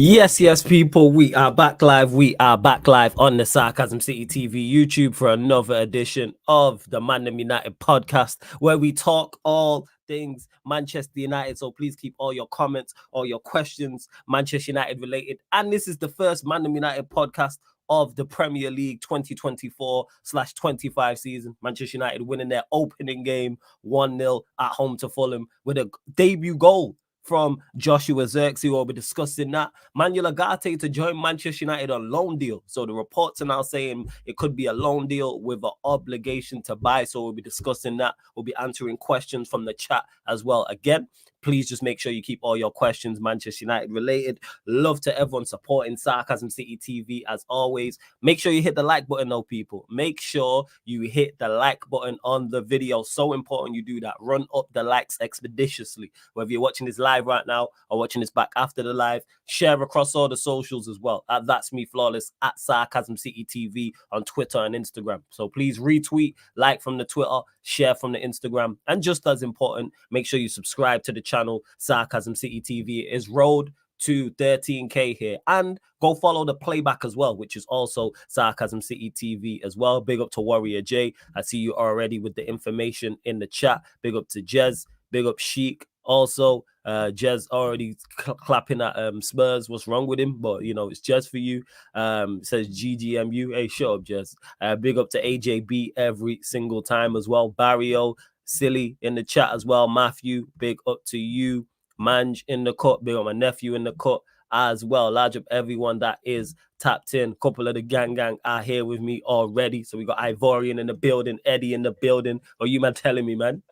Yes, people, we are back live. We are back live on the Sarcasm City TV YouTube for another edition of the ManDem United podcast, where we talk all things Manchester United. So please keep all your comments, all your questions, Manchester United related. And this is the first ManDem United podcast of the Premier League 2024/25 season. Manchester United winning their opening game 1-0 at home to Fulham with a debut goal from Joshua Zirkzee. We'll be discussing that. Manuel UGARTE to join Manchester United on loan deal. So the reports are now saying it could be a loan deal with an obligation to buy. So we'll be discussing that. We'll be answering questions from the chat as well. Again, please just make sure you keep all your questions Manchester United related. Love to everyone supporting Sarcasm City TV as always. Make sure you hit the like button though, people. Make sure you hit the like button on the video. So important you do that. Run up the likes expeditiously. Whether you're watching this live right now or watching this back after the live, share across all the socials as well. At That's Me Flawless, at Sarcasm City TV on Twitter and Instagram. So please retweet, like from the Twitter, share from the Instagram, and just as important, make sure you subscribe to the channel Sarcasm City TV. It is road to 13k here, and go follow the playback as well, which is also Sarcasm City TV as well. Big up to Warrior J. I see you already with the information in the chat. Big up to Jez, big up Sheik. Also, Jez already clapping at Spurs. What's wrong with him? But, you know, it's Jez for you. Says GGMU. Hey, shut up, Jez. Big up to AJB every single time as well. Barrio, Silly in the chat as well. Matthew, big up to you. Manj in the cut. Big up my nephew in the cut as well. Large up everyone that is tapped in. Couple of the gang are here with me already. So we got Ivorian in the building, Eddie in the building. Or you man telling me, man?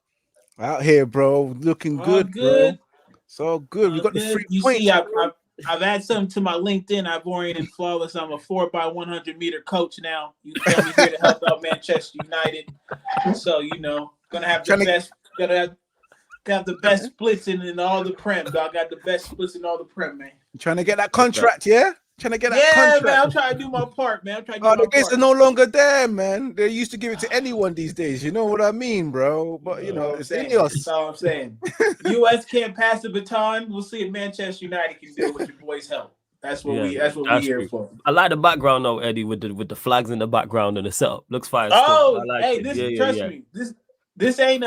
Out here, bro. Looking good, bro. So good. We got the 3 points. See, I've added something to my LinkedIn. Ivorian and Flawless. I'm a 4x100 meter coach now. You tell me here to help out Manchester United. So, you know, gonna have the best. Gonna have the best splits in all the Prem. Dog, got the best splits in all the Prem, man. Trying to get that contract, yeah? Trying to get that contract. Man, I'm trying to do my part, man. The gates are no longer there, man. They used to give it to anyone these days. You know what I mean, bro? But, you know, it's Ilios. That's all I'm saying. U.S. can't pass the baton. We'll see if Manchester United can do it with your boys' help. That's what we here for. I like the background though, Eddie, with the flags in the background and the setup. Looks fine. Oh, like trust me. This ain't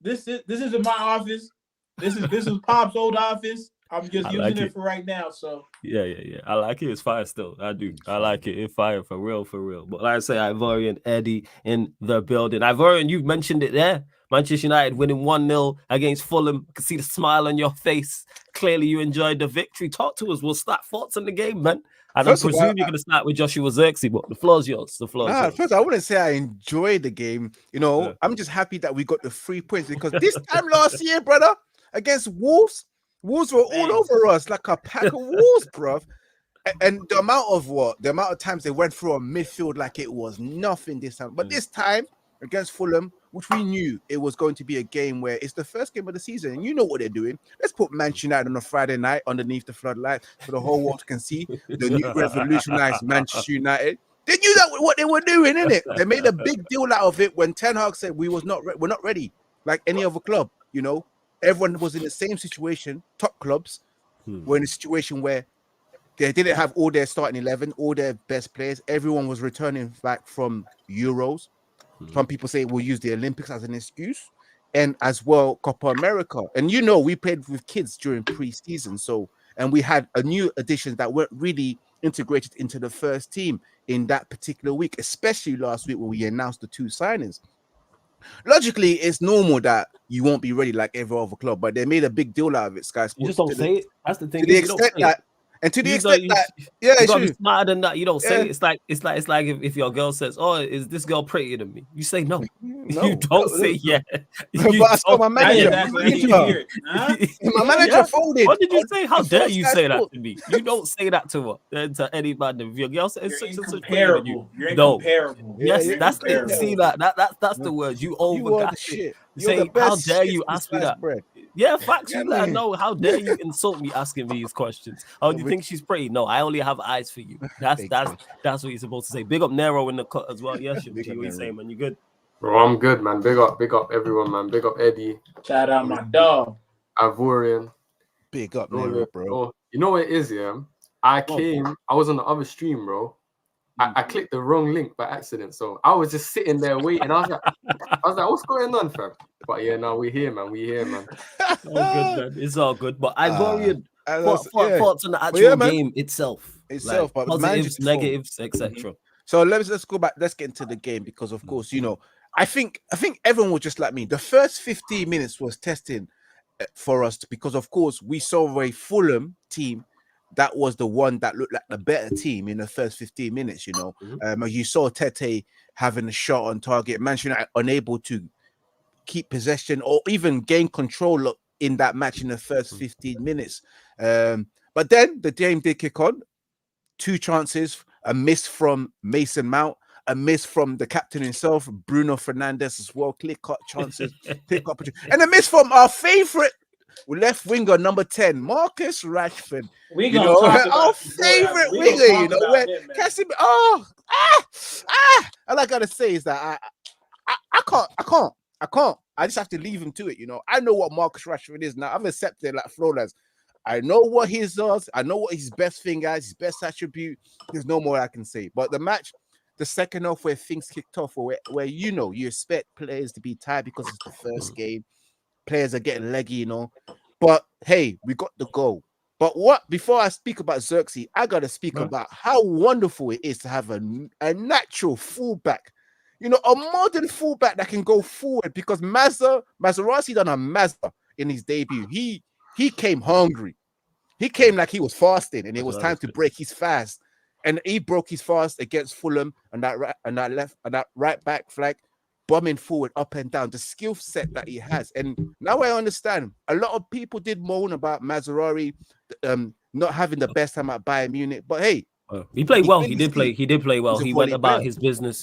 this isn't my office. This is Pop's old office. I'm just using it for right now. So yeah. I like it. It's fire still. I do. I like it. It's fire for real. But like I say, Ivorian Eddie in the building. Ivorian, you've mentioned it there. Manchester United winning 1-0 against Fulham. I can see the smile on your face. Clearly, you enjoyed the victory. Talk to us. We'll start thoughts on the game, man. And I presume you're going to start with Joshua Zirkzee, but the floor's yours. Yours. First, I wouldn't say I enjoyed the game. You know, I'm just happy that we got the 3 points because this time last year, brother, against Wolves were all over us like a pack of wolves, bruv. And the amount of times they went through a midfield like it was nothing this time. But this time against Fulham, which we knew it was going to be a game where it's the first game of the season, and you know what they're doing. Let's put Manchester United on a Friday night underneath the floodlight so the whole world can see the new revolutionized Manchester United. They knew that what they were doing, innit? They made a big deal out of it when Ten Hag said we're not ready like any other club. You know, everyone was in the same situation. Top clubs were in a situation where they didn't have all their starting 11, all their best players. Everyone was returning back from Euros. Some people say we'll use the Olympics as an excuse, and as well Copa America. And you know, we played with kids during pre-season, and we had a new additions that weren't really integrated into the first team in that particular week, especially last week when we announced the 2 signings. Logically, it's normal that you won't be ready like every other club, but they made a big deal out of it. Sky Sports. You just don't say it. That's the thing. To the extent that. And to the extent that, you gotta be smarter than that. You don't say it. It's like if your girl says, "Oh, is this girl prettier than me?" You say no. You don't say yeah. But I saw my manager. My manager folded. What did you say? How dare you say that to me? You don't say that to her, to anybody. If your girl says such and such prettier than you, you're incomparable. Yes, that's it. See that's the word. You overgot it. Say, how dare you ask me that? Yeah, facts. You let her know. How dare you insult me asking me these questions? Oh, do you think she's pretty? No, I only have eyes for you. That's what you're supposed to say. Big up Nero in the cut as well. Yes, what you saying, man? You good? Bro, I'm good, man. Big up everyone, man. Big up Eddie. Shout out my dog. Ivorian. Big up Nero, bro. You know what it is, yeah? I was on the other stream, bro. I clicked the wrong link by accident, so I was just sitting there waiting. I was like, what's going on, fam? But yeah, no, we here, man. All good, man. It's all good. But Ivorian, thoughts on the But yeah, actual man, game itself, like but positives, negatives, etc. So let's go back. Let's get into the game because, of course, you know, I think everyone was just like me. The first 15 minutes was testing for us because, of course, we saw a Fulham team that was the one that looked like the better team in the first 15 minutes. You know, you saw Tete having a shot on target. Manchester United unable to keep possession or even gain control in that match in the first 15 minutes. But then the game did kick on. 2 chances, a miss from Mason Mount, a miss from the captain himself, Bruno Fernandes as well. Clear-cut chances, and a miss from our favorite left winger, number 10, Marcus Rashford. We gonna talk about our favorite winger. You know, where Casemiro. All I gotta say is that I can't. I just have to leave him to it. You know, I know what Marcus Rashford is now. I've accepted like Flawless. I know what he does. I know what his best thing is, his best attribute. There's no more I can say. But the match, the second half where things kicked off, where you know you expect players to be tired because it's the first game. Players are getting leggy, you know. But hey, we got the goal. But before I speak about Xerxes, I gotta speak about how wonderful it is to have a natural fullback. You know, a modern fullback that can go forward because Mazraoui done a Mazda in his debut. He came hungry. He came like he was fasting, and it was time to break his fast. And he broke his fast against Fulham and that right back flag, bombing forward, up and down. The skill set that he has, and now I understand. A lot of people did moan about Mazraoui not having the best time at Bayern Munich, but hey, he played well. He did play well. He went about his business.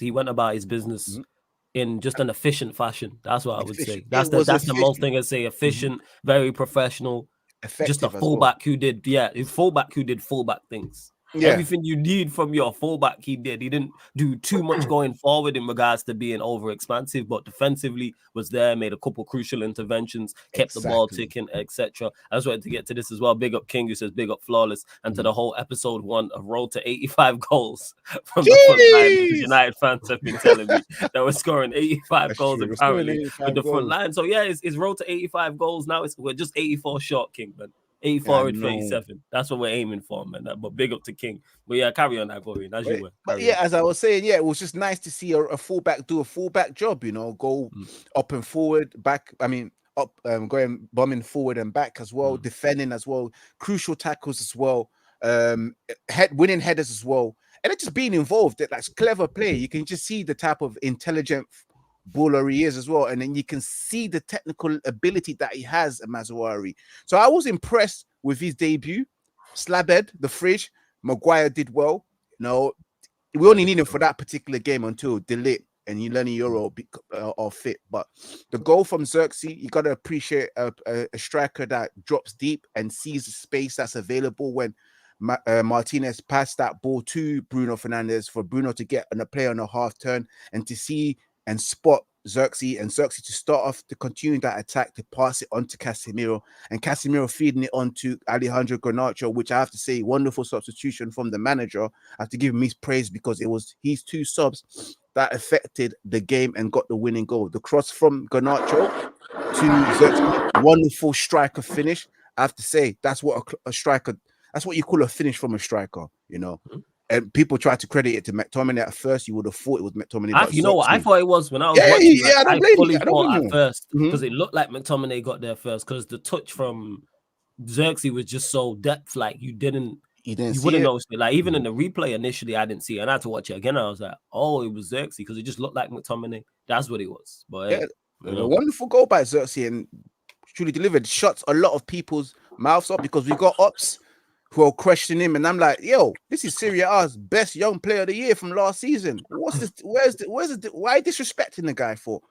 In just an efficient fashion. That's what I would say. That's the most thing I'd say. Efficient, very professional. Effective, just a fullback who did, fullback things. Yeah. Everything you need from your fullback, he did. He didn't do too much going forward in regards to being over expansive, but defensively was there, made a couple crucial interventions, kept the ball ticking, etc. I just wanted to get to this as well. Big up King, who says big up Flawless, and to the whole episode 1 of Road to 85 goals from the front line. United fans have been telling me that we're scoring 85 goals apparently with the front line. So yeah, it's Road to 85 goals now. We're just 84 short, King, man. 84 and 37. That's what we're aiming for, man. But big up to King. But yeah, carry on, Ivorian, as you were. But yeah, as I was saying, yeah, it was just nice to see a fullback do a fullback job, you know, go up and forward, back. I mean, up, going bombing forward and back as well, defending as well, crucial tackles as well, winning headers as well, and it just being involved. That's clever play. You can just see the type of intelligent baller he is as well, and then you can see the technical ability that he has at Mazraoui. So I was impressed with his debut. Slabhead, the fridge, Maguire did well. You know, we only need him for that particular game until Delit and Eleni Euro are fit. But the goal from Xerxes, you got to appreciate a striker that drops deep and sees the space that's available when Martinez passed that ball to Bruno Fernandes for Bruno to get on a play on a half turn and to see and spot Xerxes to start off to continue that attack, to pass it on to Casemiro, and Casemiro feeding it on to Alejandro Garnacho, which I have to say, wonderful substitution from the manager. I have to give him his praise because it was his 2 subs that affected the game and got the winning goal. The cross from Garnacho to Xerxes, wonderful striker finish. I have to say, that's what a striker, that's what you call a finish from a striker, you know. And people try to credit it to McTominay at first. You would have thought it was McTominay. You know what? I thought it was when I was watching. I fully thought at first because it looked like McTominay got there first because the touch from Xerxes was just so depth. Like you wouldn't notice it. Like even in the replay initially, I didn't see it. And I had to watch it again. I was like, oh, it was Xerxes because it just looked like McTominay. That's what it was. But a wonderful goal by Xerxes and truly delivered. Shuts a lot of people's mouths up because we got ops who are questioning him, and I'm like, yo, this is Serie A's best young player of the year from last season. What's this? Why disrespecting the guy for?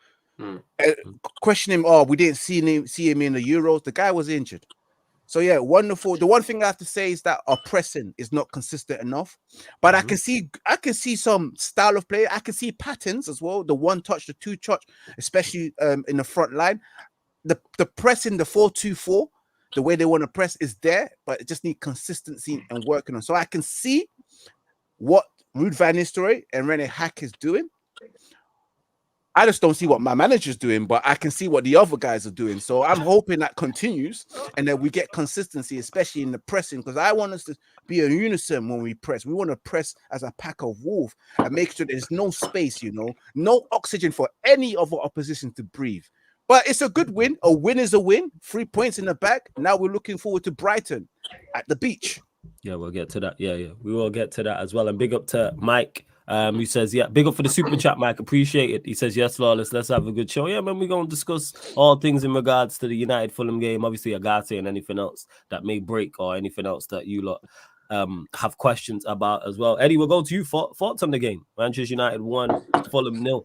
Question him. Oh, we didn't see him in the Euros. The guy was injured. So yeah, wonderful. The one thing I have to say is that our pressing is not consistent enough. But I can see some style of play. I can see patterns as well. The 1 touch, the 2 touch, especially in the front line. The pressing, the 4-2-4. the way they want to press is there, but it just need consistency and working on. So I can see what Ruud van Nistelrooy and Rene Hack is doing. I just don't see what my manager's doing, but I can see what the other guys are doing. So I'm hoping that continues and that we get consistency, especially in the pressing, because I want us to be a unison when we press. We want to press as a pack of wolves and make sure there's no space, no oxygen for any of our opposition to breathe. But it's a good win. A win is a win. 3 points in the bag. Now we're looking forward to Brighton at the beach. Yeah, we'll get to that. Yeah, we will get to that as well. And big up to Mike. Who says, yeah, big up for the super chat, Mike. Appreciate it. He says, yes, Flawless. Let's have a good show. Yeah, man, we're going to discuss all things in regards to the United Fulham game, obviously UGARTE and anything else that may break or anything else that you lot have questions about as well. Eddie, we'll go to you. Thoughts on the game? Manchester United 1, Fulham 0.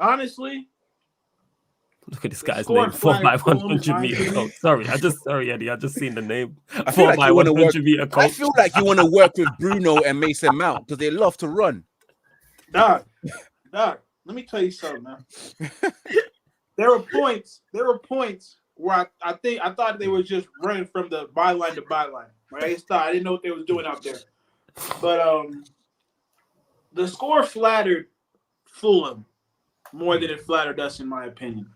Honestly, look at this guy's name, 4x100 meter coach. Sorry, Eddie. I just seen the name. 4x100 meter coach. I feel like you want to work with Bruno and Mason Mount because they love to run. Dog, let me tell you something, man. There were points where I thought they were just running from the byline to byline. Right? I didn't know what they was doing out there. But the score flattered Fulham more than it flattered us, in my opinion.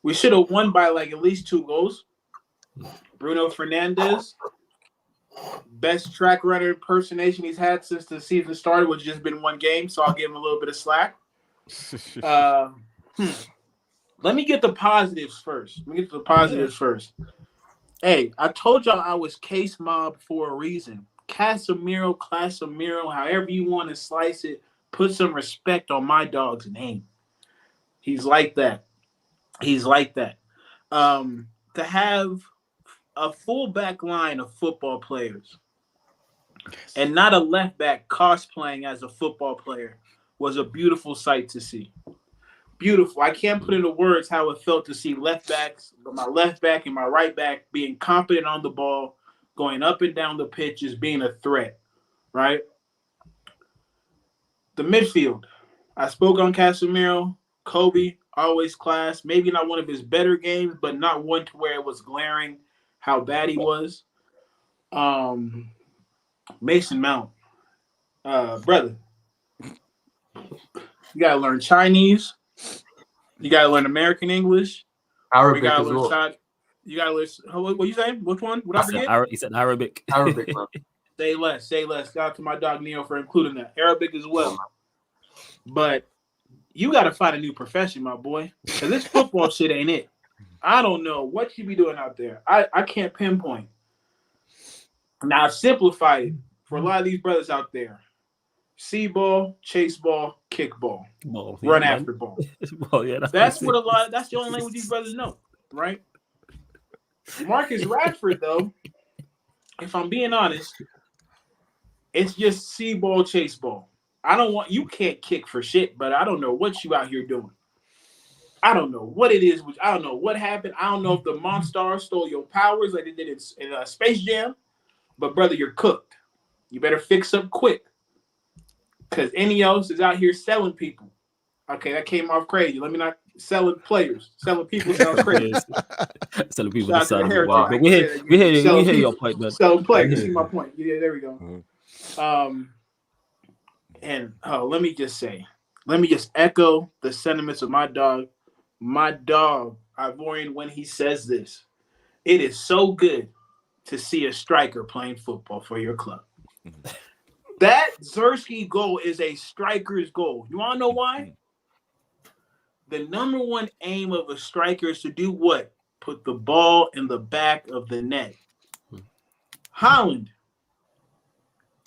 We should have won by like at least 2 goals. Bruno Fernandes, best track runner impersonation he's had since the season started, which has just been 1 game, so I'll give him a little bit of slack. Let me get the positives first. Hey, I told y'all I was case mob for a reason. Casemiro, however you want to slice it, put some respect on my dog's name. He's like that. To have a full back line of football players and not a left back cosplaying as a football player was a beautiful sight to see. Beautiful. I can't put into words how it felt to see left backs, my left back and my right back being competent on the ball, going up and down the pitches, being a threat, right? The midfield. I spoke on Casemiro, Kobe, always class. Maybe not one of his better games, but not one to where it was glaring how bad he was. Mason Mount. Brother, you got to learn Chinese. You got to learn American English. Arabic as well. You got to learn. What you saying? Which one? What I forget? He said Arabic. Arabic, man. Say less. Shout out to my dog Neo for including that. Arabic as well. But you got to find a new profession, my boy. Because this football shit ain't it. I don't know what you be doing out there. I can't pinpoint. Now, I've simplified it for a lot of these brothers out there. See ball, chase ball, kick ball, run after ball. Well, yeah, that's the only language these brothers know, right? Marcus Rashford, though, if I'm being honest, it's just see ball, chase ball. You can't kick for shit, but I don't know what you out here doing. I don't know what it is. I don't know what happened. I don't know if the Monstars stole your powers like they did in Space Jam, but brother, you're cooked. You better fix up quick. Because Ineos is out here selling people. Okay, that came off crazy. Let me not selling players. Selling people sounds crazy. Selling people sounds wild. But we hear your point, man. Selling players. You see my point. Yeah, there we go. Let me just echo the sentiments of my dog. My dog, Ivorian, when he says this, it is so good to see a striker playing football for your club. That Zersky goal is a striker's goal. You want to know why? The number one aim of a striker is to do what? Put the ball in the back of the net. Holland,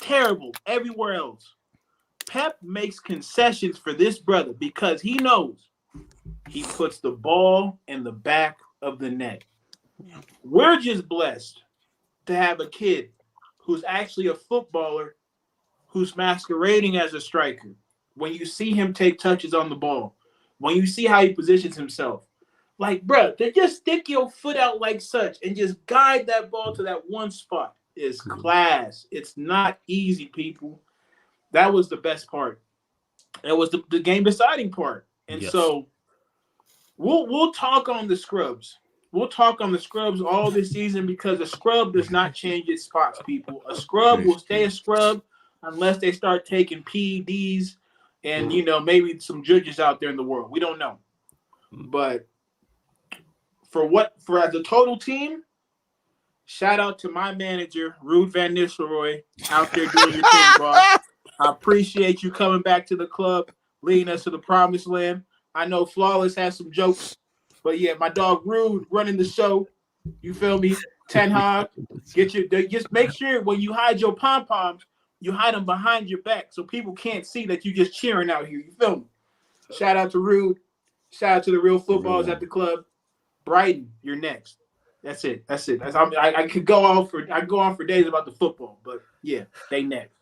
terrible everywhere else. Pep makes concessions for this brother because he knows he puts the ball in the back of the net. We're just blessed to have a kid who's actually a footballer who's masquerading as a striker. When you see him take touches on the ball, when you see how he positions himself, like, bro, they just stick your foot out like such and just guide that ball to that one spot is class. It's not easy, people. That was the best part. That was the game deciding part. And so We'll talk on the scrubs. We'll talk on the scrubs all this season because a scrub does not change its spots, people. A scrub will stay a scrub unless they start taking PEDs and, maybe some judges out there in the world. We don't know. But for as a total team, shout out to my manager, Ruud Van Nistelrooy, out there doing your thing, boss. I appreciate you coming back to the club, leading us to the promised land. I know Flawless has some jokes, but yeah, my dog Rude running the show. You feel me? Ten Hag, just make sure when you hide your pom poms, you hide them behind your back so people can't see that you just cheering out here. You feel me? Shout out to Rude. Shout out to the real footballers at the club. Brighton, you're next. That's it. I could go on for days about the football, but yeah, they next.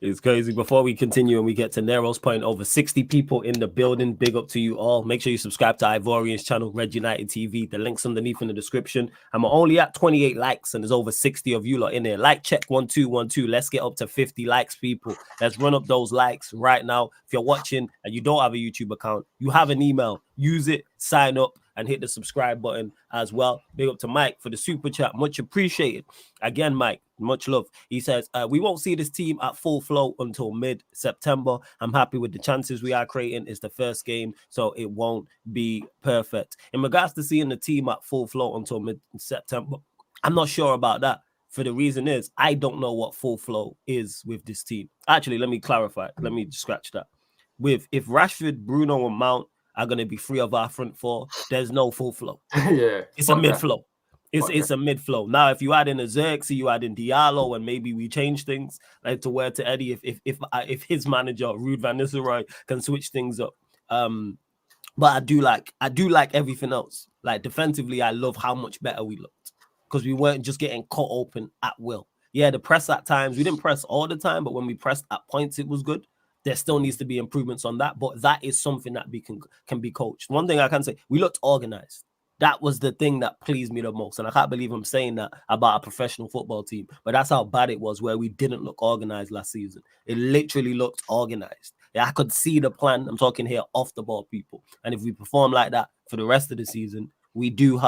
It's crazy. Before we continue and we get to Nero's point, over 60 people in the building. Big up to you all. Make sure you subscribe to Ivorian's channel, Red United TV. The link's underneath in the description. I'm only at 28 likes and there's over 60 of you lot in there. Like check 1212. Let's get up to 50 likes, people. Let's run up those likes right now. If you're watching and you don't have a YouTube account, you have an email. Use it, sign up, and hit the subscribe button as well. Big up to Mike for the super chat. Much appreciated. Again, Mike, much love. He says, we won't see this team at full flow until mid-September. I'm happy with the chances we are creating. It's the first game, so it won't be perfect. In regards to seeing the team at full flow until mid-September, I'm not sure about that. For the reason is, I don't know what full flow is with this team. Actually, let me clarify. Let me scratch that. If Rashford, Bruno, and Mount are going to be free of our front four, there's no full flow. Yeah. It's a mid-flow. It's a mid-flow. Now, if you add in a Xerxes, you add in Diallo, and maybe we change things like to where to Eddie, if his manager, Ruud Van Nistelrooy, can switch things up. But I do like everything else. Like defensively, I love how much better we looked because we weren't just getting cut open at will. Yeah, the press at times, we didn't press all the time, but when we pressed at points, it was good. There still needs to be improvements on that, but that is something that can be coached. One thing I can say, we looked organized. That was the thing that pleased me the most. And I can't believe I'm saying that about a professional football team, but that's how bad it was where we didn't look organized last season. It literally looked organized. Yeah, I could see the plan. I'm talking here off the ball, people. And if we perform like that for the rest of the season, we'll do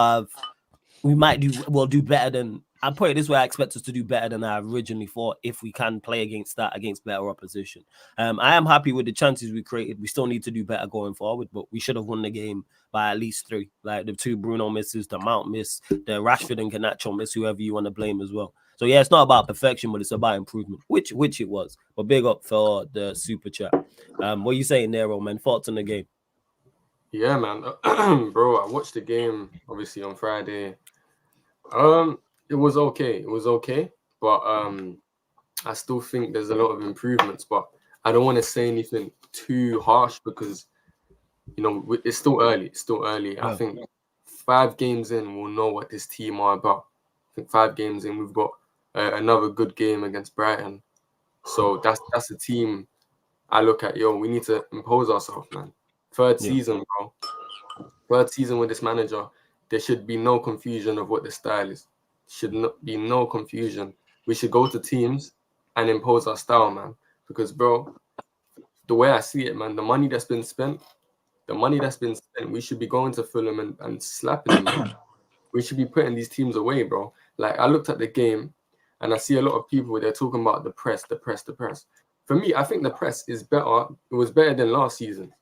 better than, I'll put it this way, I expect us to do better than I originally thought if we can play against better opposition. I am happy with the chances we created. We still need to do better going forward, but we should have won the game by at least 3. Like the 2 Bruno misses, the Mount miss, the Rashford and Garnacho miss, whoever you want to blame as well. So yeah, it's not about perfection, but it's about improvement, which it was. But big up for the super chat. What are you saying, Nero, man? Thoughts on the game? Yeah, man. Bro, I watched the game obviously on Friday. It was okay. But I still think there's a lot of improvements. But I don't want to say anything too harsh because, it's still early. Yeah. I think 5 games in, we'll know what this team are about. I think 5 games in, we've got another good game against Brighton. So that's a team I look at. We need to impose ourselves, man. Third season, bro. Third season with this manager. There should be no confusion of what the style is. Should not be no confusion. We should go to teams and impose our style, man. Because, bro, the way I see it, man, the money that's been spent, we should be going to Fulham and slapping them, man. We should be putting these teams away, bro. Like, I looked at the game and I see a lot of people where they're talking about the press. For me, I think the press is better. It was better than last season.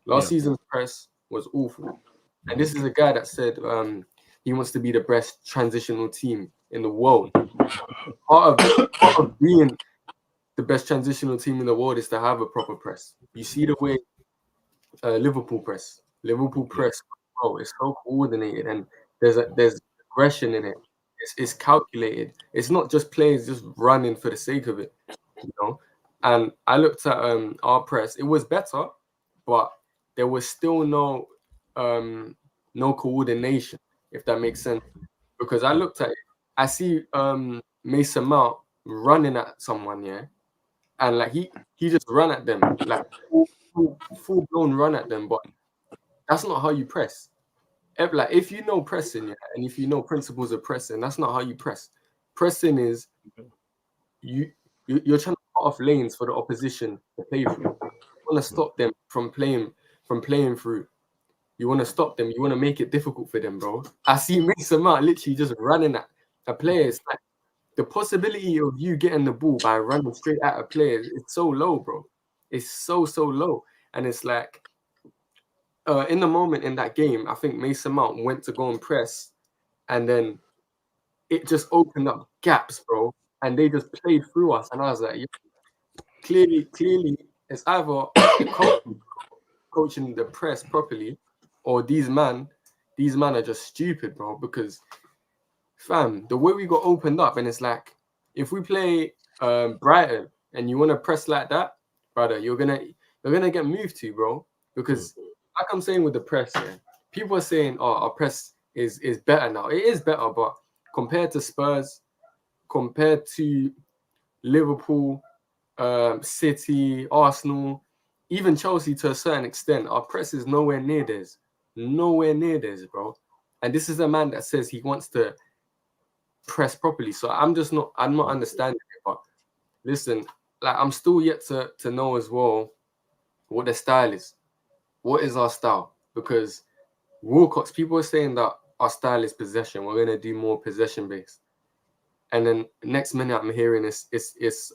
Last season's press was awful. And this is a guy that said he wants to be the best transitional team in the world. Part of being the best transitional team in the world is to have a proper press. You see the way Liverpool press. Bro, it's so coordinated and there's aggression in it. It's calculated. It's not just players just running for the sake of it, And I looked at our press. It was better, but there was still no coordination, if that makes sense. Because I looked at it, I see Mason Mount running at someone, and like he just ran at them, like full blown run at them. But that's not how you press. Like if you know pressing, and if you know principles of pressing, that's not how you press. Pressing is you're trying to cut off lanes for the opposition to play through. You want to stop them from playing through. You want to stop them. You want to make it difficult for them, bro. I see Mason Mount literally just running at a player. It's like the possibility of you getting the ball by running straight at a player is so low, bro. It's so low. And it's like in the moment in that game, I think Mason Mount went to go and press, and then it just opened up gaps, bro. And they just played through us. And I was like, clearly, it's either coaching the press properly, or these man are just stupid, bro. Because, fam, the way we got opened up, and it's like, if we play Brighton and you want to press like that, brother, you're gonna get moved to, bro. Because, like I'm saying with the press, yeah, people are saying, oh, our press is better now. It is better, but compared to Spurs, compared to Liverpool, City, Arsenal, even Chelsea to a certain extent, our press is nowhere near theirs. Nowhere near theirs, bro. And this is a man that says he wants to press properly. So I'm not understanding it. But listen, like I'm still yet to know as well what the style is. What is our style? Because Wilcox, people are saying that our style is possession. We're gonna do more possession based. And then next minute I'm hearing it's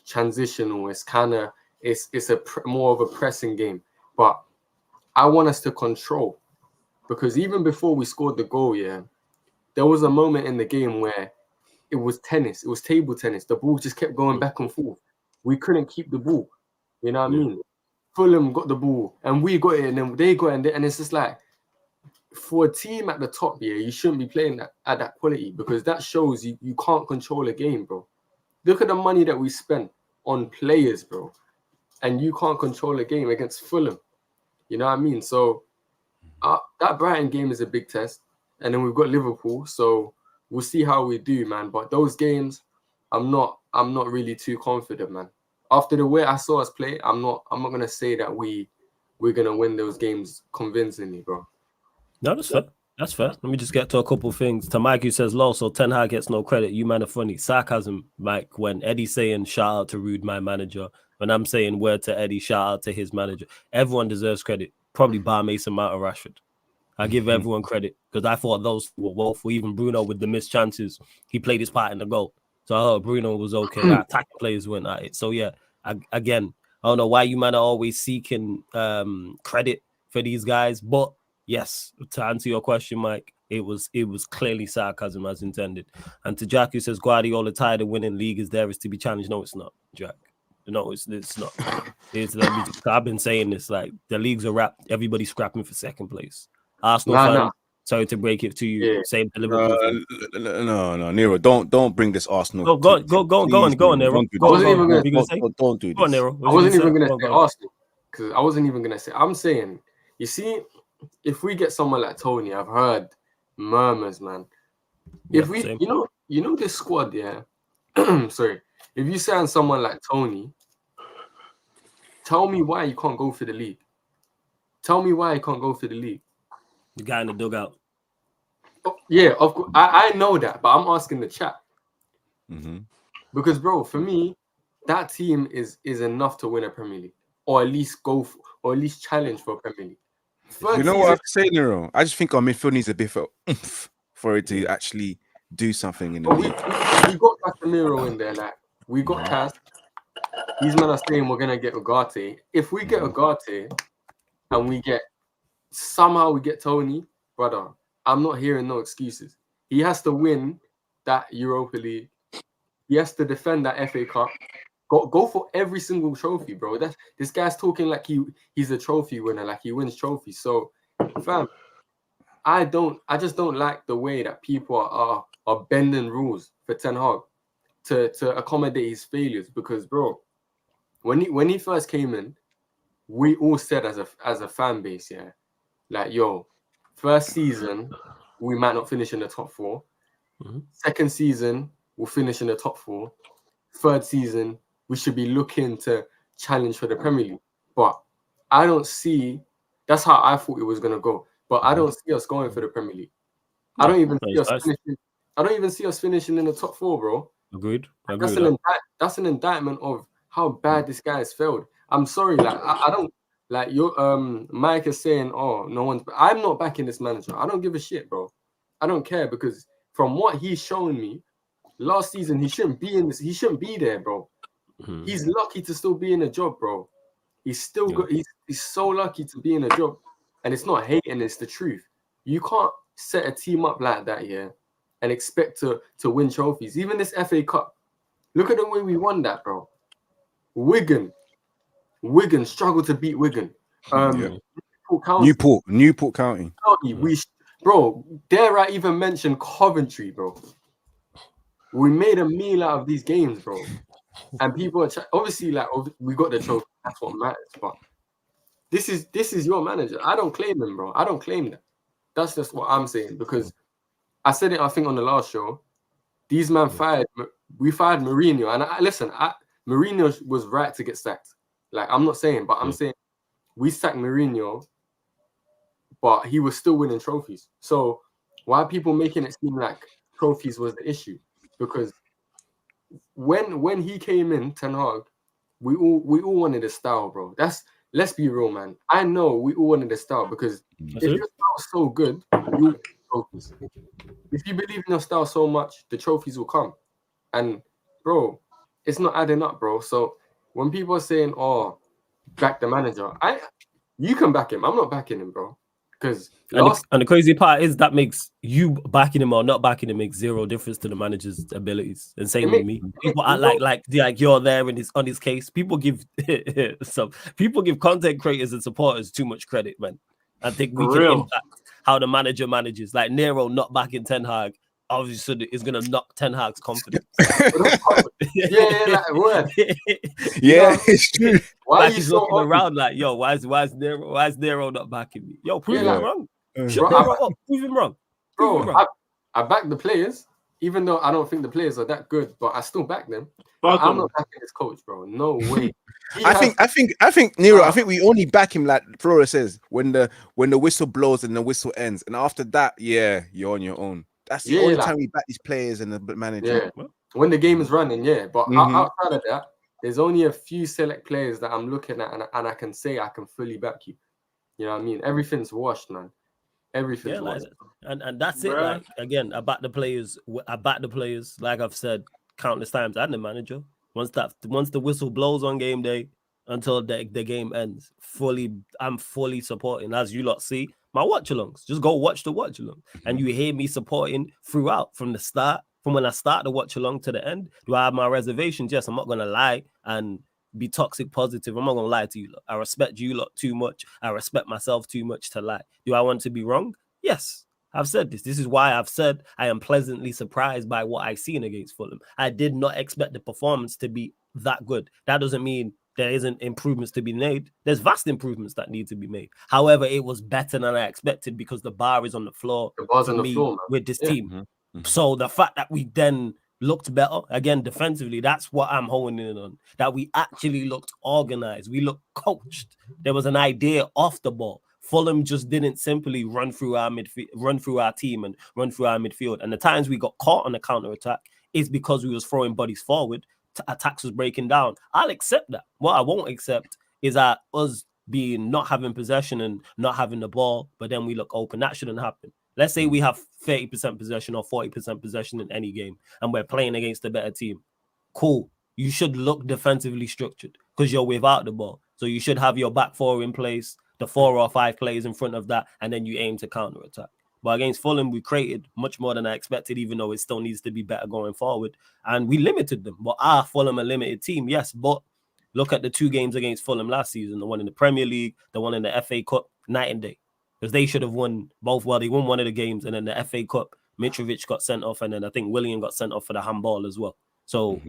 transitional. It's kind of it's more of a pressing game. But I want us to control, because even before we scored the goal, yeah, there was a moment in the game where it was tennis. It was table tennis. The ball just kept going back and forth. We couldn't keep the ball. You know what I mean? Fulham got the ball and we got it, and then they got it, and it's just like, for a team at the top, yeah, you shouldn't be playing at that quality, because that shows you can't control a game, bro. Look at the money that we spent on players, bro, and you can't control a game against Fulham. You know what I mean? So that Brighton game is a big test, and then we've got Liverpool, so we'll see how we do, man. But those games, I'm not really too confident, man. After the way I saw us play, I'm not gonna say that we're gonna win those games convincingly, bro. No, that's fair. That's fair. Let me just get to a couple of things. To Mike, who says, "Low, so Ten Hag gets no credit. You man are funny." Sarcasm, Mike. When Eddie's saying, "Shout out to Rude, my manager," when I'm saying, "Word to Eddie, shout out to his manager." Everyone deserves credit. Probably bar Mason Mount or Rashford. I give everyone credit, because I thought those were woeful. Even Bruno with the missed chances, he played his part in the goal. So I heard Bruno was okay. Attacking players went at it. So yeah, I don't know why you man are always seeking credit for these guys, but yes, to answer your question, Mike, it was clearly sarcasm as intended. And to Jack, who says Guardiola tired of winning league is there is to be challenged. No, it's not, Jack. No, it's not. I've been saying this, like, the leagues are wrapped. Everybody's scrapping for second place. Arsenal fans, sorry to break it to you. Yeah. Same to Liverpool. No, Nero, don't bring this Arsenal. Go on, Nero. Don't do this. Go on, Nero. I wasn't even going to say Arsenal, because I wasn't even going to say. I'm saying, you see, if we get someone like Tony, I've heard murmurs, man. If you know this squad, yeah. Sorry, if you sign someone like Tony, tell me why you can't go for the league. Tell me why you can't go for the league. The guy in the dugout. Oh, yeah, of course. I know that, but I'm asking the chat. Because, bro, for me, that team is enough to win a Premier League, or at least or at least challenge for a Premier League. You know what I have to say, Nero? I just think our midfield needs a bit for it to actually do something in the league. We got Casemiro in there, like we got Cas. These men are saying we're gonna get UGARTE. If we get UGARTE and somehow we get Tony, brother, I'm not hearing no excuses. He has to win that Europa League. He has to defend that FA Cup. Go for every single trophy, bro. This guy's talking like he's a trophy winner, like he wins trophies. So, fam, I just don't like the way that people are bending rules for Ten Hag to accommodate his failures. Because, bro, when he first came in, we all said as a fan base, yeah, like, yo, first season we might not finish in the top 4. Second season we'll finish in the top 4. Third season we should be looking to challenge for the Premier League. But I don't see. That's how I thought it was gonna go. But I don't see us going for the Premier League. I don't even see us finishing in the top 4, bro. Agreed. That's an indictment of how bad this guy has failed. I'm sorry, like I don't. Like Mike is saying, oh, no one's. I'm not backing this manager. I don't give a shit, bro. I don't care because from what he's shown me last season, he shouldn't be in this. He shouldn't be there, bro. Mhm. He's lucky to still be in a job, bro. He's still good. He's so lucky to be in a job, and it's not hating. It's the truth. You can't set a team up like that, yeah, and expect to win trophies. Even this FA Cup. Look at the way we won that, bro. Wigan struggled to beat Wigan. Newport County. Bro, dare I even mention Coventry, bro? We made a meal out of these games, bro. And people are obviously like, we got the trophy. That's what matters. But this is your manager. I don't claim him, bro. I don't claim that. That's just what I'm saying because I said it. I think on the last show, these men we fired Mourinho, and Mourinho was right to get sacked. Like I'm not saying, but I'm saying we sacked Mourinho, but he was still winning trophies. So why are people making it seem like trophies was the issue? Because when he came in, Ten Hag, we all wanted a style, bro. Let's be real, man. I know we all wanted a style because if your style's so good, you win trophies. If you believe in your style so much, the trophies will come. And bro, it's not adding up, bro. So when people are saying, "Oh, back the manager," you can back him. I'm not backing him, bro. Because and the crazy part is that makes you backing him or not backing him makes zero difference to the manager's abilities. And same with me. People act like you're there and it's on his case. People give content creators and supporters too much credit, man. I think we can impact how the manager manages. Like Nero not backing Ten Hag, obviously is gonna knock Ten Hag's confidence. It's true. Why like he's looking around like, yo, why is Nero not backing me? Yo, prove him wrong. Shut Nero up. Prove him wrong. Bro, I back the players, even though I don't think the players are that good, but I still back them. I'm not backing this coach, bro. No way. I think Nero. I think we only back him like Flora says when the whistle blows and the whistle ends, and after that, yeah, you're on your own. That's the only time we back these players and the manager. Yeah. When the game is running, but outside of that, there's only a few select players that I'm looking at, and I can say I can fully back you. You know what I mean? Everything's washed, man. Everything's washed. And that's it. Like again, I back the players. Like I've said countless times, and the manager. Once the whistle blows on game day until the game ends, I'm fully supporting. As you lot see, my watch-alongs. Just go watch the watch-along, and you hear me supporting throughout from the start. From when I start the watch-along to the end. Do I have my reservations? Yes, I'm not going to lie and be toxic positive. I'm not going to lie to you lot. I respect you lot too much. I respect myself too much to lie. Do I want to be wrong? Yes, I've said this. This is why I've said I am pleasantly surprised by what I've seen against Fulham. I did not expect the performance to be that good. That doesn't mean there isn't improvements to be made. There's vast improvements that need to be made. However, it was better than I expected because the bar is on the floor for me with this team. Mm-hmm. So the fact that we then looked better, again, defensively, that's what I'm honing in on. That we actually looked organized. We looked coached. There was an idea off the ball. Fulham just didn't simply run through our team and run through our midfield. And the times we got caught on the counter-attack is because we was throwing bodies forward. Attacks was breaking down. I'll accept that. What I won't accept is that us being not having possession and not having the ball, but then we look open. That shouldn't happen. Let's say we have 30% possession or 40% possession in any game and we're playing against a better team. Cool. You should look defensively structured because you're without the ball. So you should have your back four in place, the 4 or 5 players in front of that, and then you aim to counter-attack. But against Fulham, we created much more than I expected, even though it still needs to be better going forward. And we limited them. But Fulham a limited team, yes. But look at the 2 games against Fulham last season, the one in the Premier League, the one in the FA Cup, night and day. Because they should have won both. Well, they won one of the games, and then the FA Cup, Mitrovic got sent off, and then I think William got sent off for the handball as well. So,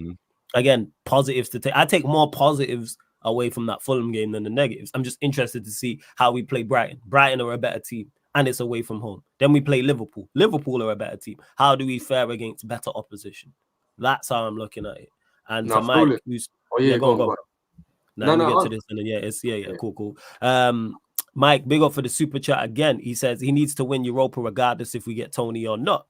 again, positives to take. I take more positives away from that Fulham game than the negatives. I'm just interested to see how we play Brighton. Brighton are a better team, and it's away from home. Then we play Liverpool. Liverpool are a better team. How do we fare against better opposition? That's how I'm looking at it. And to Mike, who's... go. Now we get to this, and then cool. Mike, big up for the super chat again. He says he needs to win Europa regardless if we get Tony or not.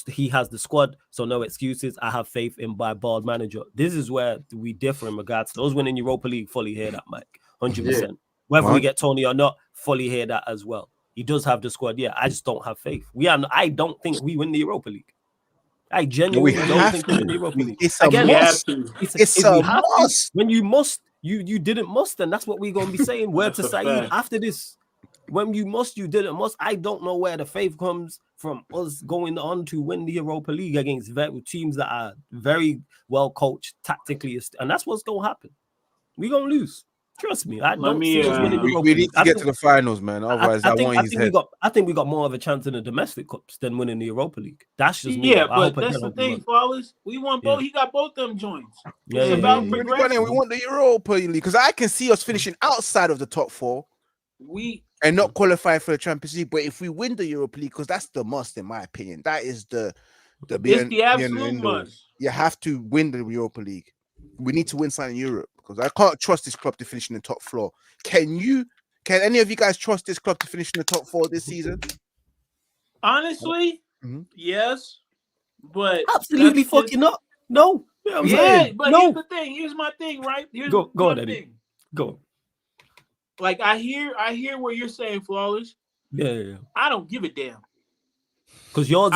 He has the squad, so no excuses. I have faith in my board manager. This is where we differ in regards to those winning Europa League. Fully hear that, Mike. 100%. Whether we get Tony or not, fully hear that as well. He does have the squad. Yeah, I just don't have faith. I don't think we win the Europa League. I genuinely don't think we win the Europa League. It's a must. It's a must. When you must, you didn't must, and that's what we're gonna be saying. Word to Saeed after this. When you must, you didn't must. I don't know where the faith comes from us going on to win the Europa League against teams that are very well coached tactically, and that's what's gonna happen. We're gonna lose. Trust me. I don't see us winning the Europa We League. need to get to the finals, man. Otherwise, I think we got more of a chance in the domestic cups than winning the Europa League. That's just me. Yeah, but that's the thing, Flawless. We want both. He got both them joints. It's about progression. We want the Europa League because I can see us finishing outside of the top 4. And not qualifying for the Champions League. But if we win the Europa League, because that's the must, in my opinion, that is the absolute must. You have to win the Europa League. We need to win something in Europe because I can't trust this club to finish in the top 4. Can any of you guys trust this club to finish in the top 4 this season? Honestly, yes, but absolutely fucking not. No. But here's the thing. Here's my thing, right? Go on, Eddie. Go. Like I hear what you're saying, Flawless. Yeah. I don't give a damn. Because yours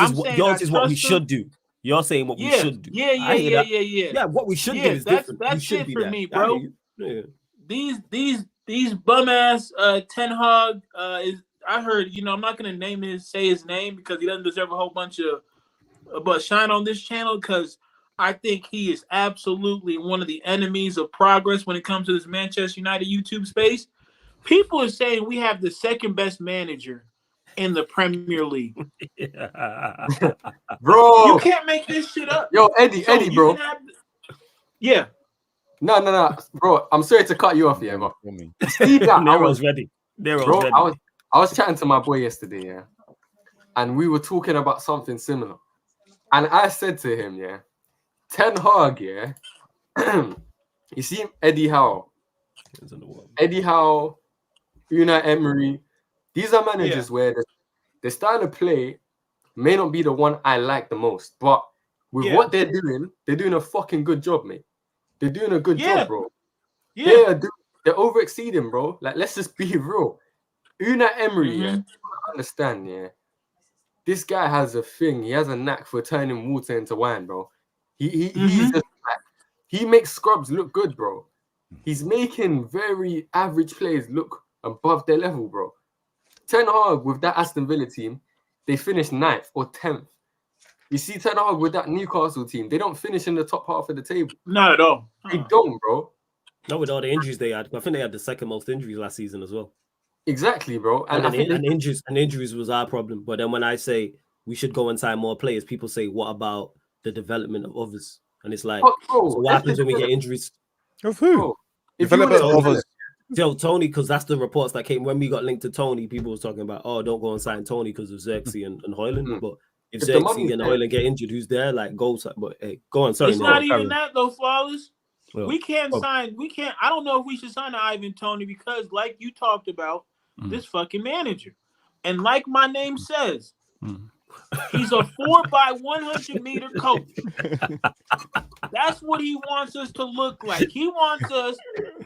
is what we should do. You're saying what we should do. Yeah. Yeah, what we should do is different. That's it for me, bro. Yeah. These bum ass Ten Hag is. I heard, I'm not gonna say his name because he doesn't deserve a whole bunch of but shine on this channel because I think he is absolutely one of the enemies of progress when it comes to this Manchester United YouTube space. People are saying we have the second best manager in the Premier League. Bro, you can't make this shit up. Yo, Eddie, bro. Yeah. No, bro. I'm sorry to cut you off here, but Nero's ready. I was chatting to my boy yesterday, yeah, and we were talking about something similar. And I said to him, yeah, Ten Hag, yeah, you see Eddie Howe, Unai Emery, these are managers where they're starting to play may not be the one I like the most, but with what they're doing a fucking good job, mate. They're doing a good job, bro. Yeah, they're over exceeding, bro. Like, let's just be real. Unai Emery, I understand, yeah. This guy has a thing. He has a knack for turning water into wine, bro. He's just like, he makes scrubs look good, bro. He's making very average players look above their level, bro. Ten Hag with that Aston Villa team, they finished 9th or 10th. You see Ten Hag with that Newcastle team, they don't finish in the top half of the table. Not at all. They don't, bro. Not with all the injuries they had. I think they had the second most injuries last season as well. Exactly, bro. And injuries was our problem. But then when I say we should go and sign more players, people say, what about the development of others? And it's like, so what happens when we get injuries? Of who? Development of others. Tell Tony, because that's the reports that came when we got linked to Tony. People was talking about, don't go and sign Tony because of Xerxes and Højlund. But if Xerxes and Højlund get injured, who's there? Like, go. But hey, go on. Sorry, it's not even that though, Flawless. Well, we can't sign. We can't. I don't know if we should sign Ivan Toney because, like you talked about, this fucking manager, and like my name says, he's a 4x100 meter coach. That's what he wants us to look like. He wants us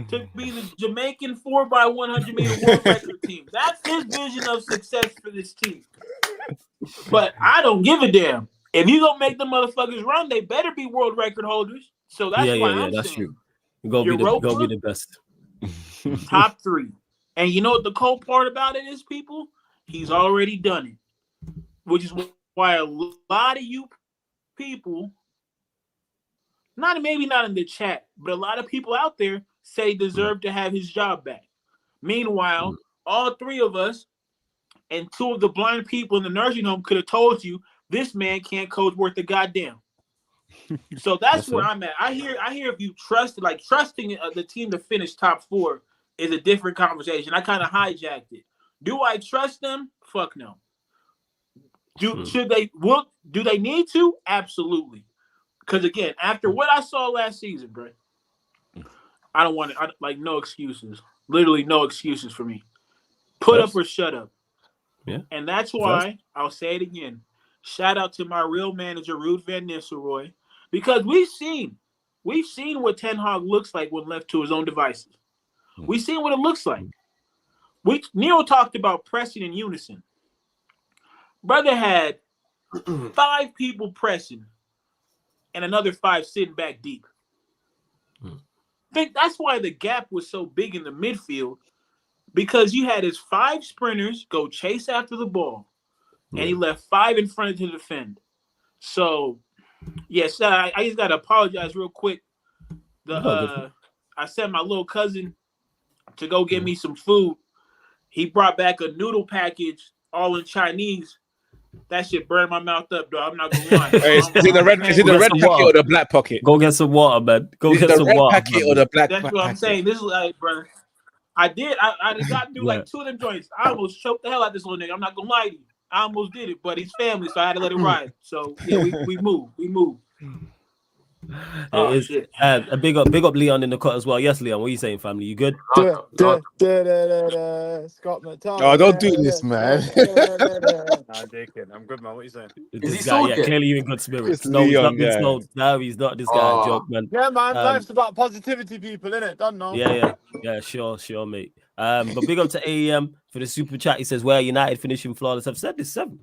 to be the Jamaican 4x100 meter world record team. That's his vision of success for this team. But I don't give a damn. If you gonna make the motherfuckers run, they better be world record holders. So that's why I'm that's saying, true. You're gonna be the best. Top 3. And you know what the cool part about it is, people? He's already done it. Which is why a lot of you people, maybe not in the chat, but a lot of people out there say deserve to have his job back. Meanwhile, all 3 of us and 2 of the blind people in the nursing home could have told you this man can't coach worth a goddamn. So that's where I'm at. I hear if you trusting the team to finish top 4 is a different conversation. I kind of hijacked it. Do I trust them? Fuck no. Do they need to? Absolutely. Because again, after what I saw last season, bro, I don't want it. No excuses. Literally no excuses for me. Put up or shut up. Yeah. And that's why I'll say it again. Shout out to my real manager, Ruud van Nistelrooy, because we've seen what Ten Hag looks like when left to his own devices. We've seen what it looks like. Neil talked about pressing in unison. Brother had 5 people pressing and another 5 sitting back deep. I think that's why the gap was so big in the midfield, because you had his 5 sprinters go chase after the ball, and he left 5 in front to defend. So, yes, I just got to apologize real quick. I sent my little cousin to go get me some food. He brought back a noodle package, all in Chinese. That shit burned my mouth up, dog. I'm not gonna lie. Is it the red pocket or the black pocket? Go get some water, man. Go get some water. Packet or the black That's packet? what I'm saying. This is like, bro. I got to do like 2 of them joints. I almost choked the hell out of this little nigga. I'm not gonna lie to you. I almost did it, but he's family, so I had to let it ride. So yeah, we move. Shit. A big up Leon in the cut as well. Yes, Leon, what are you saying, family? You good? Scott McTominay. Oh, don't do this, man. I'm joking. I'm good, man. What are you saying? This guy, clearly you in good spirits. It's No, he's Leon, not been guy. sold. No, he's not. This guy a joke, man. Yeah, man. Life's about positivity, people, innit? Don't know. Yeah, sure, mate. But big up to AEM for the super chat. He says, "Where United finishing flawless?" I've said this 7th.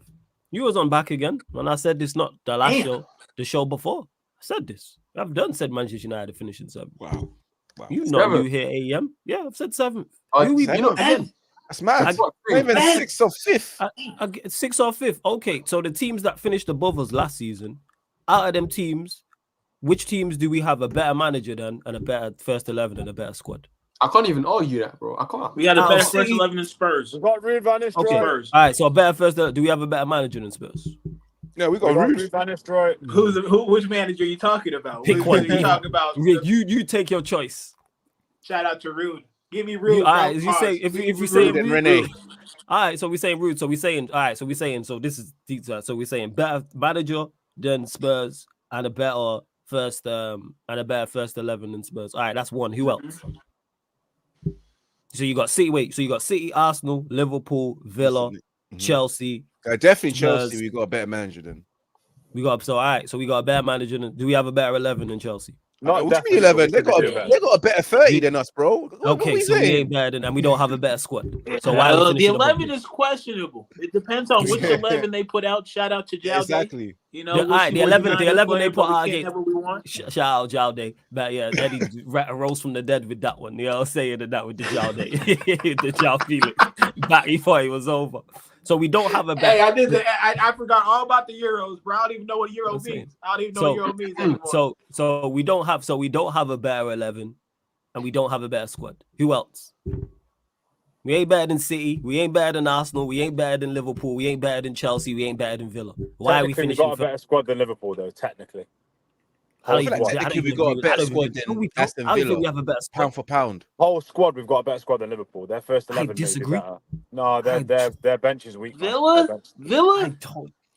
You was on back again, and I said this not the last show, the show before. I said this. I've done said Manchester United finishing 7th. Wow. You know you here AEM. Yeah, I've said 7th. That's mad. Not even 6th or 5th. 6th or 5th. Okay, so the teams that finished above us last season, out of them teams, which teams do we have a better manager than and a better first 11 and a better squad? I can't even argue that, bro. I can't. We had a better first 11 than Spurs. We've got Ruud van Nistelrooy. Okay. Spurs. All right, so a better first. Do we have a better manager than Spurs? Yeah, we got Ruud van Nistelrooy. Which manager are you talking about? Pick one. You talking about? You take your choice. Shout out to Ruud. Give me Ruud. All right, if you say Ruud and Renee. All right, so we're saying Ruud. So we're saying all right. So we're saying so this is deep. So we're saying better manager than Spurs and a better first 11 than Spurs. All right, that's one. Who else? So you got City. Wait, so you got City, Arsenal, Liverpool, Villa, Chelsea. Definitely Chelsea. We got a better manager than. We got all right. So we got a better manager than. Do we have a better 11 than Chelsea? What do you mean 11? They got a better 30 than us, bro. Okay, so we ain't better than, and we don't have a better squad. So why the 11 is questionable. It depends on which 11 they put out. Shout out to Jao. Exactly. You know, the 11 they put out again. Shout out Jao Day. But yeah, Eddie rose from the dead with that one. You know what I'm saying? That with the Jao Day, the Jao Felix. Back he thought it was over. So we don't have a better. Hey, I forgot all about the Euros, bro. I don't even know what Euro means. I don't even know what Euro means anymore. So we don't have a better 11, and we don't have a better squad. Who else? We ain't better than City. We ain't better than Arsenal. We ain't better than Liverpool. We ain't better than Chelsea. We ain't better than Villa. Why are we finishing? We got a better squad than Liverpool, though. Technically. I feel like technically we got a better squad than Aston Villa. We have a better squad. Pound for pound. Whole squad, we've got a better squad than Liverpool. Their first 11 I disagree. No, their bench is weak. Villa?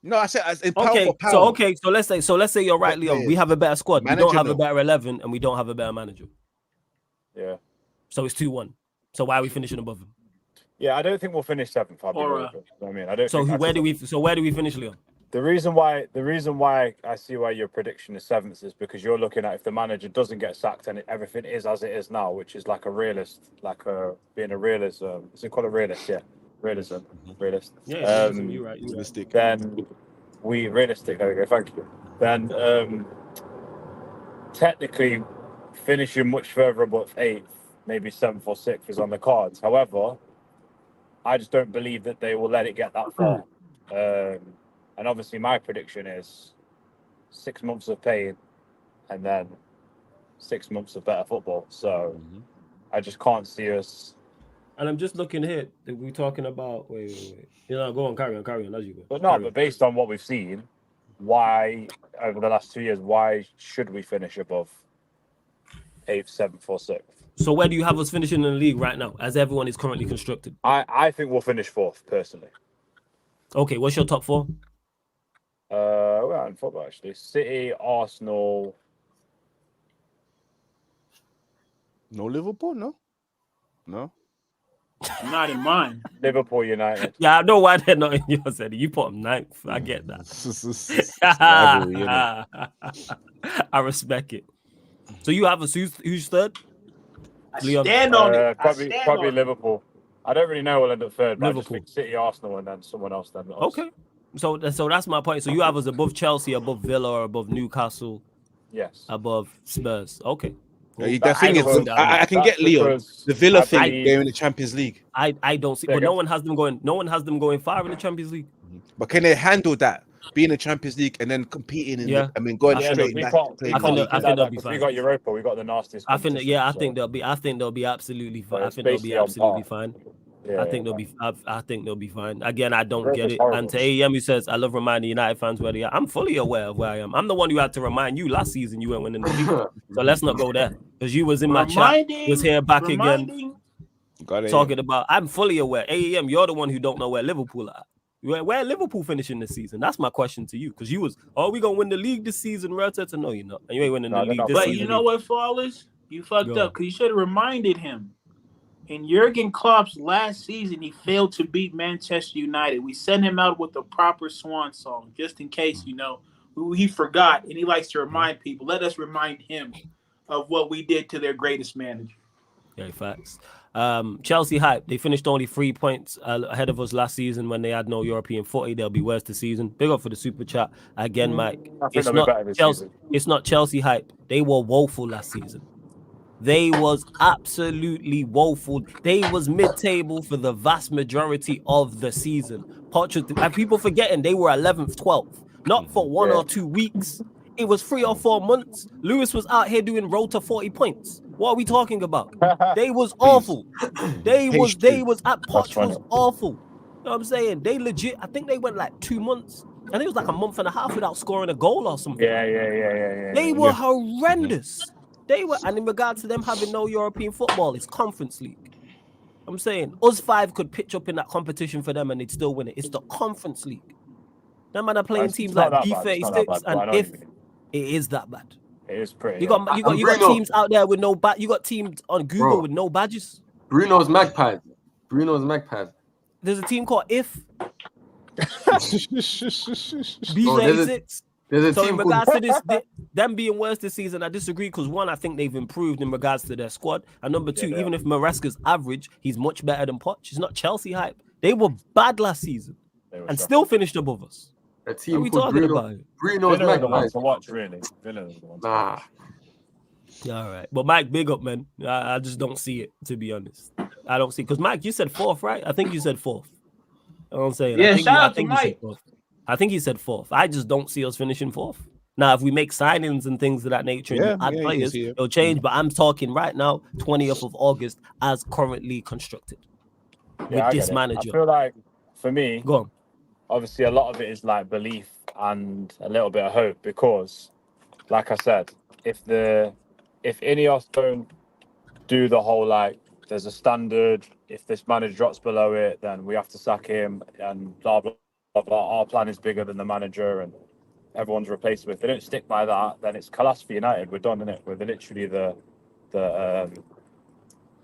No, I said as in pound for pound. So let's say you're right, Leon. We have a better squad. We don't have a better 11, and we don't have a better manager. Yeah. So it's 2-1. So why are we finishing above him? Yeah, I don't think we'll finish 7th. I mean, I don't. So where do we finish, Leon? The reason why I see why your prediction is 7th is because you're looking at if the manager doesn't get sacked and everything is as it is now, which is like a realist, being a realist. Is it called a realist? Yeah, realism. Realist. Yeah, you're right. Realistic. Then realistic. There we go. Thank you. Then technically finishing much further above 8th, maybe 7th or 6th is on the cards. However, I just don't believe that they will let it get that far. And obviously my prediction is 6 months of pain and then 6 months of better football. So I just can't see us. And I'm just looking here. We're talking about wait. You know, go on, carry on as you go. But based on what we've seen, why over the last 2 years, why should we finish above 8th, 7th, or 6th? So where do you have us finishing in the league right now, as everyone is currently constructed? I think we'll finish 4th, personally. Okay, what's your top 4? Well, in football actually, City, Arsenal. No Liverpool, no. Not in mine. Liverpool, United. Yeah, I know why they're not in yours, Eddie. You put them 9th. I get that. I respect it. So you have us. Who's third? Leon. Stand on it. Probably Liverpool. I don't really know who'll end up third, but I just Liverpool. think City, Arsenal, and then someone else. Then us. Okay. So that's my point. So you have us above Chelsea, above Villa, or above Newcastle, Yes. above Spurs. Okay. Cool. The But I thing is, don't see that. I can get That's Leon. because The Villa I thing believe- game in the Champions League. I don't see, There but you no go. one has them going. No one has them going far in the Champions League. But can they handle that? Being in the Champions League and then competing in Yeah. going I Yeah, think straight we back can't. to play We in the can't league. I think do they'll that be because we fine. got Europa. We got the nastiest. I think competition, they'll be. I think they'll be absolutely fine. I it's think they'll be basically on absolutely par. fine. Yeah, I think they'll be. I think they'll be fine. Again, I don't Europa's get it. horrible. And to AEM, who says I love reminding United fans where they are. I'm fully aware of where I am. I'm the one who had to remind you last season you weren't winning the league. So let's not go there because you was in my chat. Was here back again Got it. talking about. I'm fully aware. AEM, you're the one who don't know where Liverpool are. Where Liverpool finishing this season? That's my question to you because you was, we gonna win the league this season? Ratata, no, you're not. And you ain't winning No, the they're league not. this But season. you know what, Flawless? You fucked Go. up because you should have reminded him. In Jurgen Klopp's last season, he failed to beat Manchester United. We sent him out with a proper swan song, just in case, he forgot, and he likes to remind people. Let us remind him of what we did to their greatest manager. Yeah, facts. Chelsea hype. They finished only 3 points ahead of us last season when they had no European footy. They'll be worse this season. Big up for the super chat again, Mike. I think It's they'll be not better this Chelsea. season. It's not Chelsea hype. They were woeful last season. They was absolutely woeful. They was mid-table for the vast majority of the season. And people forgetting they were 11th, 12th, not for 1 or 2 weeks. It was 3 or 4 months. Lewis was out here doing road to 40 points. What are we talking about? They was awful. They was at Poch was awful. You know what I'm saying? They legit, I think they went like 2 months. I think it was like a month and a half without scoring a goal or something. Yeah. They were horrendous. They were, and in regards to them having no European football, it's Conference League. I'm saying us 5 could pitch up in that competition for them and they'd still win it. It's the Conference League. Them man are playing teams like B36, and if it is that bad, it is pretty. you got teams out there with no badge. You got teams on Google with no badges. Bruno's Magpies. There's a team called If B36. There's a So team in regards to this, them being worse this season, I disagree because 1, I think they've improved in regards to their squad, and number 2, even if Maresca's average, he's much better than Poch. It's not Chelsea hype. They were bad last season and still finished above us. A team we called talking about? Bruno's Villa are the ones Magpies. to watch, really. Villa are the ones to Nah. watch. All right, but Mike, big up, man. I just don't see it, to be honest. I don't see because Mike, you said 4th, right? I think you said 4th. You know what I'm saying? Yeah, I think shout I out to think Mike. I think he said 4th. I just don't see us finishing 4th. Now, if we make signings and things of that nature and add players, it'll change. But I'm talking right now, 20th of August, as currently constructed with this manager. I feel like, for me, Go on. obviously a lot of it is like belief and a little bit of hope because, like I said, if Ineos don't do the whole like there's a standard, if this manager drops below it, then we have to sack him and blah blah blah. Our plan is bigger than the manager and everyone's replaced with. If they don't stick by that, then it's collapse for United. We're done, innit? We're literally the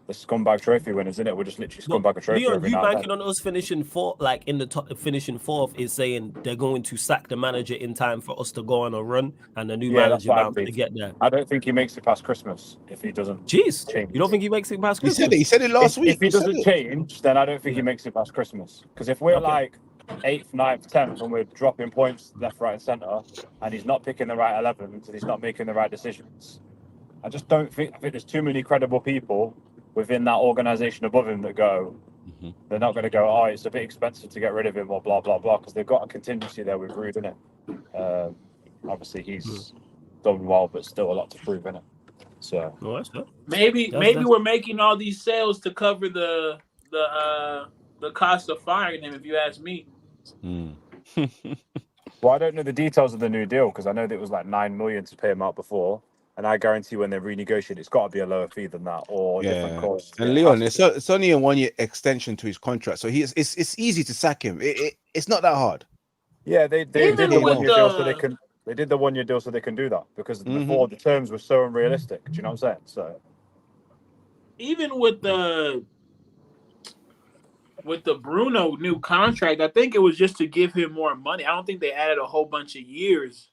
scumbag trophy winners, innit? We're just literally scumbag a trophy. Leon, you banking on us finishing 4th, like in the top, finishing 4th is saying they're going to sack the manager in time for us to go on a run and the new manager bound to get there. I don't think he makes it past Christmas if he doesn't. Jeez, change. you don't think he makes it past Christmas? He said it last week. If he doesn't change, then I don't think he makes it past Christmas. Because if we're like 8th, 9th, 10th, and we're dropping points left, right, and centre, and he's not picking the right 11s, and he's not making the right decisions, I just don't think. I think there's too many credible people within that organisation above him that go. They're not going to go. Oh, it's a bit expensive to get rid of him, or blah blah blah, because they've got a contingency there with Ruud, innit? Obviously, he's done well, but still a lot to prove, innit? So maybe we're making all these sales to cover the cost of firing him. If you ask me. Well, I don't know the details of the new deal because I know that it was like 9 million to pay him out before, and I guarantee when they renegotiate, it's got to be a lower fee than that or different cost. And Leon, it's only a 1-year extension to his contract, so it's easy to sack him. It's not that hard. Yeah, they did the 1-year deal so they can. They did the 1-year deal so they can do that because before the terms were so unrealistic. Do you know what I'm saying? So even with the Bruno new contract, I think it was just to give him more money. I don't think they added a whole bunch of years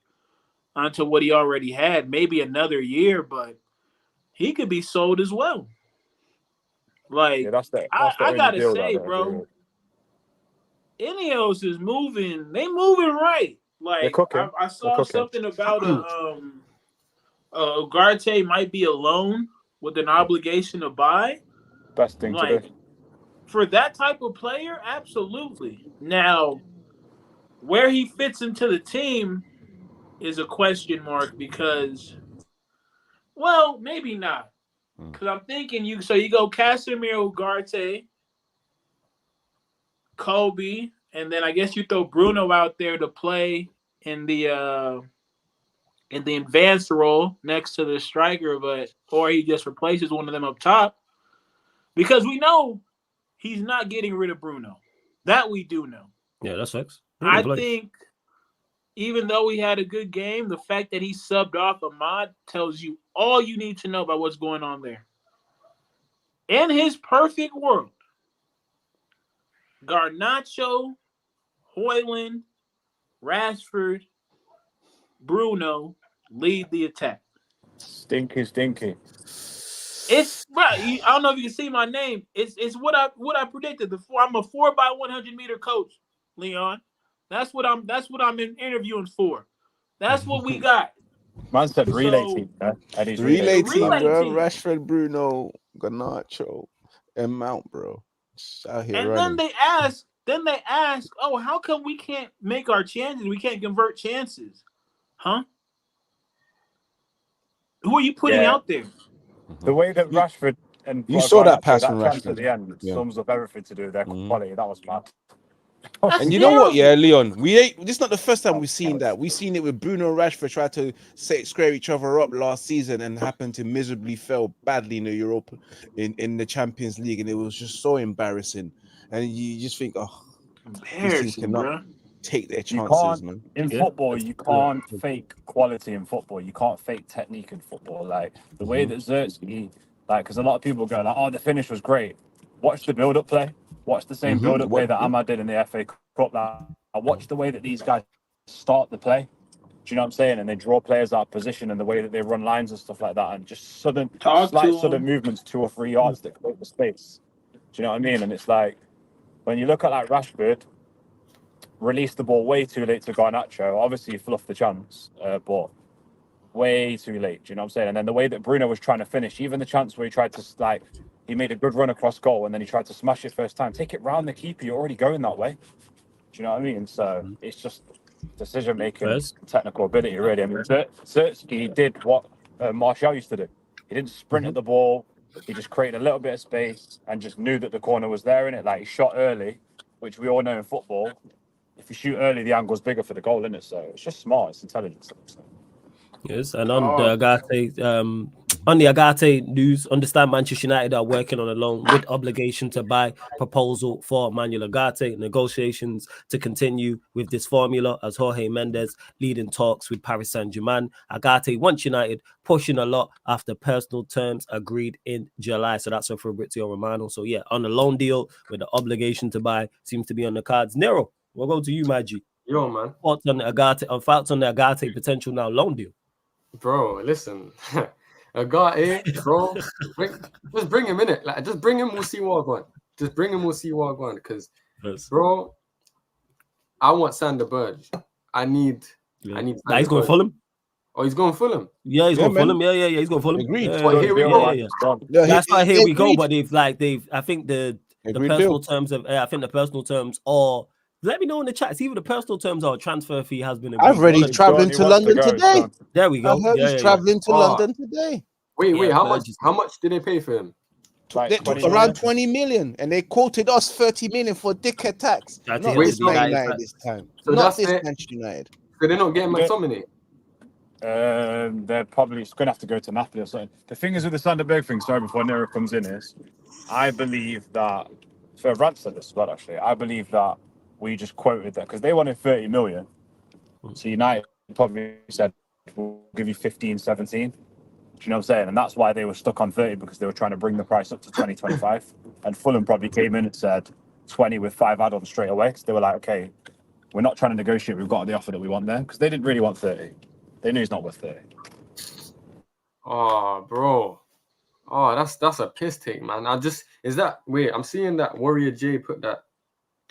onto what he already had. Maybe another year, but he could be sold as well. Like, Yeah, that's the I only gotta deal that I say, don't agree bro, with. Ineos is moving. They moving right. They're Like, cooking. I They're saw cooking. something about UGARTE might be a loan with an obligation to buy. Best thing to Like, do. for that type of player, absolutely. Now, where he fits into the team is a question mark because, well, maybe not. Because I'm thinking you go Casemiro, Ugarte, Kobe, and then I guess you throw Bruno out there to play in the advanced role next to the striker, or he just replaces one of them up top. Because we know he's not getting rid of Bruno. That we do know. Yeah, that's facts. I think even though he had a good game, the fact that he subbed off Ahmad tells you all you need to know about what's going on there. In his perfect world, Garnacho, Hoyland, Rashford, Bruno lead the attack. Stinky. It's right. I don't know if you can see my name. It's what I predicted. I'm a 4x100 meter coach, Leon. That's what I'm interviewing for. That's what we got. Man said relay So, team, yeah? And he's Relay team, relay bro. team. Rashford, Bruno, Garnacho, and Mount, bro. Just out here And running. then they ask, oh, how come we can't make our chances? We can't convert chances, huh? Who are you putting out there? The way that Rashford and You saw that pass that from chance Rashford. at the end sums up everything to do with their quality. That was mad. And you know what, yeah, Leon, this is not the first time we've seen that. We've seen it with Bruno and Rashford try to square each other up last season and happened to miserably fail badly in the Europa, in the Champions League, and it was just so embarrassing. And you just think, oh, these teams cannot take their chances, man. In football, you can't fake quality in football. You can't fake technique in football. Like the way that Xerxes, because a lot of people go like, oh, the finish was great. Watch the build-up play. Watch the same build-up play that Ahmad did in the FA Cup. I watch the way that these guys start the play. Do you know what I'm saying? And they draw players out of position and the way that they run lines and stuff like that, and just sudden movements 2 or 3 yards that create the space. Do you know what I mean? And it's like when you look at like Rashford, released the ball way too late to Garnacho. Obviously, he fluffed the chance, but way too late. Do you know what I'm saying? And then the way that Bruno was trying to finish, even the chance where he tried to he made a good run across goal and then he tried to smash it first time. Take it round the keeper. You're already going that way. Do you know what I mean? So it's just decision making, technical ability, really. I mean, Xerxes did what Martial used to do. He didn't sprint at the ball. He just created a little bit of space and just knew that the corner was there in it. Like he shot early, which we all know in football. If you shoot early, the angle's bigger for the goal, isn't it? So it's just smart. It's intelligence. Yes, and on the Agate news, understand Manchester United are working on a loan with obligation to buy proposal for Manuel Agate. Negotiations to continue with this formula as Jorge Mendes leading talks with Paris Saint-Germain. Agate wants United pushing a lot after personal terms agreed in July. So that's for Fabrizio Romano. So yeah, on a loan deal with the obligation to buy seems to be on the cards. Nero, we'll go to you, Maggie. Yo, man. Thoughts on the Agate potential now loan deal? Bro, listen. Agate, bro. Just bring him in it. Like, just bring him, we'll see what going. Just bring him, we'll see what going. Because, bro, I want Sander Berge. I need. He's going Fulham. Oh, he's going Fulham. Yeah, he's going Fulham. Yeah, he's going Fulham. Agreed. Here we go. That's why here we go. But I think the personal terms of the personal terms are. Let me know in the chat. See if the personal terms or transfer fee has been agreed. I've already traveling to London today. There we go. I heard he's traveling to London today. Wait, how much did they pay for him? Around 20 million, and they quoted us 30 million for dickhead tax. Not this Man United this time. So not this Manchester United. So they're not getting McTominay. They're probably going to have to go to Napoli or something. The thing is with the Sanderberg thing, sorry, before Nero comes in, is I believe that, for Rant said this as well, actually, I believe that we just quoted that because they wanted 30 million. So United probably said, we'll give you 15, 17. Do you know what I'm saying? And that's why they were stuck on 30 because they were trying to bring the price up to 20, 25. And Fulham probably came in and said 20 with 5 add-ons straight away. Because they were like, okay, we're not trying to negotiate. We've got the offer that we want there. Because they didn't really want 30. They knew he's not worth 30. Oh, bro. Oh, that's a piss take, man. Wait, I'm seeing that Warrior J put that.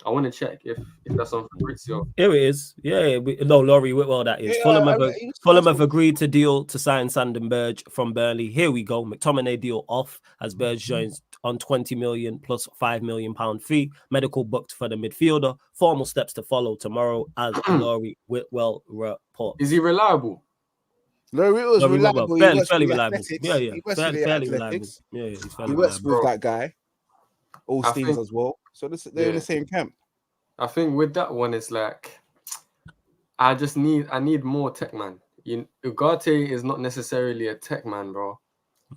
I want to check if that's on Fabrizio. Here it is. Yeah, no, Laurie Whitwell, that is. Fulham have agreed to deal to sign Sandon Burge from Burnley. Here we go. McTominay deal off as Burge joins on 20 million plus £5 million fee. Medical booked for the midfielder. Formal steps to follow tomorrow, as Laurie Whitwell reports. Is he reliable? Laurie Whitwell's reliable. Fairly reliable. Yeah. He works Fairly for the reliable. Athletics. Yeah, he's fairly He works reliable. with that guy, Steams as well. So they're in the same camp. I think with that one, it's like I need more tech man. Ugarte is not necessarily a tech man, bro.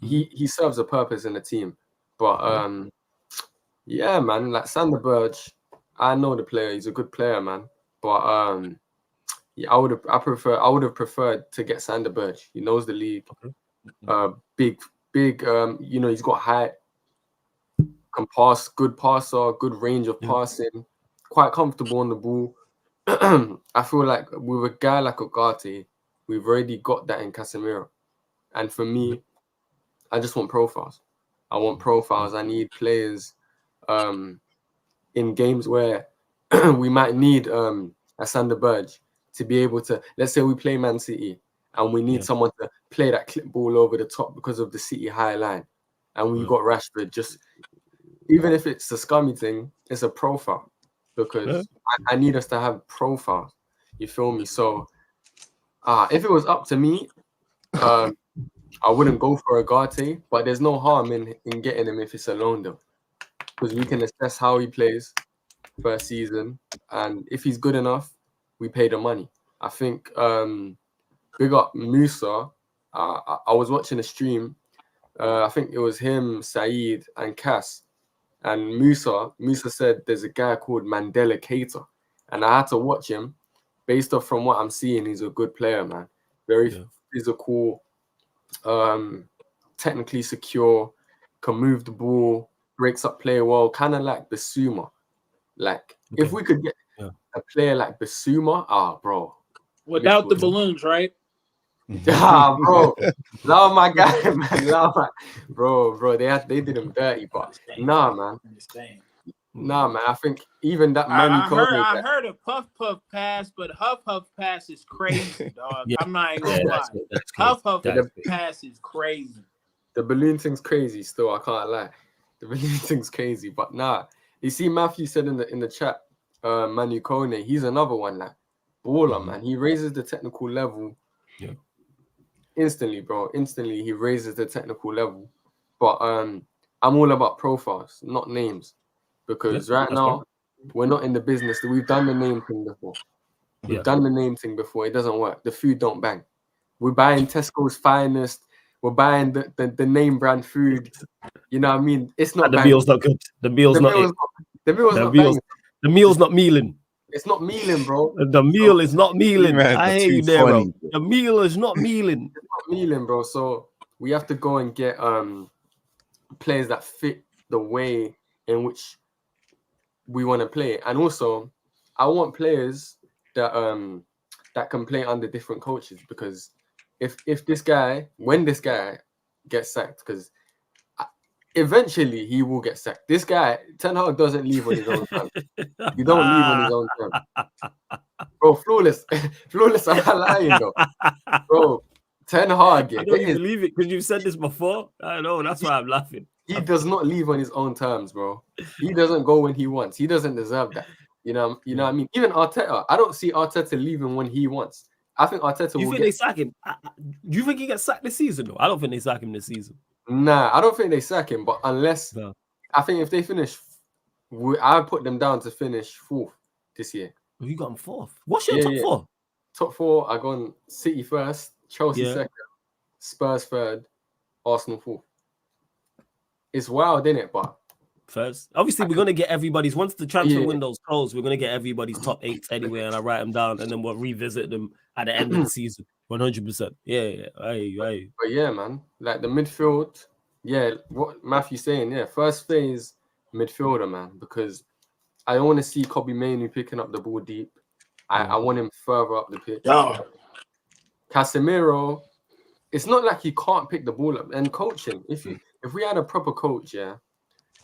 He serves a purpose in the team, but yeah, man. Like Sander Burge, I know the player. He's a good player, man. But yeah, I would have preferred to get Sander Burge. He knows the league. Big. He's got height, can pass, good passer, good range of passing, quite comfortable on the ball. I feel like with a guy like Ugarte, we've already got that in Casemiro. And for me, I just want profiles. I want profiles. I need players in games where we might need a Sander Burge to be able to, let's say we play Man City and we need someone to play that clip ball over the top because of the City high line. And we've got Rashford, just even if it's a scummy thing, it's a profile because I need us to have profiles. You feel me? So if it was up to me, I wouldn't go for Ugarte, but there's no harm in getting him if it's a loan deal because we can assess how he plays first season, and if he's good enough, we pay the money. I think big up Musa. I was watching a stream. I think it was him, Saeed, and Cass. And Musa said there's a guy called Mandela Keita. And I had to watch him. Based off from what I'm seeing, he's a good player, man. Very physical, technically secure, can move the ball, breaks up play well, kind of like Basuma. Like, if we could get a player like Basuma, bro. Without the balloons, right? Bro. Love my guy, man. Bro. They did him dirty, but nah, man. Nah, man. I think even that I heard a puff pass, but huff pass is crazy, dog. I'm not even gonna lie. Huff pass is crazy. The balloon thing's crazy still, I can't lie. The balloon thing's crazy, but nah. You see, Matthew said in the chat, Manu Kone, he's another one, like baller, man. He raises the technical level. Instantly, bro. Instantly, he raises the technical level. But I'm all about profiles, not names. Because right now, we're not in the business. We've done the name thing before. We've done the name thing before. It doesn't work. The food don't bang. We're buying Tesco's finest. We're buying the name brand food. You know what I mean? It's not. And the meal's not good. The meal's not mealing. It's not mealing, bro. The meal is not mealing. I hear you there, bro. The meal is not mealing. It's not mealing, bro. So we have to go and get players that fit the way in which we want to play. And also, I want players that that can play under different coaches, because if this guy, when this guy gets sacked, because eventually he will get sacked. This guy, Ten Hag, doesn't leave on his own terms. You don't leave on his own terms. Bro, flawless. I'm not lying, though. Bro, Ten Hag. I don't believe it because you've said this before. I know, that's why I'm laughing. He does not leave on his own terms, bro. He doesn't go when he wants. He doesn't deserve that. You know what I mean? Even Arteta, I don't see Arteta leaving when he wants. I think Arteta will they sack him? Do you think he gets sacked this season, though? I don't think they sack him this season. Nah, I don't think they sack him, but unless I think if they finish, I put them down to finish 4th this year. Oh, you got them 4th. What's your top 4? Top 4, I gone City first, Chelsea second, Spurs 3rd, Arsenal 4th. It's wild, isn't it? But first, obviously, we're gonna get everybody's. Once the transfer window's closed, we're gonna get everybody's top 8s anyway, and I write them down, and then we'll revisit them at the end of the season. 100%. Yeah. But yeah, man, like the midfield. Yeah, what Matthew's saying. Yeah, first phase midfielder, man, because I don't want to see Kobe Mainoo picking up the ball deep. I want him further up the pitch. Casemiro, it's not like he can't pick the ball up. And coaching, if you if we had a proper coach, yeah,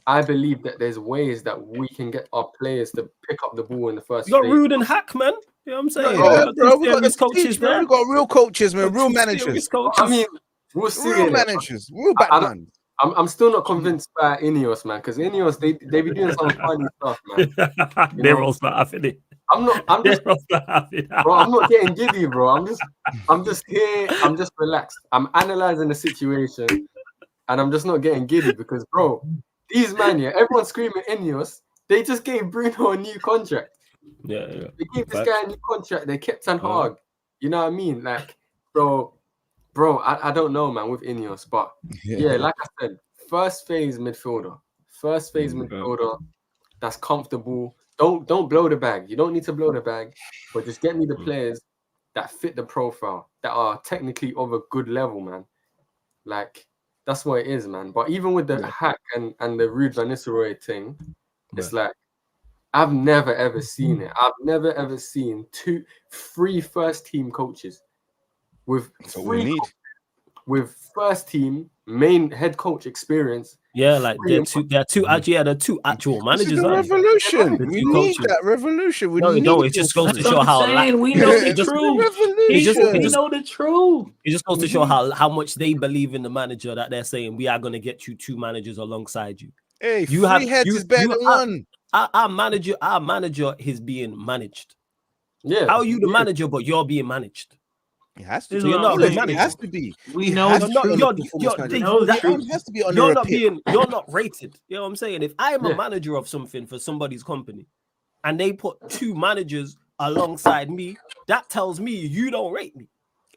I believe that there's ways that we can get our players to pick up the ball in the first You got phase. Rude and Hack, man. You know what I'm saying? Bro, we got serious the coaches teach, man. there. We got real coaches, man. Real Serious managers. coaches. I mean, we'll see. Real innit? managers. Real I don't- Batman. I'm still not convinced by Ineos, man, because Ineos they be doing some funny stuff, man. Nero's not having it. I'm just Nero's not having it. bro, I'm not getting giddy, bro. I'm just here, I'm just relaxed. I'm analyzing the situation and I'm just not getting giddy because bro, these man, yeah, everyone's screaming Ineos. They just gave Bruno a new contract. Yeah. They gave this guy a new contract. They kept Ten Hag. You know what I mean? Like, bro, I don't know, man, with Ineos, but yeah, like I said, first phase midfielder. That's comfortable. Don't blow the bag. You don't need to blow the bag, but just get me the players that fit the profile, that are technically of a good level, man. Like, that's what it is, man. But even with the Hack and the Ruud van Nistelrooy thing, it's like, I've never ever seen it. I've never ever seen 3 first team coaches with first team main head coach experience. Yeah, like they're two actual managers. This is the revolution. We need coaches. that revolution. We No, need it just goes to show how we know the truth. We know the truth. It just goes to show how much they believe in the manager that they're saying we are going to get you 2 managers alongside you. Hey, you have heads is better than one. Our manager is being managed. Yeah. How are you the manager, but you're being managed? It has to. So you're not a good It manager. has to be. We know You're not rated. You know what I'm saying? If I am a manager of something for somebody's company, and they put 2 managers alongside me, that tells me you don't rate me.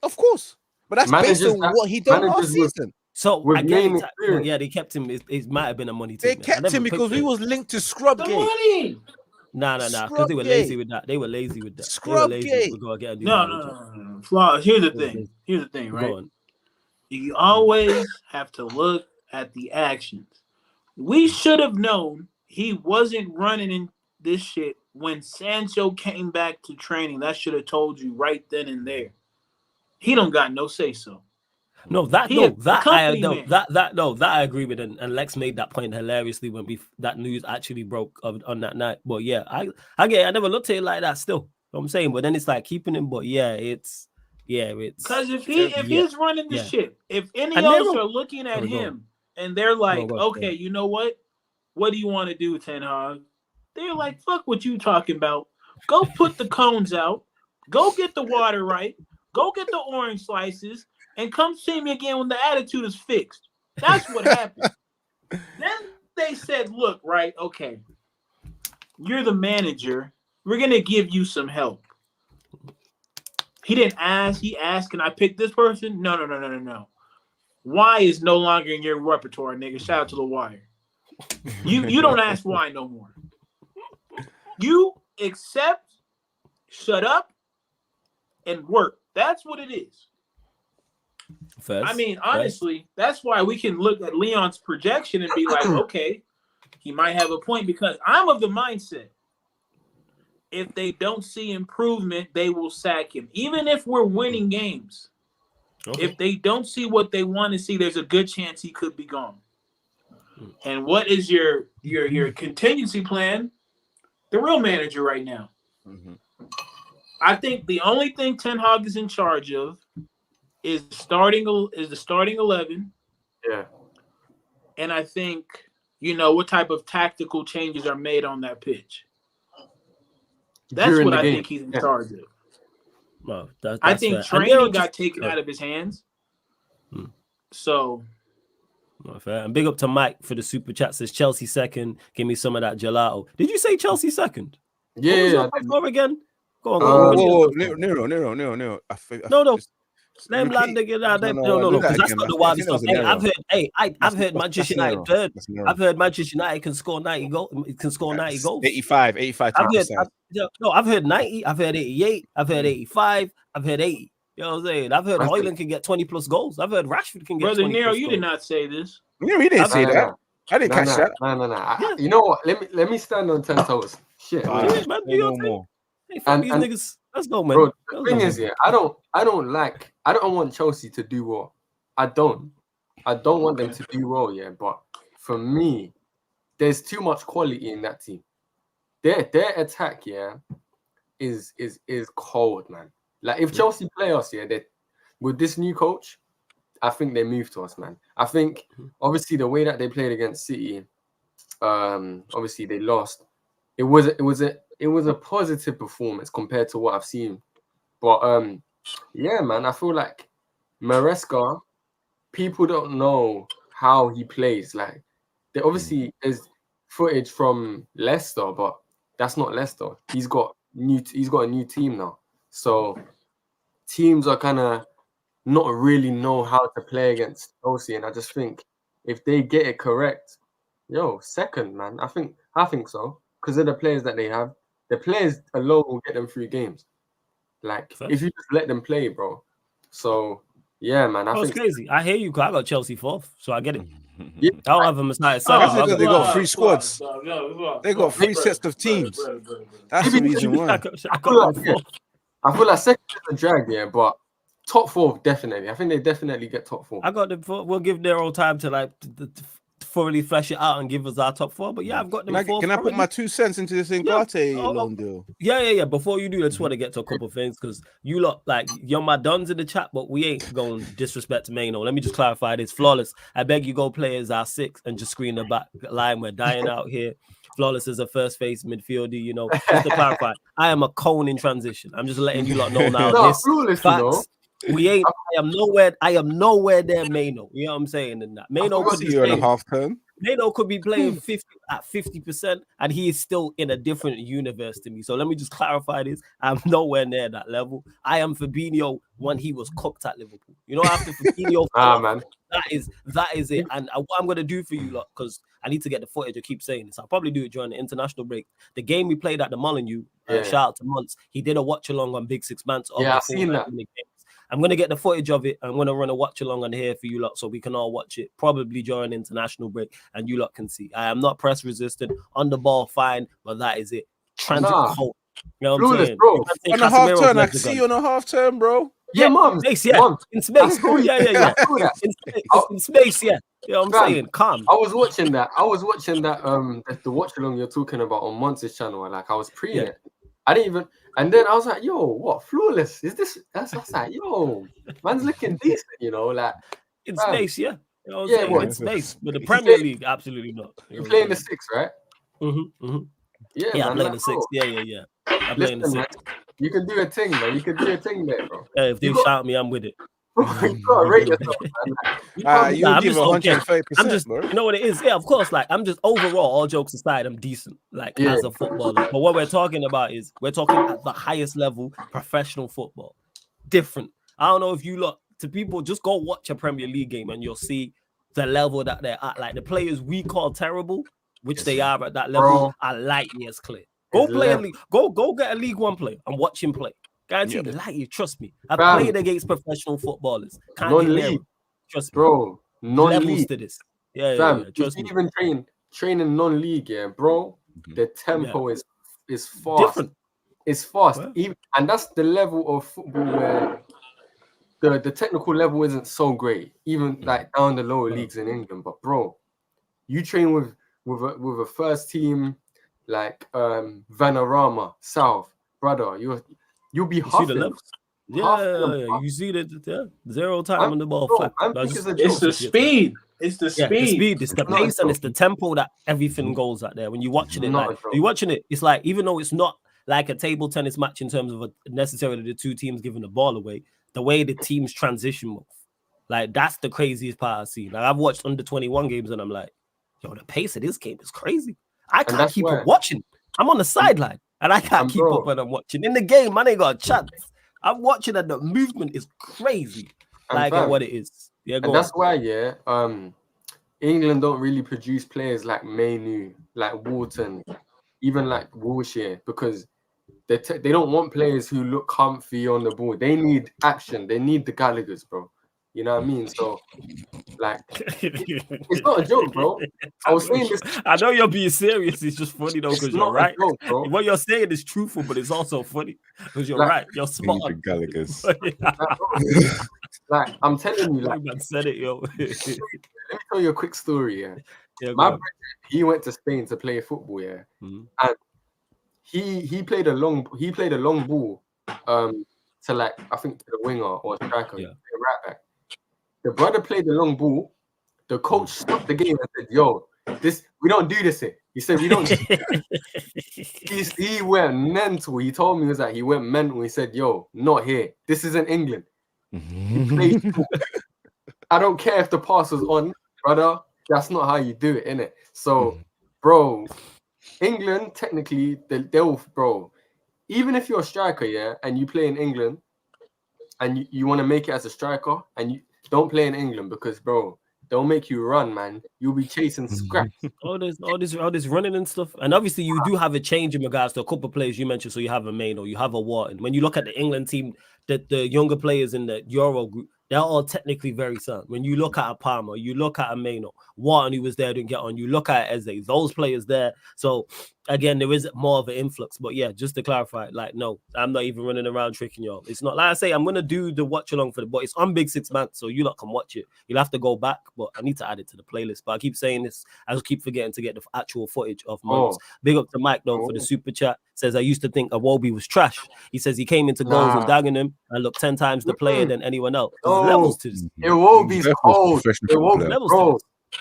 Of course, but that's based on what he done last season. So again, yeah, they kept him. It might have been a money thing. They kept him because he was linked to Scrub Gate. Money. Nah, because they were lazy with that. They were lazy with that. Scrub Gate. No. Flaws. Here's the thing, right? You always have to look at the actions. We should have known he wasn't running in this shit when Sancho came back to training. That should have told you right then and there. He don't got no say so. That I agree with, and Lex made that point hilariously when that news actually broke on that night. But yeah, I never looked at it like that. Still, you know what I'm saying, but then it's like keeping him. But it's because if he's running the ship, if any else are looking at him and they're like, okay, you know what do you want to do, Ten Hag? They're like, fuck what you talking about. Go put the cones out. Go get the water right. Go get the orange slices. And come see me again when the attitude is fixed. That's what happened. Then they said, look, right, okay, you're the manager. We're going to give you some help. He didn't ask. He asked, can I pick this person? No. Why is no longer in your repertoire, nigga? Shout out to The Wire. You don't ask why no more. You accept, shut up, and work. That's what it is. Honestly, that's why we can look at Leon's projection and be like, okay, he might have a point, because I'm of the mindset, if they don't see improvement, they will sack him. Even if we're winning games. Okay. If they don't see what they want to see, there's a good chance he could be gone. And what is your contingency plan? The real manager right now. Mm-hmm. I think the only thing Ten Hag is in charge of is the starting 11. Yeah. And I think, what type of tactical changes are made on that pitch. That's what I think he's in charge of. Well, that's I think fair. Training got taken out of his hands. So. Not fair. And big up to Mike for the super chat. Says Chelsea second. Give me some of that gelato. Did you say Chelsea second? Yeah. Go again. Go on. Nero. No. Let him land again. No. Because that's not the wildest stuff. I've heard Manchester United third. I've heard Manchester United can score 90 goals. It can score 90 goals. 85. I've heard 90. I've heard 88. I've heard 85. I've heard 80. You know what I'm saying? I've heard Højlund can get 20 plus goals. I've heard Rashford can get 20 Brother Nero, plus you goals. did not say this. No, he didn't say that. I didn't catch that. No. You know what? Let me stand on 10 toes. Shit. Man, do your thing. Hey, fuck these niggas. Let's go, man. Bro, the thing is, I don't want Chelsea to do what I don't. I don't want them to do well, yeah. But for me, there's too much quality in that team. Their attack, yeah, is cold, man. Like if Chelsea play us, yeah, they with this new coach, I think they move to us, man. I think obviously the way that they played against City, obviously they lost. It was a positive performance compared to what I've seen. But yeah, man, I feel like Maresca, people don't know how he plays. Like there obviously is footage from Leicester, but that's not Leicester. He's got a new team now. So teams are kind of not really know how to play against Chelsea, and I just think if they get it correct, second, man. I think so because of the players that they have. The players alone will get them through games. Like if you just let them play, bro. So yeah, man. I think it's crazy. I hear you. Cause I got Chelsea 4th, so I get it. Yeah. I don't have them as high That's as because they got 3 squads. They got 3 sets of teams. That's the reason why. I feel like second is a drag, yeah, but top 4 definitely. I think they definitely get top 4. I got them. We'll give their own time to like thoroughly flesh it out and give us our top 4. But yeah, I've got them. Can I put my 2 cents into this UGARTE loan deal? Yeah. Before you do, I just want to get to a couple of things because you lot like you're my dons in the chat, but we ain't going to disrespect Mano. Let me just clarify this. Flawless. I beg you go play as our 6 and just screen the back line. We're dying out here. Flawless is a first face midfielder, you know. Just to clarify, I am a cone in transition. I'm just letting you lot know now. This Flawless, facts. We ain't. I am nowhere there, Mano. You know what I'm saying? And that Mano could be on a half turn. Mano could be playing 50%, and he is still in a different universe to me. So let me just clarify this. I'm nowhere near that level. I am Fabinho when he was cooked at Liverpool. You know, after Fabinho, man. That is it. And what I'm gonna do for you lot, because I need to get the footage. I keep saying this. I'll probably do it during the international break. The game we played at the Molineux, shout out to Months. He did a watch along on Big Six Months. Yeah, I've seen that. I'm gonna get the footage of it. I'm gonna run a watch along on here for you lot, so we can all watch it. Probably during international break, and you lot can see. I am not press resistant on the ball, fine, but that is it. Transit cold. You know what I'm saying? Bro. On a half turn, I can see you on a half turn, bro. Yeah, Mom. Space, yeah. Mom. In space. Yeah. In space, yeah. You know what I'm saying? Calm. I was watching that. The watch along you're talking about on Monty's channel. Like I was pre it. I didn't even, and then I was like, yo, what? Flawless? Is this? I was like, yo, man's looking decent, you know, like in space, yeah. You know what I'm saying? In space, but the Premier League, absolutely not. You playing the 6, right? Yeah, I'm playing the 6. Yeah. I'm playing the 6. Man, you can do a thing, man. You can do a thing there, bro. If they shout me, I'm with it. You gotta rate yourself, man. You give 130%. I'm just, you know what it is? Yeah, of course. Like, I'm just overall, all jokes aside, I'm decent, like as a footballer. But what we're talking about is we're talking at the highest level, professional football. Different. I don't know if you look to people, just go watch a Premier League game and you'll see the level that they're at. Like the players we call terrible, which they are at that level, are light years clear. Go play a league. Go get a League One player and watch him play. Guaranteed, like you trust me. I've played against professional footballers. Non-league, trust me, bro. Non-league levels to this. Yeah. Trust me. Even training non-league, yeah, bro. The tempo is fast. Different. It's fast. Even, and that's the level of football where the technical level isn't so great. Even like down the lower leagues in England. But bro, you train with a first team like Vanarama South, brother. You'll be huffing. You see that 0 time on the ball. It's the speed. It's the speed. It's the pace and it's the tempo that everything goes at there. When you're watching it, it's like, even though it's not like a table tennis match in terms of necessarily the two teams giving the ball away, the way the teams transition move, like that's the craziest part I've seen. Like I've watched under 21 games and I'm like, yo, the pace of this game is crazy. I can't keep up watching. I'm on the sideline. And I can't keep up when I'm watching. In the game, man, ain't got a chance. I'm watching and the movement is crazy. Like what it is. Yeah, and that's why, England don't really produce players like Manu, like Wharton, even like Wilshere, because they don't want players who look comfy on the ball. They need action. They need the Gallaghers, bro. You know what I mean? So Like, it's not a joke, bro. I was saying this. I know you're being serious. It's just funny though, because you're right. Joke, bro. What you're saying is truthful, but it's also funny because you're Like, right. You're spot on. Gallagher's. Like, I'm telling you, like, Man said it, yo. let me tell you a quick story. Yeah, my brother, he went to Spain to play football, and he played a long ball, to like, I think to the winger or striker, right back. The brother played the long ball. The coach stopped the game and said, "Yo, we don't do this here." He said, "We don't." He went mental. He told me, he was like, he went mental. He said, "Yo, not here. This isn't England. I don't care if the pass was on, brother. That's not how you do it, innit?" So, bro, England technically they'll bro. Even if you're a striker, and you play in England, and you want to make it as a striker, and you don't play in England because, bro, they'll make you run, man. You'll be chasing scraps. all this running and stuff. And obviously, you do have a change in regards to a couple of players you mentioned. So you have a MANUEL, you have a Wharton. When you look at the England team, the younger players in the Euro group, they're all technically very sound. When you look at a Palmer, you look at a MANUEL, Wharton, who was there, didn't get on. You look at Eze, those players there. So again, there is more of an influx. But yeah, just to clarify, like, no, I'm not even running around tricking y'all. It's not like I say, I'm gonna do the watch along for the, but it's on Big 6 Months, so you lot can watch it. You'll have to go back, but I need to add it to the playlist. But I keep saying this, I just keep forgetting to get the actual footage of months. Big up to Mike though for the super chat. Says, I used to think Iwobi was trash. He says he came into goals with Dagenham and looked 10 times the player than anyone else. There's levels to this. Iwobi's cold.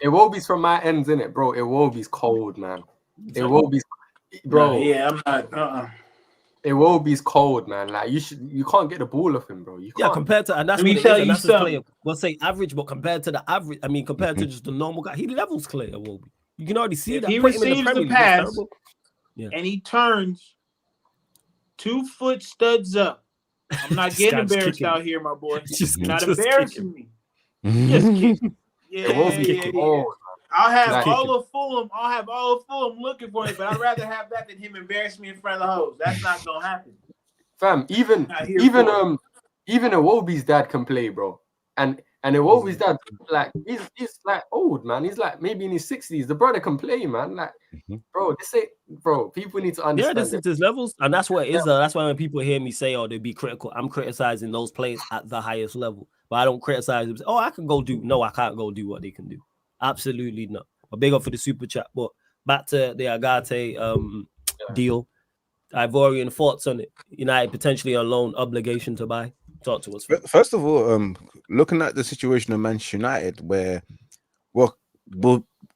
Iwobi's from my ends, innit, bro. Iwobi's cold, man. Iwobi's, bro. Yeah, I'm not. Iwobi's cold, man. Like, you can't get the ball off him, bro. You can't. Yeah, compared to, and that's what it is, and that's his player. We'll say average, but compared to the average, I mean, compared to just the normal guy, he levels clear. Iwobi. You can already see that. He receives the pass, and he turns 2 foot studs up. I'm not getting embarrassed out here, my boy. You're not embarrassing me. Just kidding. Yeah. I'll have all of Fulham looking for him, but I'd rather have that than him embarrass me in front of the hoes. That's not gonna happen. Fam, even Iwobi's dad can play, bro. And Iwobi's dad, like, he's like old, man. He's like maybe in his 60s. The brother can play, man. Like, bro, people need to understand. Yeah, this is his levels, and that's what it is. That's why when people hear me say, "Oh, they be critical," I'm criticizing those players at the highest level, but I don't criticize them. Oh, I can go do. No, I can't go do what they can do. Absolutely not. But big up for the super chat. But back to the UGARTE deal. Ivorian thoughts on it. United potentially on loan, obligation to buy. Talk to us. First of all, looking at the situation of Manchester United, where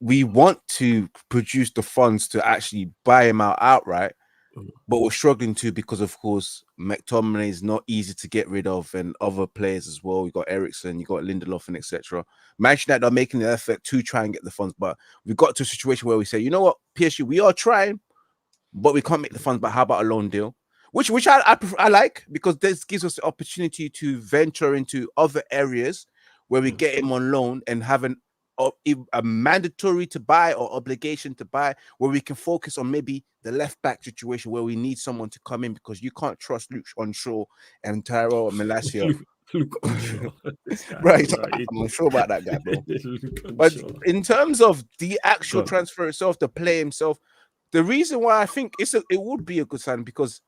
we want to produce the funds to actually buy him out outright, but we're struggling to because, of course, McTominay is not easy to get rid of, and other players as well. You got Eriksen, you got Lindelof, and etc. Manchester United are making the effort to try and get the funds, but we got to a situation where we say, you know what, PSG, we are trying, but we can't make the funds. But how about a loan deal? Which I like, because this gives us the opportunity to venture into other areas where we get him on loan and have a mandatory to buy or obligation to buy, where we can focus on maybe the left back situation where we need someone to come in, because you can't trust Luke Shaw and Tyrell Malacia. Right, I'm not sure about that guy, bro. But in terms of the actual transfer itself, the play himself, the reason why I think it would be a good sign, because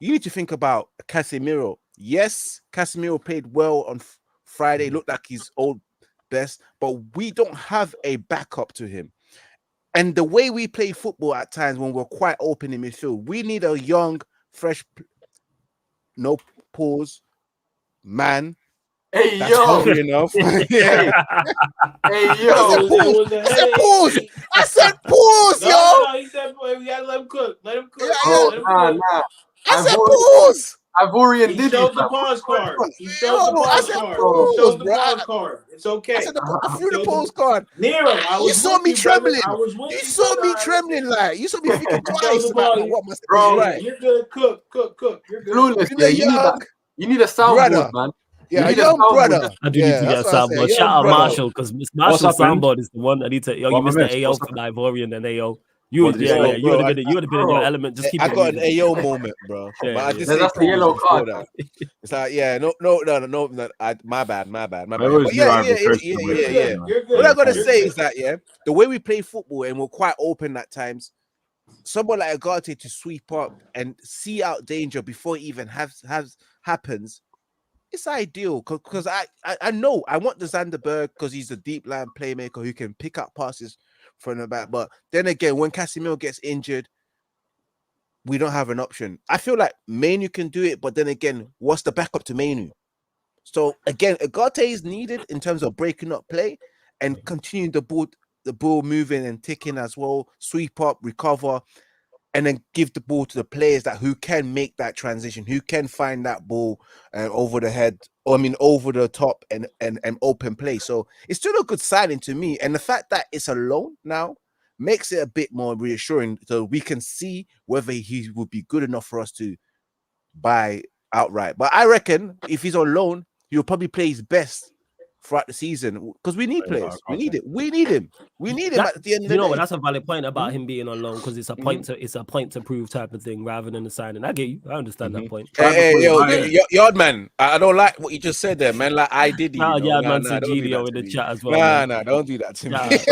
you need to think about Casemiro. Yes, Casemiro played well on Friday, looked like his old best, but we don't have a backup to him. And the way we play football at times, when we're quite open in midfield, we need a young, fresh, no pause man. Hey, that's yo. hungry enough. Hey, yo. I said pause, yo. No, he said, boy, we gotta let him cook. Let him cook. Nah. I said pause. Ivorian He did showed it, the pause card. He showed the pause card. He showed the pause card. It's okay. I said I threw the pause card. Nero, you saw me trembling. You saw me trembling, like you saw me thinking twice about what must be right. You're good. Cook. You're good. Clueless. You need a soundboard, man. Yeah, a young brother. I do need to get a soundboard. Shout out Marshall, because Marshall's soundboard is the one I need to. Yo, you missed the AO from Ivorian and AO. You What would, did yeah, he say? yeah. You would have been in your element. Just keep I it got an moving. AO moment, bro. Yeah, But I yeah. just No, say that's the yellow before card. that. It's like, yeah, no. My bad. I But always knew yeah. Ivory Coast You're would win. good. You're good. What I gotta You're say good. is that the way we play football and we're quite open at times. Someone like UGARTE to sweep up and see out danger before it even happens. It's ideal because I know I want the Zanderberg because he's a deep line playmaker who can pick up passes from the back. But then again, when Casemiro gets injured, we don't have an option. I feel like Manu can do it, but then again, what's the backup to Manu? So again, UGARTE is needed in terms of breaking up play and continuing the ball moving and ticking as well, sweep up, recover, and then give the ball to the players who can make that transition, who can find that ball over the head, over the top and open play. So it's still a good signing to me. And the fact that it's a loan now makes it a bit more reassuring, so we can see whether he would be good enough for us to buy outright. But I reckon if he's on loan, he'll probably play his best throughout the season because we need players. We need it. We need him. We need him at the end of the day. That's a valid point about him being on loan because it's a point to prove type of thing rather than a signing. I get you. I understand that point. Yard man, I don't like what you just said there, man. Like I did. Man said Gilio in the chat as well. Nah, don't do that to me. Just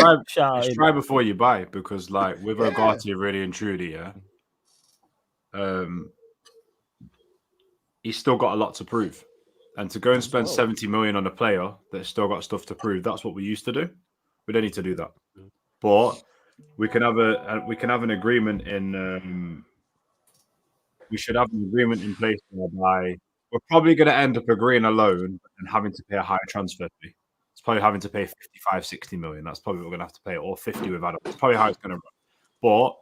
try before you buy, because like with UGARTE, really and truly, he's still got a lot to prove. And to go and spend 70 million on a player that's still got stuff to prove, that's what we used to do. We don't need to do that. But we can have an agreement in we should have an agreement in place whereby we're probably going to end up agreeing a loan and having to pay a higher transfer fee. It's probably having to pay 55, 60 million. That's probably what we're going to have to pay, or 50 with Adam. It's probably how it's going to run. But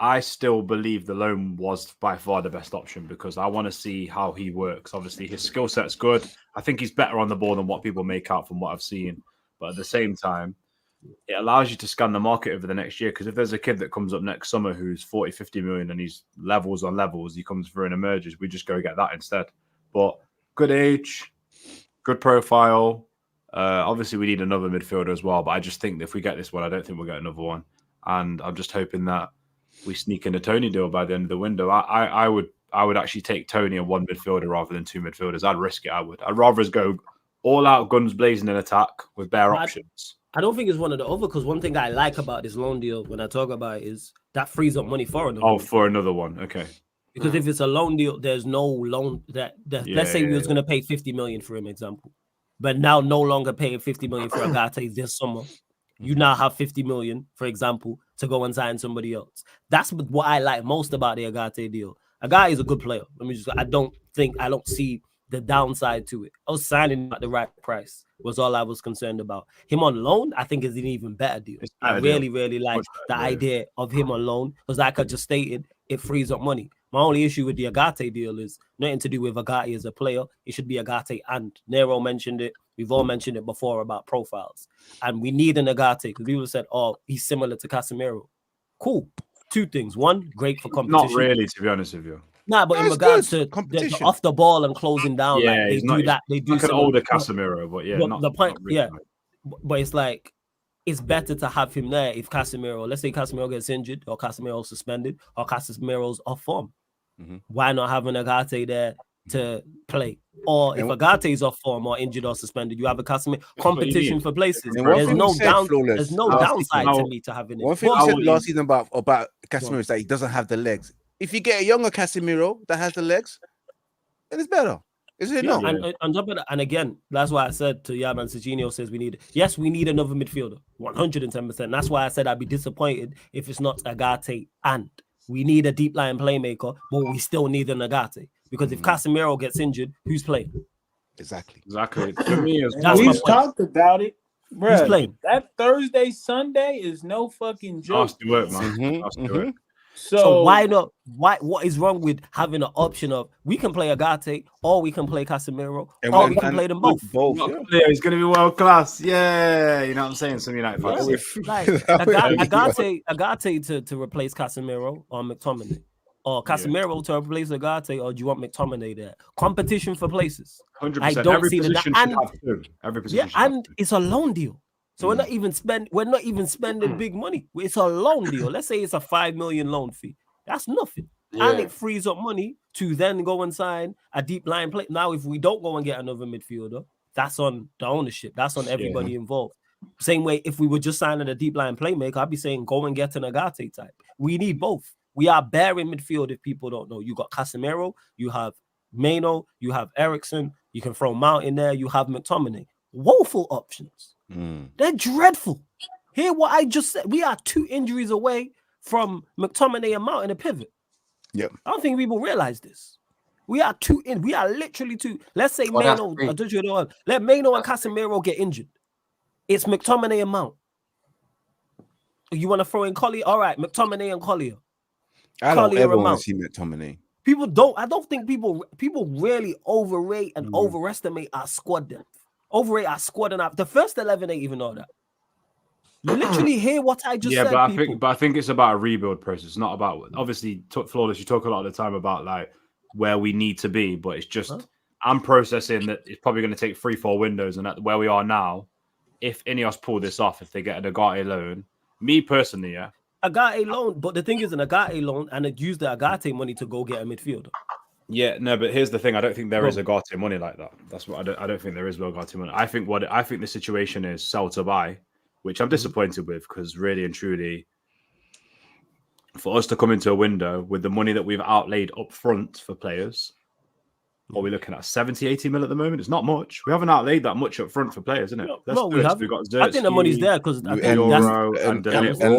I still believe the loan was by far the best option because I want to see how he works. Obviously, his skill set's good. I think he's better on the ball than what people make out from what I've seen. But at the same time, it allows you to scan the market over the next year, because if there's a kid that comes up next summer who's 40, 50 million and he's levels on levels, he comes through and emerges, we just go get that instead. But good age, good profile. Obviously, we need another midfielder as well. But I just think that if we get this one, I don't think we'll get another one. And I'm just hoping that we sneak in a Tony deal by the end of the window. I would actually take Tony and one midfielder rather than two midfielders. I'd risk it. I'd rather us go all out guns blazing in attack with bare options. I don't think it's one of the other, because one thing I like about this loan deal when I talk about it is that frees up money for another. Oh, for another one. Okay. Because if it's a loan deal, there's no loan let's say we was going to pay 50 million for him, example, but now no longer paying 50 million for UGARTE this summer. You now have 50 million, for example, to go and sign somebody else. That's what I like most about the UGARTE deal. A guy is a good player. I don't see the downside to it. Us signing at the right price was all I was concerned about. Him on loan, I think, is an even better deal. I really like the idea of him on loan, because like I just stated, it frees up money. My only issue with the UGARTE deal is nothing to do with UGARTE as a player. It should be UGARTE, and Nero mentioned it. We've all mentioned it before about profiles. And we need an UGARTE, because people said, oh, he's similar to Casemiro. Cool. Two things. One, great for competition. Not really, to be honest with you. Nah, but in regards to the off the ball and closing down, they do that. They do like an older Casemiro, but yeah. But the point, but it's like, it's better to have him there if Casemiro, let's say Casemiro gets injured, or Casemiro suspended, or Casemiro's off form. Mm-hmm. Why not have an UGARTE there to play? Or if UGARTE is off form or injured or suspended, you have a Casemiro competition for places. There's no downside to me to having it. One thing we said last season about Casemiro is that he doesn't have the legs. If you get a younger Casemiro that has the legs, then it's better. Is it not? And on top of that, and again, that's why I said to Yaman Serginho says we need another midfielder, 110%. That's why I said I'd be disappointed if it's not UGARTE, and we need a deep line playmaker, but we still need an UGARTE, because if Casemiro gets injured, who's playing? Exactly. For me, we've talked about it. Bruh, who's playing? That Thursday, Sunday is no fucking joke. Has to work, man. Has to work. So why not? What is wrong with having an option of we can play UGARTE, or we can play Casemiro, or we can play them both? Yeah, he's going to be world class. Yeah, you know what I'm saying? Some United fans. Like UGARTE to replace Casemiro or McTominay, or Casemiro to replace UGARTE, or do you want McTominay there? Competition for places. 100%. I don't see that. And Every position. it's a loan deal. So we're not even spending big money. It's a loan deal. Let's say it's a 5 million loan fee. That's nothing. Yeah. And it frees up money to then go and sign a deep line play. Now, if we don't go and get another midfielder, that's on the ownership. That's on everybody involved. Same way, if we were just signing a deep line playmaker, I'd be saying go and get an UGARTE type. We need both. We are bare in midfield if people don't know. You got Casemiro, you have Maino, you have Ericsson, you can throw Mount in there, you have McTominay. Woeful options. They're dreadful. Hear what I just said. We are 2 injuries away from McTominay and Mount in a pivot. Yep. I don't think people realize this. We are literally 2. Let's say Maino, let Maino and Casemiro get injured. It's McTominay and Mount. You want to throw in Collier? All right, McTominay and Collier. I don't ever want to see McTominay. I don't think people really overrate and overestimate our squad depth. Overrate our squad and the first 11 ain't even know that. Literally hear what I just said. But I think it's about a rebuild process. It's not about, obviously, Flawless, you talk a lot of the time about like where we need to be, but it's just I'm processing that it's probably going to take 3-4 windows, and at where we are now, if Ineos pull this off, if they get an UGARTE loan, me personally, UGARTE loan, but the thing is an UGARTE loan, and it used the UGARTE money to go get a midfielder. Yeah, no, but here's the thing: I don't think there is UGARTE money like that. That's what I don't think there is UGARTE money. I think the situation is sell to buy, which I'm disappointed with, because really and truly, for us to come into a window with the money that we've outlaid up front for players, what are we looking at? 70, 80 mil at the moment? It's not much. We haven't outlaid that much up front for players, isn't it? We have. We've got Zertsky, I think the money's there because and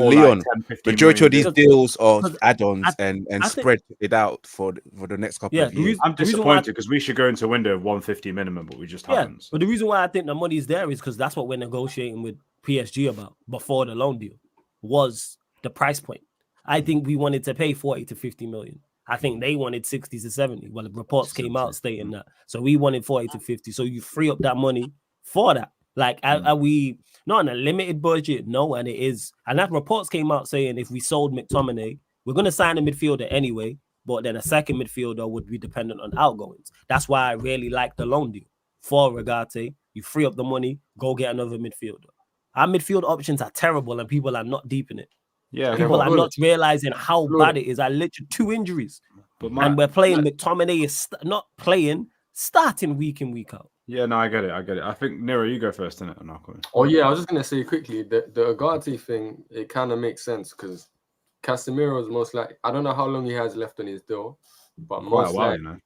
Leon, majority of these deals are add-ons and spread it out for the next couple of years. I'm disappointed because we should go into a window of 150 minimum, but we just haven't. But the reason why I think the money's there is because that's what we're negotiating with PSG about before the loan deal was the price point. I think we wanted to pay 40 to 50 million. I think they wanted 60 to 70. Well, the reports came out stating that. So we wanted 40 to 50. So you free up that money for that. Like, are we not on a limited budget? No, and it is. And that reports came out saying if we sold McTominay, we're going to sign a midfielder anyway, but then a second midfielder would be dependent on outgoings. That's why I really like the loan deal for UGARTE. You free up the money, go get another midfielder. Our midfield options are terrible and people are not deep in it. Yeah, people are not realizing how bad it is. I literally 2 injuries, and we're playing. McTominay is not playing, starting week in, week out. Yeah, no, I get it. I think Nero, you go first, innit? Oh yeah, I was just gonna say quickly the UGARTE thing. It kind of makes sense because Casemiro is most likely. I don't know how long he has left on his deal, but most likely,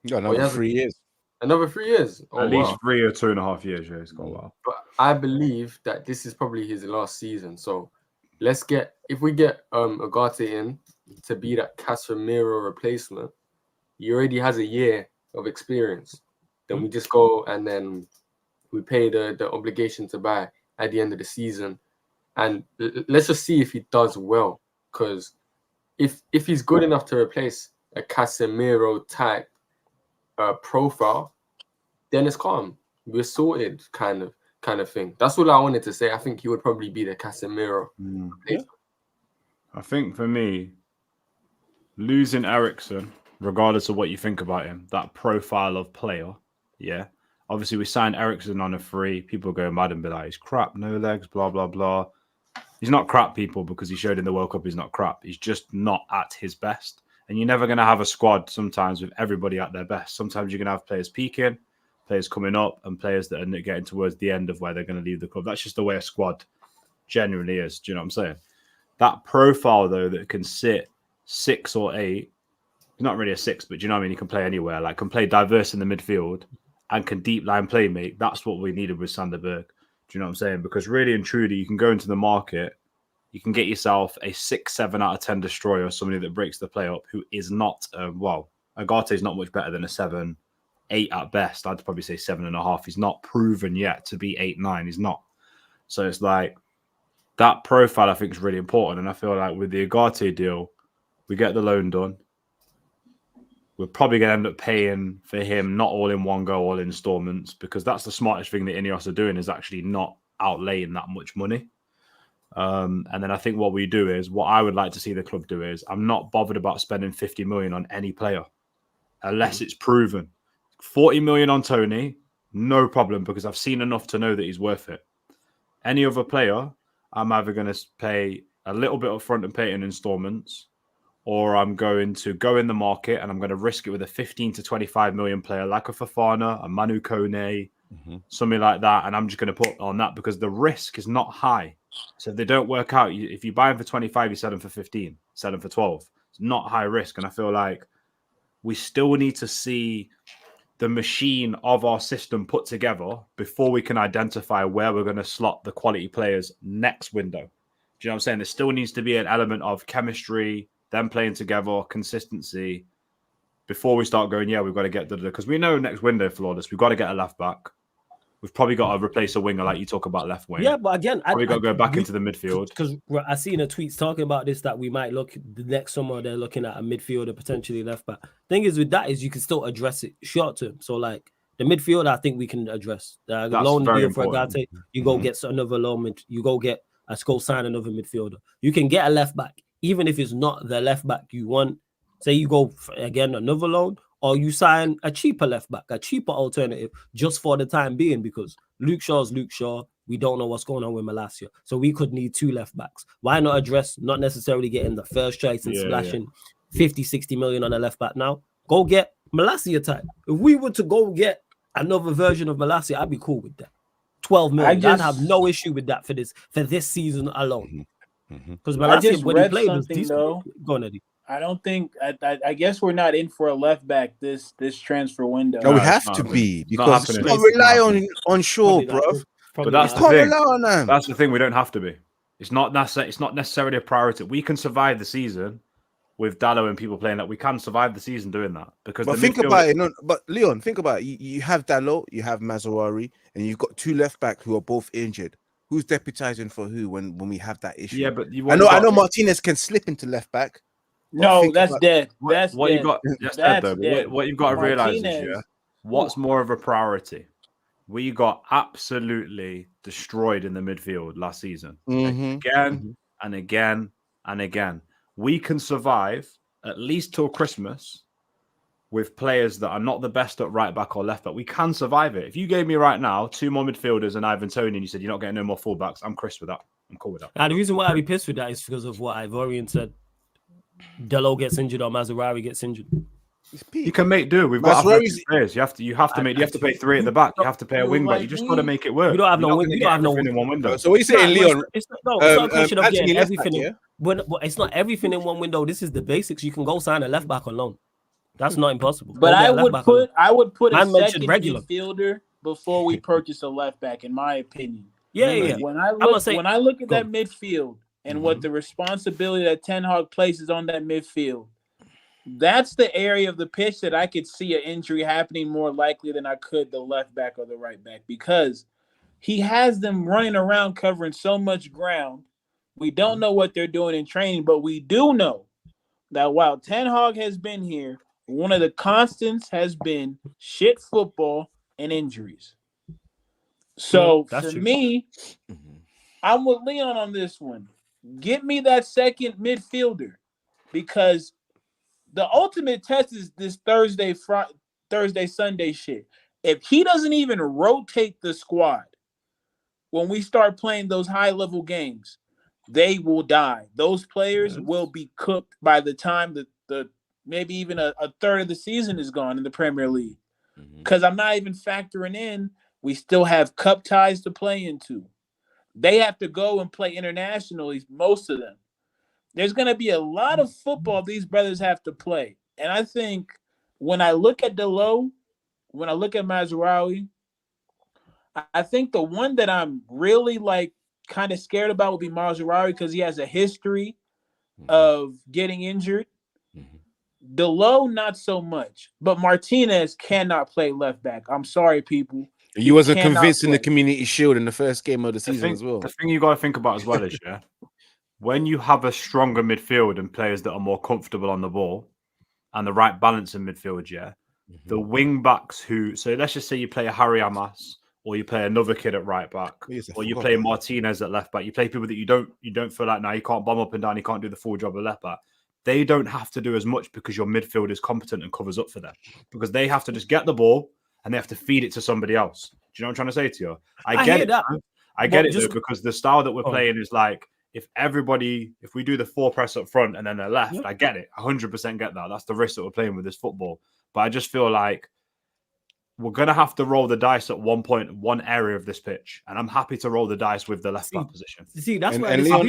you got another 3 years. Another 3 years. At least 3 or 2.5 years. Yeah, it's got a while. But I believe that this is probably his last season. So if we get UGARTE in to be that Casemiro replacement, he already has a year of experience. Then we just go and then we pay the obligation to buy at the end of the season, and let's just see if he does well. Because if he's good enough to replace a Casemiro type profile, then it's calm. We're sorted, kind of thing. That's all I wanted to say. I think he would probably be the Casemiro. I think for me, losing Ericsson, regardless of what you think about him, that profile of player, obviously we signed Ericsson on a free. People go mad and be like, he's crap, no legs, blah, blah, blah. He's not crap, people, because he showed in the World Cup he's not crap. He's just not at his best. And you're never going to have a squad sometimes with everybody at their best. Sometimes you're going to have players peaking, players coming up, and players that are getting towards the end of where they're going to leave the club. That's just the way a squad generally is. Do you know what I'm saying? That profile, though, that can sit 6 or 8, not really a 6, but do you know what I mean? He can play anywhere, like can play diverse in the midfield and can deep line play make. That's what we needed with Sander Berg. Do you know what I'm saying? Because really and truly, you can go into the market, you can get yourself a 6, 7 out of 10 destroyer, somebody that breaks the play up, who is not, UGARTE is not much better than a 7, 8 at best. I'd probably say 7.5. He's not proven yet to be 8, 9. He's not. So it's like that profile, I think, is really important. And I feel like with the UGARTE deal, we get the loan done. We're probably going to end up paying for him not all in one go, all in installments, because that's the smartest thing that Ineos are doing, is actually not outlaying that much money. And then I think what we do is, what I would like to see the club do is, I'm not bothered about spending 50 million on any player unless it's proven. 40 million on Tony, no problem, because I've seen enough to know that he's worth it. Any other player, I'm either going to pay a little bit up front and pay it in installments, or I'm going to go in the market and I'm going to risk it with a 15 to 25 million player like a Fofana, a Manu Kone, something like that. And I'm just going to put on that because the risk is not high. So if they don't work out, if you buy them for 25, you sell them for 15, sell them for 12. It's not high risk. And I feel like we still need to see the machine of our system put together before we can identify where we're going to slot the quality players next window. Do you know what I'm saying? There still needs to be an element of chemistry, them playing together, consistency, before we start going, yeah, we've got to get because we know next window, flawless, we've got to get a left back. We've probably got to replace a winger, like you talk about left wing. Yeah, but again, we got to go back into the midfield. Because I seen a tweets talking about this, that we might look the next summer. They're looking at a midfielder, potentially left back. Thing is with that is you can still address it short term. So like the midfield, I think we can address. The loan deal for UGARTE, you go get another loan. You go sign another midfielder. You can get a left back, even if it's not the left back you want. Say you go again another loan, or you sign a cheaper left back, a cheaper alternative, just for the time being, because Luke Shaw's Luke Shaw. We don't know what's going on with Malacia. So we could need 2 left backs. Why not address not necessarily getting the first choice and splashing 50, 60 million on a left back now? Go get Malacia type. If we were to go get another version of Malacia, I'd be cool with that. 12 million. I'd have no issue with that for this season alone. Because Malacia, when he played, was decent. Go on, Eddie. I don't think. I guess we're not in for a left back this transfer window. No, we have to be, because you can't rely on Shaw, bro. But that's the thing. That's the thing. We don't have to be. It's not necessarily a priority. We can survive the season with Dallo and people playing that. We can survive the season doing that because. But think about it. No, but Leon, think about it. You have Dallo, you have Mazraoui, and you've got 2 left back who are both injured. Who's deputizing for who when we have that issue? Yeah, but I know Martinez can slip into left back. No, that's dead. That's what you got. That's dead, though. What you've got to realize is, what's more of a priority? We got absolutely destroyed in the midfield last season, again and again and again. We can survive at least till Christmas with players that are not the best at right back or left back. We can survive it. If you gave me right now 2 more midfielders and Ivan Toney, and you said you're not getting no more fullbacks, I'm Chris with that. I'm cool with that. Now, the reason why I'd be pissed with that is because of what Ivorian said. Dello gets injured or Mazraoui gets injured. You can make do. We've got players. You have to pay 3 at the back. You have to pay a wing back. You just got to make it work. You don't have no wing. You don't have no in one window. So what are you saying, Leon? It's not a question of getting everything. But it's not everything in one window. This is the basics. You can go sign a left back on loan. That's not impossible. But I would put a second midfielder before we purchase a left back, in my opinion. Yeah. When I look at that midfield and what the responsibility that Ten Hag places on that midfield, that's the area of the pitch that I could see an injury happening more likely than I could the left back or the right back, because he has them running around covering so much ground. We don't know what they're doing in training, but we do know that while Ten Hag has been here, one of the constants has been shit football and injuries. So for me, I'm with Leon on this one. Get me that second midfielder, because the ultimate test is this Thursday, Sunday shit. If he doesn't even rotate the squad when we start playing those high-level games, they will die. Those players will be cooked by the time the maybe even a third of the season is gone in the Premier League. Because I'm not even factoring in, we still have cup ties to play into. They have to go and play internationally, most of them. There's going to be a lot of football these brothers have to play. And I think when I look at Delo, when I look at Mazraoui, I think the one that I'm really kind of scared about would be Mazraoui, because he has a history of getting injured. Delo, not so much. But Martinez cannot play left back. I'm sorry, people. You wasn't convinced in the Community Shield in the first game of the season as well. The thing you got to think about as well is, when you have a stronger midfield and players that are more comfortable on the ball and the right balance in midfield, the wing backs so let's just say you play a Harry Amas, or you play another kid at right back, or you play Martinez at left back. You play people that you don't feel like now you can't bomb up and down, you can't do the full job of left back. They don't have to do as much because your midfield is competent and covers up for them, because they have to just get the ball and they have to feed it to somebody else. Do you know what I'm trying to say to you? I get it. I get it though, because the style that we're playing is like, if we do the 4 press up front and then they're left, I get it. 100% get that. That's the risk that we're playing with this football. But I just feel like we're going to have to roll the dice at one point, one area of this pitch. And I'm happy to roll the dice with the left back position. See, that's why let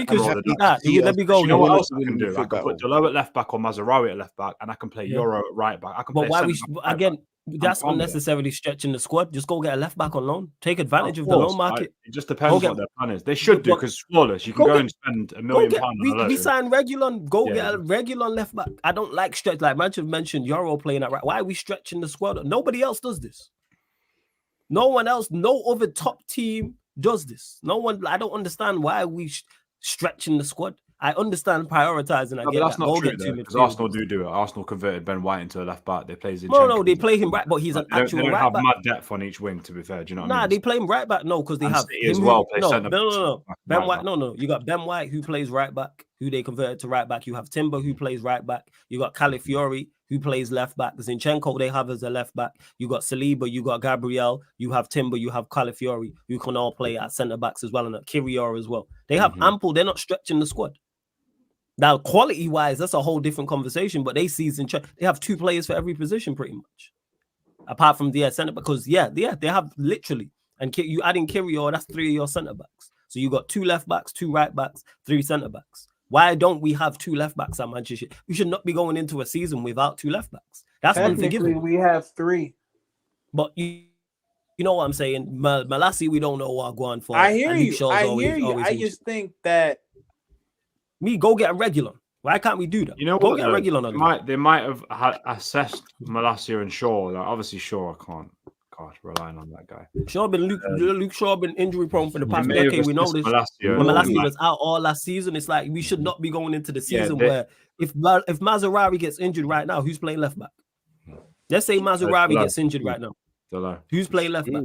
me go. You know what else I can do? I can put Delo at left back or Mazarawi at left back, and I can play Euro at right back. I can play that's unnecessarily stretching the squad. Just go get a left back on loan. Take advantage of the loan market. It just depends what their plan is. They should do, because flawless. You can go and spend $1 million. We sign Regulon. Get a Regulon left back. I don't like stretch. Like Manchester mentioned, Euro playing at right. Why are we stretching the squad? Nobody else does this. No one else. No other top team does this. No one. I don't understand why we stretching the squad. I understand prioritizing. I get that's that. not true, because Arsenal do it. Arsenal converted Ben White into a left back. They play Zinchenko. No, they play him right, but he's an actual right back. They don't have mad depth on each wing, to be fair. Do you know what I mean? They play him right back. No, because they have City as well. No. Ben White. No. You got Ben White, who plays right back, who they converted to right back. You have Timber, who plays right back. You got Calafiori, who plays left back. Zinchenko they have as a left back. You got Saliba, you got Gabriel, you have Timber, you have Calafiori, who can all play at centre backs as well, and at Kirior as well. They have ample. They're not stretching the squad. Now, quality-wise, that's a whole different conversation. But they have 2 players for every position, pretty much, apart from the centre. Because they have literally, and you add in Kirior, that's 3 of your centre backs. So you got 2 left backs, 2 right backs, 3 centre backs. Why don't we have 2 left backs at Manchester? We should not be going into a season without 2 left backs. That's unforgivable. We have 3, but you know what I'm saying. Malassi, we don't know what going for. I hear you. I just think that. Go get a Regulon. Why can't we do that? You know go what? Get a Regulon on they might have assessed Malacia and Shaw. Like, obviously, Shaw, I can't. Gosh, relying on that guy. Luke Shaw been injury prone for the past decade. We know this. Malacia was out all last season. It's like we should not be going into the season where if Mazarawi gets injured right now, who's playing left back? Let's say Mazarawi gets injured right now. Who's playing left back?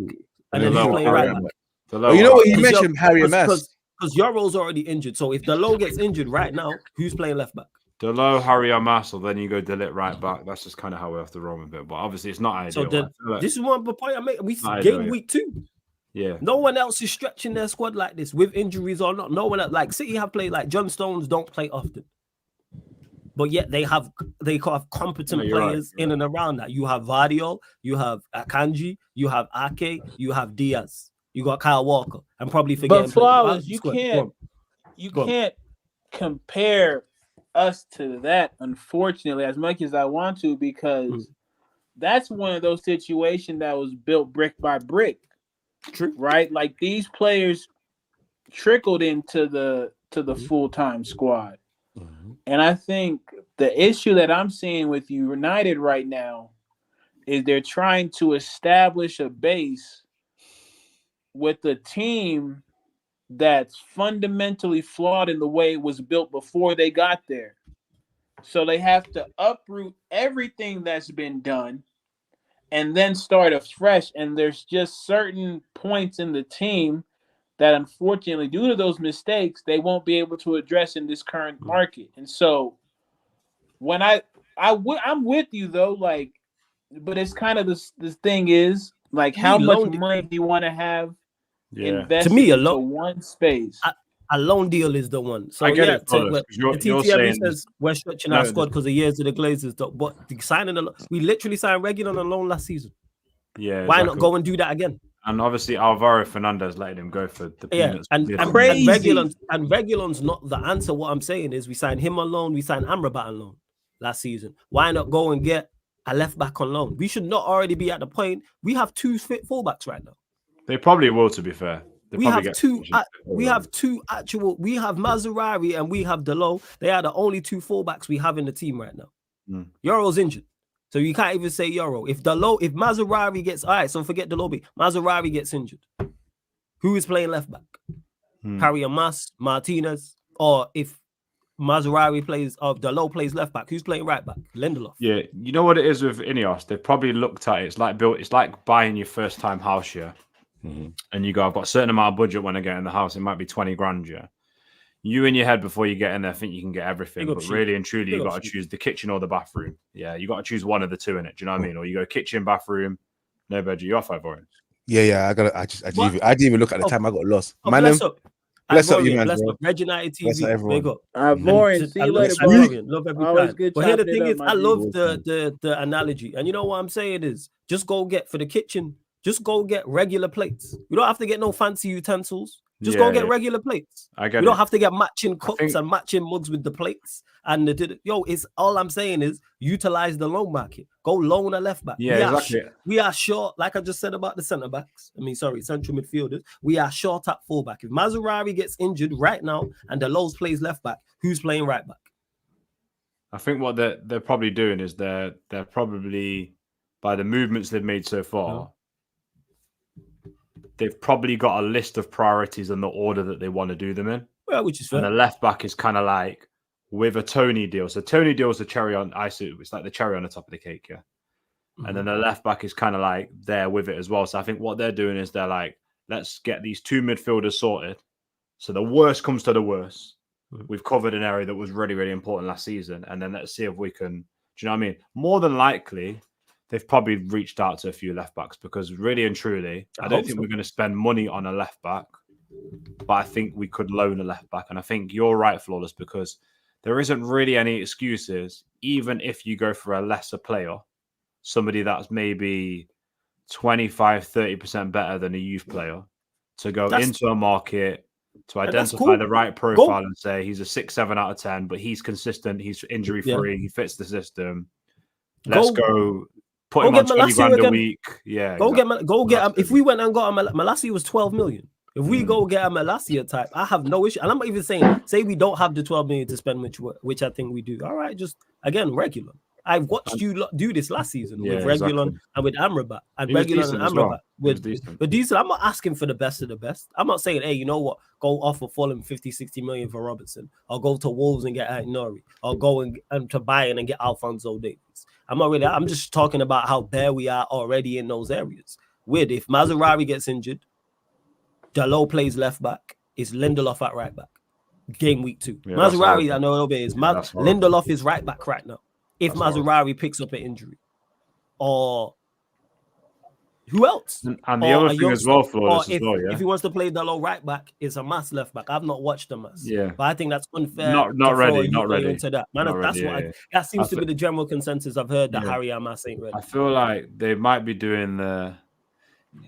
And then who's playing right back? You know what you mentioned, Harry Mess. Because Euro's already injured. So if Delo gets injured right now, who's playing left back? Delo, Harry Amassel, then you go Delit right back. That's just kind of how we have to roll with it. But obviously, it's not ideal. So this is one point I make. We game week 2. Yeah. No one else is stretching their squad like this with injuries or not. No one else. Like City have played, like John Stones don't play often. But yet they have competent players in and around that. You have Vardio, you have Akanji, you have Ake, you have Diaz. You got Kyle Walker. I'm probably forgetting. But Flawless, you can't compare us to that, unfortunately, as much as I want to, because that's one of those situations that was built brick by brick. True. Right? Like these players trickled into the full-time squad. And I think the issue that I'm seeing with United right now is they're trying to establish a base with a team that's fundamentally flawed in the way it was built before they got there. So they have to uproot everything that's been done and then start afresh. And there's just certain points in the team that, unfortunately, due to those mistakes, they won't be able to address in this current market. And so when I'm with you, though, like, but it's kind of this thing is, like, how much money do you want to have invested into one space? A loan deal is the one. So I get it, the TTM says we're stretching our squad because of years of the Glazers. But signing we literally signed regular on a loan last season. Yeah. Why not go and do that again? And obviously Alvaro Fernandez letting him go for the peanuts. And Regulon's not the answer. What I'm saying is we signed him on loan, we signed Amrabat on loan last season. Why not go and get a left back on loan? We should not already be at the point. We have 2 fit fullbacks right now. They probably will, to be fair. We have two actual. We have Mazarawi and we have Delo. They are the only 2 fullbacks we have in the team right now. Euro's injured, so you can't even say Euro. If Mazarawi gets so forget Delo. Mazarawi gets injured. Who is playing left back? Harry Amas, Martinez, or if Mazarawi plays or Delo plays left back, who's playing right back? Lindelof. Yeah, you know what it is with Ineos. They've probably looked at it. It's like buying your first time house, yeah. And you go, I've got a certain amount of budget when I get in the house. It might be 20 grand, yeah. You in your head before you get in there think you can get everything, but really and truly, you got to choose the kitchen or the bathroom. Yeah, you got to choose one of the 2 in it. Do you know what I mean? Or you go kitchen, bathroom, no budget. You off, Ivorian. Yeah. I didn't even look at the time. I got lost. Bless up. Bless up, you man. Bless up. Red United Bless up, TV. everyone. Big up. Ivorian, see you later, bro. Ivorian, love every Always time. good But here the chopping it thing up, is, my I G. love the analogy. And you know what I'm saying is, just go get for the kitchen. Just go get regular plates. You don't have to get no fancy utensils. Just go get regular plates. I get You don't it. have to get matching cups and matching mugs with the plates. And it's all I'm saying is utilize the loan market. Go loan a left back. Yeah, exactly. We are short, like I just said about the central midfielders. We are short at fullback. If Mazraoui gets injured right now and the Lowe's plays left back, who's playing right back? I think what they're probably doing is they're probably, by the movements they've made so far, they've probably got a list of priorities in the order that they want to do them in. Well, which is fair. And the left back is kind of like with a Tony deal. So Tony deal is the cherry on ice. It's like the cherry on the top of the cake, yeah. Mm-hmm. And then the left back is kind of like there with it as well. So I think what they're doing is they're like, let's get these two midfielders sorted. So the worst comes to the worst. Mm-hmm. We've covered an area that was really, really important last season. And then let's see if we can, do you know what I mean? More than likely, they've probably reached out to a few left backs because really and truly, I don't think we're going to spend money on a left back, but I think we could loan a left back. And I think you're right, Flawless, because there isn't really any excuses, even if you go for a lesser player, somebody that's maybe 25, 30% better than a youth player, to go into a market, to identify the right profile and say he's a 6, 7 out of 10, but he's consistent, he's injury-free, he fits the system. Let's go. Put him on 20 grand a week. Yeah. Go get him. If we went and got him, Malacia was 12 million. If we go get a Malacia type, I have no issue. And I'm not even saying, say we don't have the 12 million to spend, which I think we do. All right, just again, regular. I've watched you do this last season with Regulon and with Amrabat. And Regulon and Amrabat. But decent. I'm not asking for the best of the best. I'm not saying, hey, you know what? Go offer Fulham 50, 60 million for Robertson. Or go to Wolves and get Nori. Or go and to Bayern and get Alphonso Davies. I'm just talking about how bare we are already in those areas. If Mazraoui gets injured, Dalot plays left back, it's Lindelof at right back. Game week 2. Yeah, Mazraoui, I know it is. Lindelof is right back right now. If Mazraoui picks up an injury. Or who else? And the other thing as well, Flawless, if he wants to play Dalot right back, it's a Mass left back. I've not watched the Mass. Yeah. But I think that's unfair. Not ready. Into that. That seems to be the general consensus I've heard that Harry and Mass ain't ready. I feel like they might be doing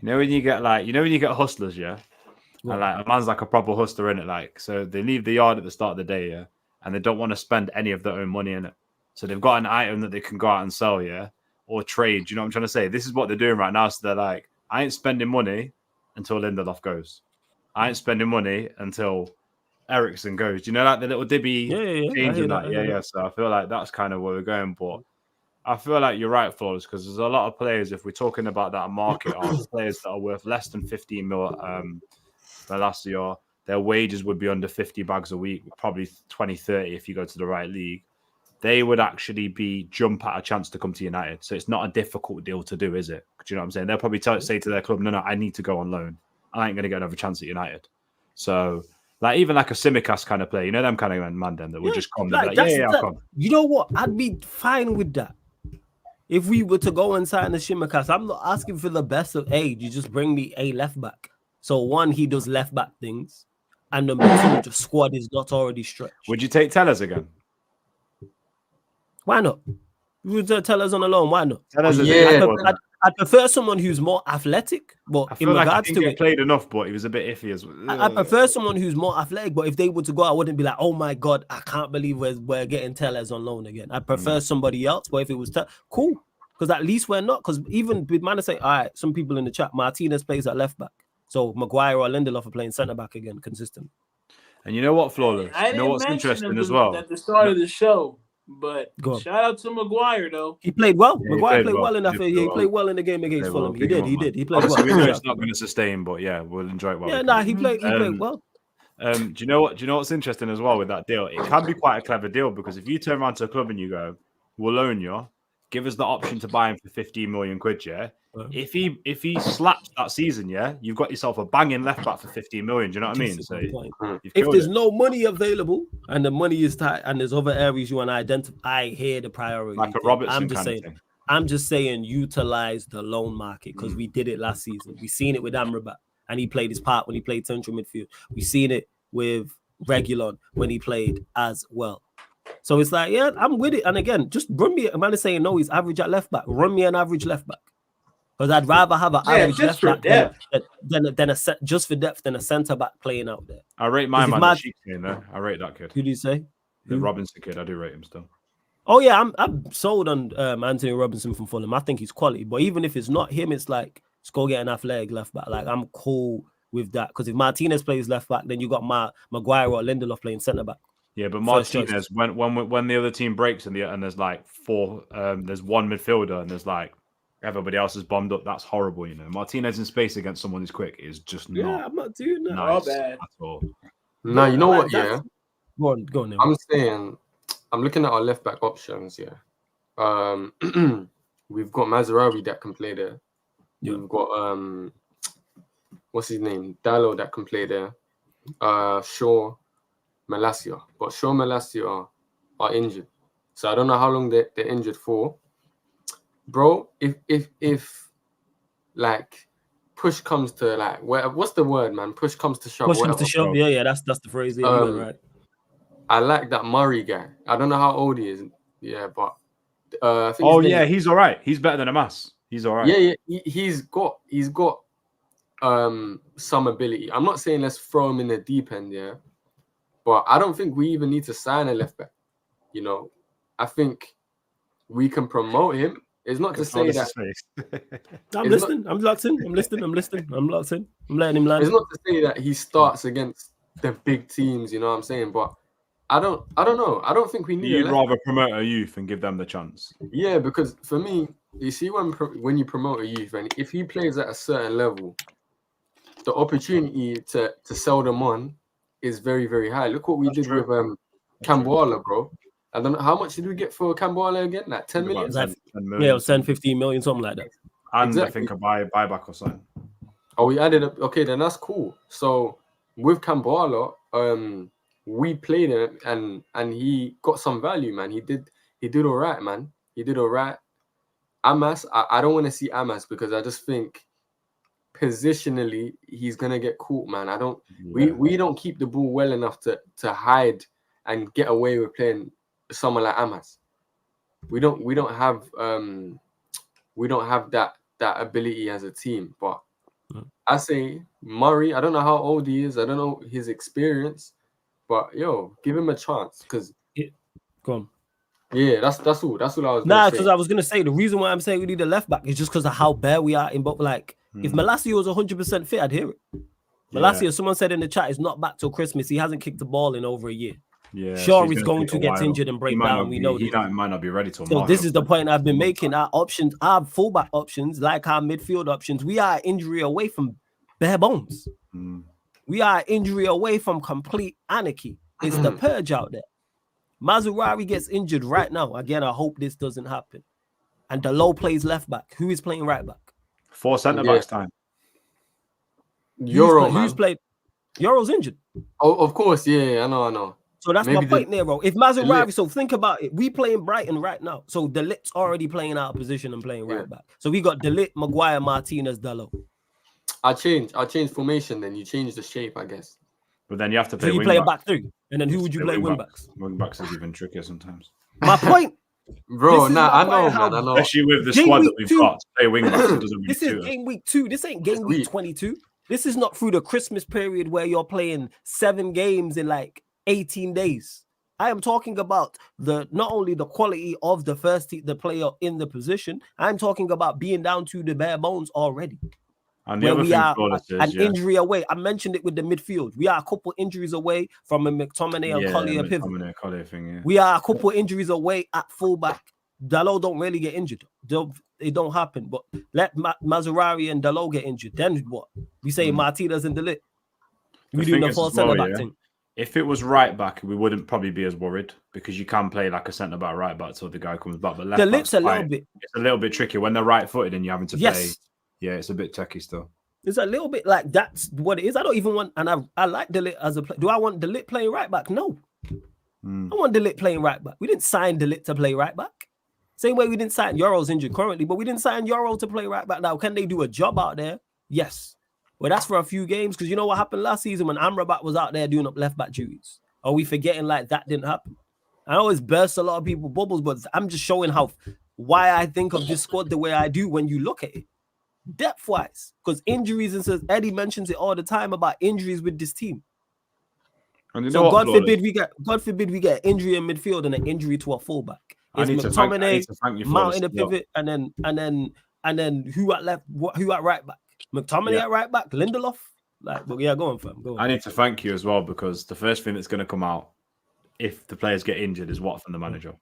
when you get hustlers, yeah? And like a man's like a proper hustler in it, like, so they leave the yard at the start of the day, yeah, and they don't want to spend any of their own money in it. So they've got an item that they can go out and sell, yeah, or trade. Do you know what I'm trying to say? This is what they're doing right now. So they're like, I ain't spending money until Lindelof goes. I ain't spending money until Eriksen goes. Do you know, like the little dibby changing that? Yeah. So I feel like that's kind of where we're going. But I feel like you're right, Flawless, because there's a lot of players, if we're talking about that market, are players that are worth less than 15 mil last year. Their wages would be under 50 bags a week, probably 20, 30 if you go to the right league. They would actually jump at a chance to come to United. So it's not a difficult deal to do, is it? Do you know what I'm saying? They'll probably say to their club, no, I need to go on loan. I ain't going to get another chance at United. So, like, even like a Simicast kind of player, you know, them kind of ManDem that would just come. I'll come. You know what? I'd be fine with that. If we were to go and sign the Simicast, I'm not asking for the best of age. You just bring me a left back. So, one, he does left back things. And number 2, the squad is not already stretched. Would you take Tellers again? Why not? You would tell us on the loan. Why not? I'd prefer someone who's more athletic, but in regards to it, played enough, but he was a bit iffy as well. I prefer someone who's more athletic, but if they were to go, I wouldn't be like, oh my god, I can't believe we're getting Tellers on loan again. I prefer somebody else, but if it was cool, because at least we're not. Because even with man say, all right, some people in the chat, Martinez plays at left back, so Maguire or Lindelof are playing centre back again, consistent. And you know what, Flawless? You know what's interesting as well? At the start of the show. But shout out to Maguire though. He played well. Yeah, Maguire played well in that. He played well in the game against Fulham. He did. He played well. We know it's not going to sustain, but yeah, we'll enjoy it well. Yeah, he played well. Do you know what's interesting as well with that deal? It can be quite a clever deal because if you turn around to a club and you go, we'll loan you, give us the option to buy him for 15 million quid, yeah. If he slaps that season, yeah, you've got yourself a banging left back for 15 million. Do you know what I mean? So if there's no money available and the money is tight and there's other areas you want to identify, I hear the priority. Like a Robertson I'm just saying. I'm just saying utilize the loan market because we did it last season. We seen it with Amrabat and he played his part when he played central midfield. We seen it with Reguilon when he played as well. So it's like, yeah, I'm with it. And again, just run me. A man is saying no, he's average at left back. Run me an average left back. Because I'd rather have an average left back than a set just for depth than a centre back playing out there. I rate my man. I rate that kid. Who do you say? The Robinson kid. I do rate him still. Oh yeah, I'm sold on Anthony Robinson from Fulham. I think he's quality. But even if it's not him, it's like let's go get an athletic left back. Like I'm cool with that because if Martinez plays left back, then you got Maguire or Lindelof playing centre back. Yeah, but Martinez, when the other team breaks and there's like there's one midfielder and there's like everybody else is bombed up. That's horrible, you know. Martinez in space against someone who's quick is just I'm not doing that. Nice bad at all. No, you know what? Yeah, go on. Then. I'm saying I'm looking at our left back options. Yeah, we've got Mazraoui that can play there. Yeah. We've got what's his name? Dallo that can play there. Shaw, Malacia, but Shaw, Malacia are injured, so I don't know how long they're injured for. Bro, if like push comes to like what's the word, man? Push comes to shove. Push comes to shove. Yeah, that's the phrase. Yeah, right. I like that Murray guy. I don't know how old he is. Yeah, but I think he's all right. He's better than Amas. He's all right. Yeah, he's got some ability. I'm not saying let's throw him in the deep end, yeah, but I don't think we even need to sign a left back. You know, I think we can promote him. It's not to say that. I'm listening. I'm locked in. I'm listening. I'm locked in. I'm letting him land. It's not to say that he starts against the big teams. You know what I'm saying? But I don't know. I don't think we need. You'd rather promote a youth and give them the chance. Yeah, because for me, you see, when you promote a youth, and if he plays at a certain level, the opportunity to sell them on is very, very high. Look what we did with Camboala, bro. I don't know how much did we get for Camboala again? Like 10 million? Yeah, it was 10, 15 million, something like that. And exactly. I think a buyback or something. Oh, we added up. Okay, then that's cool. So with Camboala, we played him and he got some value, man. He did all right, man. He did all right. Amas, I don't want to see Amas because I just think positionally he's gonna get caught, man. We don't keep the ball well enough to hide and get away with playing someone like Amas. We don't have that ability as a team. But I say Murray, I don't know how old he is, I don't know his experience, but give him a chance because go on. Yeah, that's all. That's all I was. Because I was gonna say the reason why I'm saying we need a left back is just because of how bare we are in both. Like, if Malacia was 100% fit, I'd hear it. Malacia, someone said in the chat, is not back till Christmas. He hasn't kicked the ball in over a year. Yeah, sure, he's going to get injured and break down. We know he might not be ready to. So this is the point I've been making. Our options, our fullback options, like our midfield options, we are injury away from bare bones. We are injury away from complete anarchy. It's the purge out there. Mazraoui gets injured right now. Again, I hope this doesn't happen. And Dalot plays left back. Who is playing right back? 4 centre backs time. Who's played? Euro's injured. Oh, of course, yeah, I know. So that's my point there, bro. If Mazraoui, so think about it. We playing Brighton right now. So De Ligt's already playing out of position and playing right back. So we got De Ligt, Maguire, Martinez, Dalot. I change formation. Then you change the shape, I guess. But then you have to play. So you play a back three, and then who would you play wing backs? Wing backs is even trickier sometimes. My point, bro. I know, man. I know. Especially with the squad that we've got, to play wing backs. It doesn't really this is game week 2. This ain't game week 22. This is not through the Christmas period where you're playing 7 games in like 18 days. I am talking about not only the quality of the the player in the position. I'm talking about being down to the bare bones already. And the other we thing are an injury away. I mentioned it with the midfield. We are a couple injuries away from a McTominay and Collier pivot. We are a couple injuries away at fullback. Dalot don't really get injured. It don't happen. But let Mazraoui and Dalot get injured. Then what? We say Martinez and De Ligt. We do the full centre back thing. If it was right back, we wouldn't probably be as worried because you can play like a centre back, right back till the guy comes back. But left De Ligt's it's a little bit tricky when they're right footed and you're having to play. Yeah, it's a bit techie still. It's a little bit like that's what it is. I don't even want, and I like De Ligt as a player. Do I want De Ligt playing right back? No. I want De Ligt playing right back. We didn't sign De Ligt to play right back. Same way we didn't sign Euro's injured currently, but we didn't sign Euro to play right back now. Can they do a job out there? Yes. Well, that's for a few games, because you know what happened last season when Amrabat was out there doing up left back duties? Are we forgetting like that didn't happen? I know it's burst a lot of people bubbles, but I'm just showing why I think of this squad the way I do when you look at it. Depth-wise, because injuries, and says Eddie mentions it all the time about injuries with this team. And you know So what, God forbid Flawless? we get an injury in midfield and an injury to a fullback. I It's need to thank you for Mount in this. the pivot, and then who at left, who at right back? McTominay at right back, Lindelof. But yeah, go on, fam. Go on. I need to thank you as well, because the first thing that's going to come out if the players get injured is what from the manager.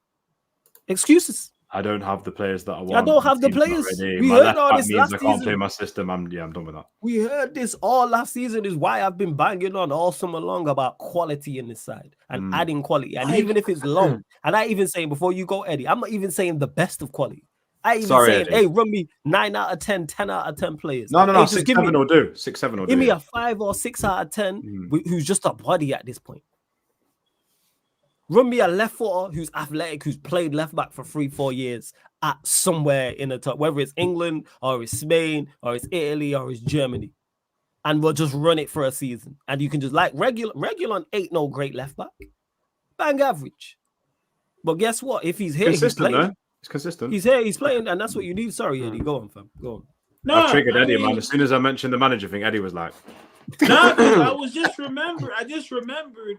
Excuses. I don't have the players that I want. I don't have the players. We My heard left all back this means last I can't season. play my system. I'm done with that. We heard this all last season, is why I've been banging on all summer long about quality in this side and adding quality. And even if it's long, and I even saying, before you go, Eddie, I'm not even saying the best of quality. I even saying, Eddie. hey, run me 9 out of 10, 10 out of 10 players. No, Hey, 6-7 will do. 6-7 will do. Give me a 5 or 6 out of 10 who's just a body at this point. Run me a left footer who's athletic, who's played left back for 3-4 years at somewhere in the top, whether it's England or it's Spain or it's Italy or it's Germany. And we'll just run it for a season. And you can just Regulon ain't no great left back. Bang average. But guess what? If he's here, he's playing. It's consistent. He's here, he's playing, and that's what you need. Sorry, Eddie. Go on, fam. Go on. No, I triggered Eddie, man. As soon as I mentioned the manager thing, Eddie was like, no, I just remembered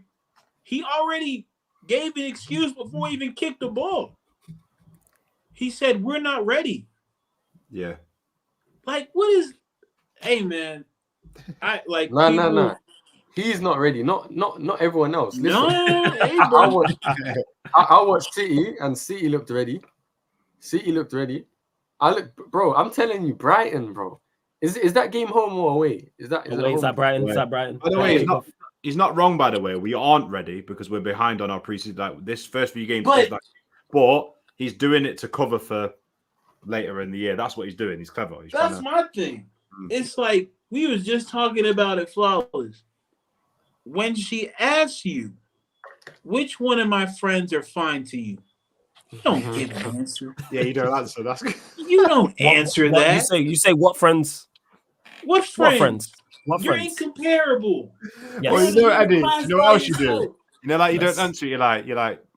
he already gave an excuse before he even kicked the ball. He said, we're not ready. Yeah. Like, what is, hey man. No. He's not ready. Not everyone else. Listen, No, hey, bro. I watched City, and City looked ready. Bro, I'm telling you, Brighton, bro. Is that game home or away? Is that Brighton? Is that Brighton? By the way, he's not wrong, by the way. We aren't ready because we're behind on our preseason. Like this first few games, but he's doing it to cover for later in the year. That's what he's doing. He's clever. That's my thing. It's like we was just talking about it, Flawless. When she asks you, which one of my friends are fine to you? You don't give an answer. Yeah, you don't answer. That's you don't answer that. You say what friends? What friends? What You're friends? incomparable. Yes. Well, you know, Eddie. You know what else you do? Yourself. You know, like you Yes. don't answer. You're like,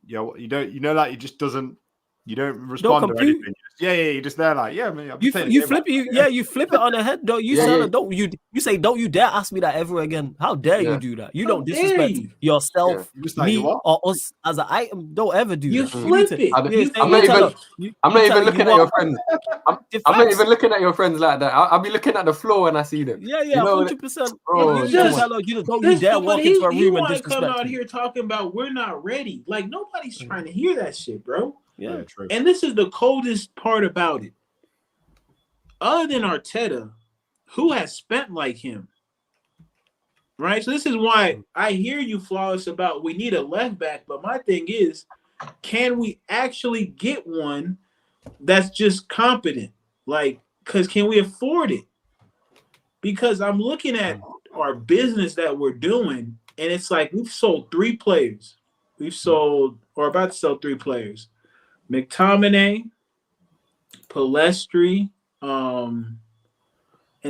yo, you don't. You know, like you just doesn't. You don't respond to compute. anything. You're just there, like, yeah, man. You flip it on the head. Don't you say, don't you dare ask me that ever again. How dare you do that? You don't disrespect yourself, me, or us as an item. Don't ever do You that. flip it. I'm not even looking at your friends. I'm not even looking at your friends like that. I'll be looking at the floor when I see them. Yeah, You know, 100%. bro, Don't you dare walk into a room and disrespect come out me. here talking about we're not ready. Like nobody's trying to hear that shit, bro. Yeah, true. And this is the coldest part about it. Other than Arteta, who has spent like him? Right? So this is why I hear you, Flawless, about we need a left back. But my thing is, can we actually get one that's just competent? Like, because can we afford it? Because I'm looking at our business that we're doing, and it's like we've sold 3 players. About to sell 3 players. McTominay, Palestri, and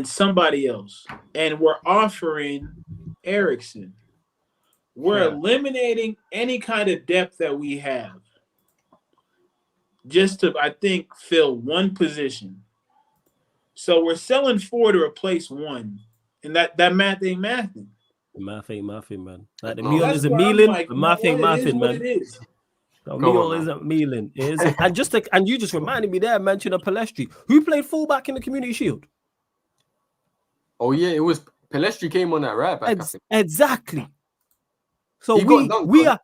somebody else. And we're offering Eriksen. We're eliminating any kind of depth that we have. Just to, I think, fill one position. So we're selling 4 to replace 1. And that math ain't mathing. Math ain't mathing, man. Like the meal isn't mealing, like, the math ain't mathing, man. It is. The meal isn't mealing. It isn't. And you just reminded me there, mention of Palestri. Who played fullback in the Community Shield? Oh yeah, it was Palestri came on that right back. Exactly. So we are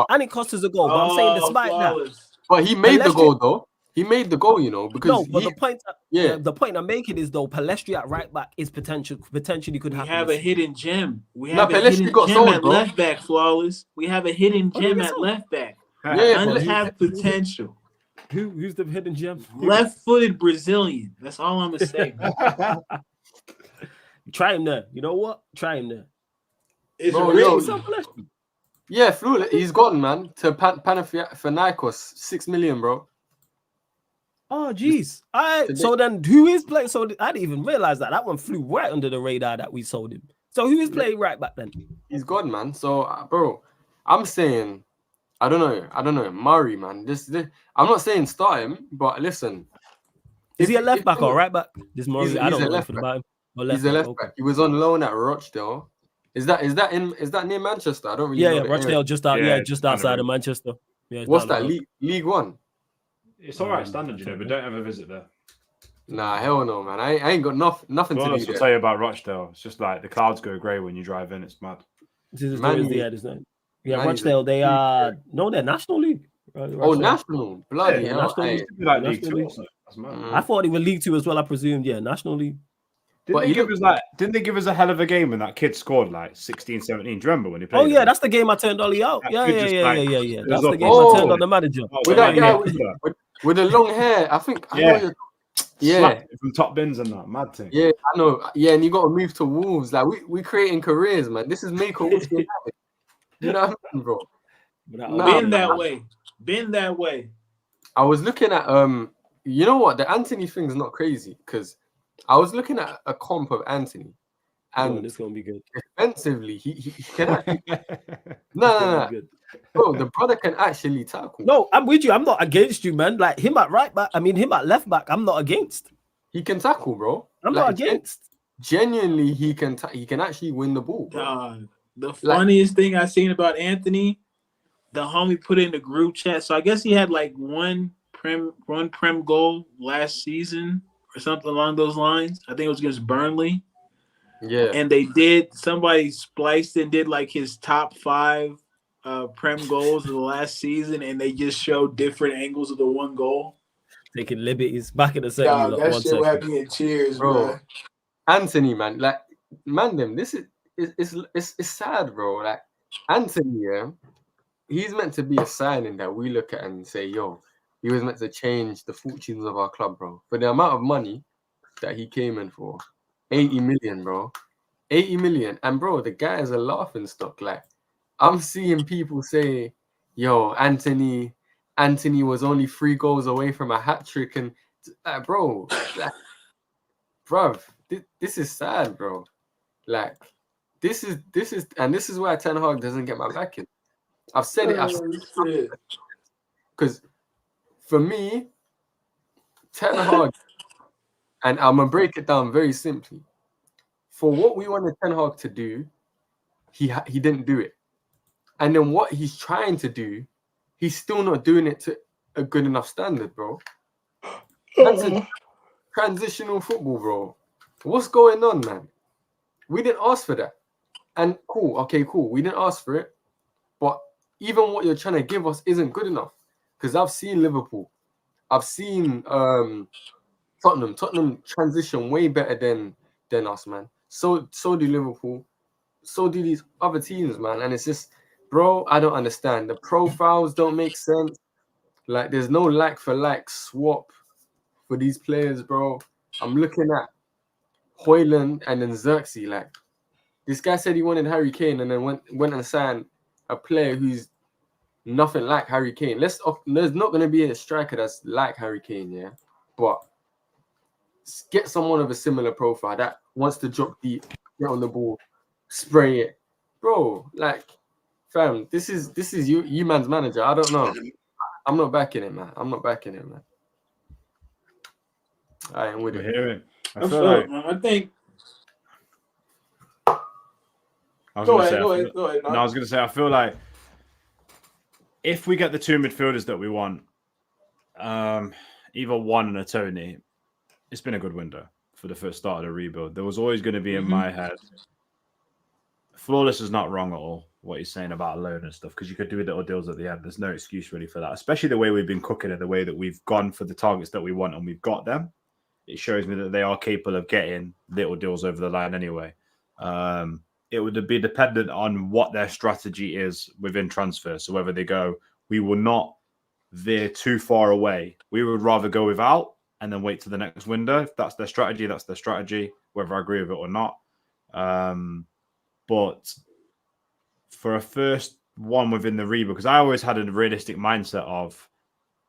and it cost us a goal. But I'm saying despite that. But he made the goal though. He made the goal, you know, because the point I'm making is though Palestri at right back is potentially could happen. We have a hidden gem. We have a hidden gem at left back, Flawless. We have a hidden gem at left back. Untapped potential. Who's the hidden gem? Left-footed Brazilian. That's all I'm gonna say. Try him there. You know what? Try him there. Yeah, Flula, he's gotten, man, to Panathinaikos, 6 million, bro. Oh, geez. So then who is playing? So I didn't even realize that one flew right under the radar that we sold him. So who is playing right back then? He's gone, man. So, bro, I'm saying, I don't know, Murray, man. This, I'm not saying start him, but listen. Is he a left back or right back? This Murray, I don't know left anything about him. He's a left back. He was on loan at Rochdale. Is that near Manchester? I don't really know. Yeah, Rochdale just out, just outside of Manchester. Yeah, what's that? League One. It's all right standard, you know, but don't ever visit there. Nah, hell no, man. I ain't got nothing to do there. I'll tell you about Rochdale. It's just like the clouds go grey when you drive in. It's mad. Yeah, Rochdale. They are they're National League. Oh, National, bloody hell! National League. Like League Two. That's mad. I thought they were League Two as well. I presumed, yeah, National League. Didn't they give us a hell of a game when that kid scored like 16, 17? Do you remember when he played? Oh yeah, that's the game I turned Ollie out. Yeah. That's the game I turned on the manager. With that guy with the long hair, I think. Yeah, from top bins and that mad thing. Yeah, I know. Yeah, and you got to move to Wolves. Like we creating careers, man. This is make or what's going to You know what I mean, bro? Been that way. I was looking at you know what? The Anthony thing's not crazy because I was looking at a comp of Anthony, and it's gonna be good. Defensively, he can. Actually... no. Bro, the brother can actually tackle. No, I'm with you. I'm not against you, man. Like him at right back. I mean, him at left back. I'm not against. He can tackle, bro. I'm not against. Genuinely, he can actually win the ball. The funniest thing I seen about Anthony, the homie put in the group chat. So I guess he had like one prem goal last season or something along those lines. I think it was against Burnley. Yeah. And somebody spliced and did like his top 5 prem goals of the last season, and they just showed different angles of the one goal. Taking liberties back in the second. That shit had me in cheers, bro. Anthony, man, like ManDem, this is it's sad, bro. Like Anthony, yeah, he's meant to be a signing that we look at and say, yo, he was meant to change the fortunes of our club, bro. For the amount of money that he came in for, 80 million, bro. 80 million. And bro, the guy is a laughing stock. Like, I'm seeing people say, yo, Anthony was only 3 goals away from a hat trick. And bro, this is sad, bro. Like, this is why Ten Hag doesn't get my back in. I've said it. Because for me, Ten Hag, and I'm gonna break it down very simply. For what we wanted Ten Hag to do, he didn't do it. And then what he's trying to do, he's still not doing it to a good enough standard, bro. That's a transitional football, bro. What's going on, man? We didn't ask for that. And cool. We didn't ask for it. But even what you're trying to give us isn't good enough. Because I've seen Liverpool. I've seen Tottenham. Tottenham transition way better than us, man. So do Liverpool. So do these other teams, man. And it's just, bro, I don't understand. The profiles don't make sense. Like, there's no like for like swap for these players, bro. I'm looking at Hoyland and then Xerxes. Like, this guy said he wanted Harry Kane and then went and signed a player who's nothing like Harry Kane. There's not going to be a striker that's like Harry Kane, yeah? But get someone of a similar profile that wants to drop deep, get on the ball, spray it. Bro, like, fam, this is you man's manager. I don't know. I'm not backing it, man. I am with it. I think. Go ahead. No, I was going to say, I feel like if we get the 2 midfielders that we want, either one and a Tony, it's been a good window for the first start of the rebuild. There was always going to be in my head, Flawless is not wrong at all, what he's saying about a loan and stuff, because you could do little deals at the end. There's no excuse really for that, especially the way we've been cooking it, the way that we've gone for the targets that we want and we've got them. It shows me that they are capable of getting little deals over the line anyway. It would be dependent on what their strategy is within transfer. So whether they go, we will not veer too far away. We would rather go without and then wait to the next window. If that's their strategy, that's their strategy, whether I agree with it or not. But for a first one within the rebuild, because I always had a realistic mindset of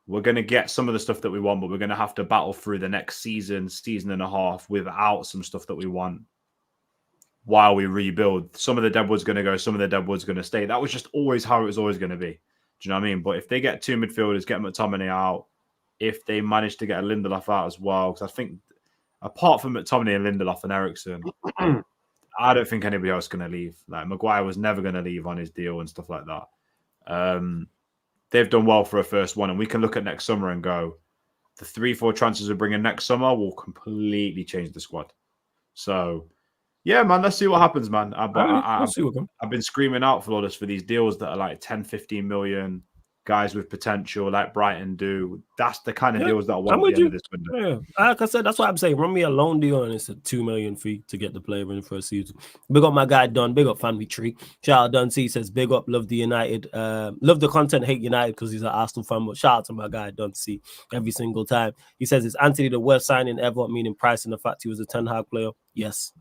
we're going to get some of the stuff that we want, but we're going to have to battle through the next season and a half without some stuff that we want while we rebuild. Some of the deadwood's going to go, some of the deadwood's going to stay. That was just always how it was always going to be. Do you know what I mean? But if they get 2 midfielders, get McTominay out, if they manage to get a Lindelof out as well, because I think apart from McTominay and Lindelof and Eriksen, I don't think anybody else is going to leave. Like Maguire was never going to leave on his deal and stuff like that. They've done well for a first one, and we can look at next summer and go, the 3-4 transfers we bring in next summer will completely change the squad. So, yeah, man, let's see what happens, man. I've been screaming out for these deals that are like 10, 15 million, guys with potential like Brighton do. That's the kind of deals that I want at the end of this window. Yeah. Like I said, that's what I'm saying. Run me a loan deal and it's a 2 million fee to get the player in the first season. Big up my guy Don. Big up Family Tree. Shout out Don C says big up, love the United. Love the content, hate United because he's an Arsenal fan. But shout out to my guy Don C every single time. He says, is Anthony the worst signing ever, meaning price and the fact he was a Ten Hag player? Yes.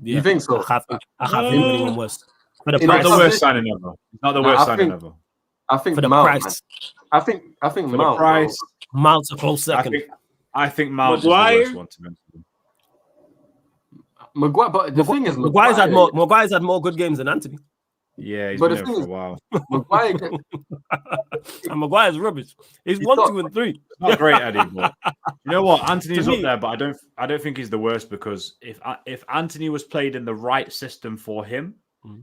Yeah. You think so? I have anyone worse. Not the worst signing ever. Not the worst signing ever. I think for the Mount, price. Man. I think for Mount. The price. Mount's a close second. I think Mount is the worst one to mention. Maguire, but the thing is, Maguire's had more good games than Anthony. Yeah, he's been there for a while. Maguire and Maguire's rubbish. He's 1, 2, and 3. Not great, Eddie. But you know what? Anthony's up there, but I don't think he's the worst because if Anthony was played in the right system for him,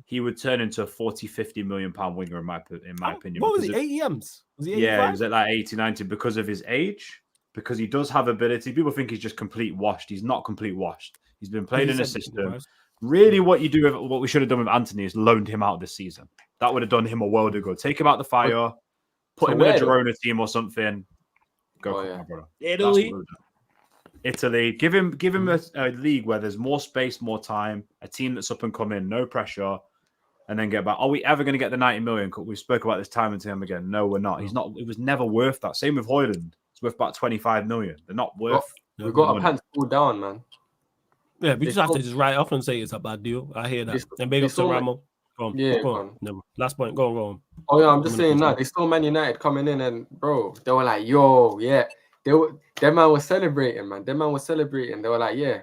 he would turn into a 40, 50 million pound winger in my opinion. What was he? 80 M's? Was he 85? Yeah, he was at like 80, 90 because of his age, because he does have ability. People think he's just complete washed. He's not complete washed. He's been played in a system. Really, what we should have done with Anthony is loaned him out this season. That would have done him a world of good. Take him out the fire, put him in a Girona team or something. Go, my brother. Italy. Give him a league where there's more space, more time, a team that's up and coming, no pressure, and then get back. Are we ever going to get the 90 million? We spoke about this time and time again. No, we're not. He's not. It was never worth that. Same with Højlund. It's worth about 25 million. They're not worth. We've got our pants pulled down, man. Yeah, we just have to just write off and say it's a bad deal. I hear that. And big up to Ramo. Go on. Yeah, go on. Never. Last point. Go on. Oh yeah, I'm just saying that they saw Man United coming in and bro, they were like, yo, yeah. That man was celebrating, man. That man was celebrating. They were like, yeah,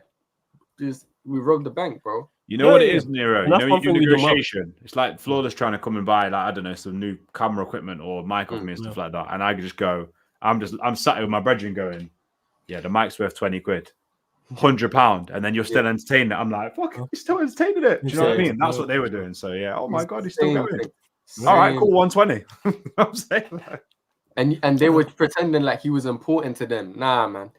just we robbed the bank, bro. You know what it is, Nero? You know, you do negotiation. It's like Flawless trying to come and buy, like, I don't know, some new camera equipment or mic off me and stuff like that. And I could just go, I'm sat here with my brethren going, yeah, the mic's worth 20 quid, £100, and then you're still entertaining it. I'm like, fuck, you're still entertaining it. Do you know what I mean? That's what they were doing. So yeah, oh my God, he's still going. All right, cool, 120. I'm saying that. And they were pretending like he was important to them. Nah, man.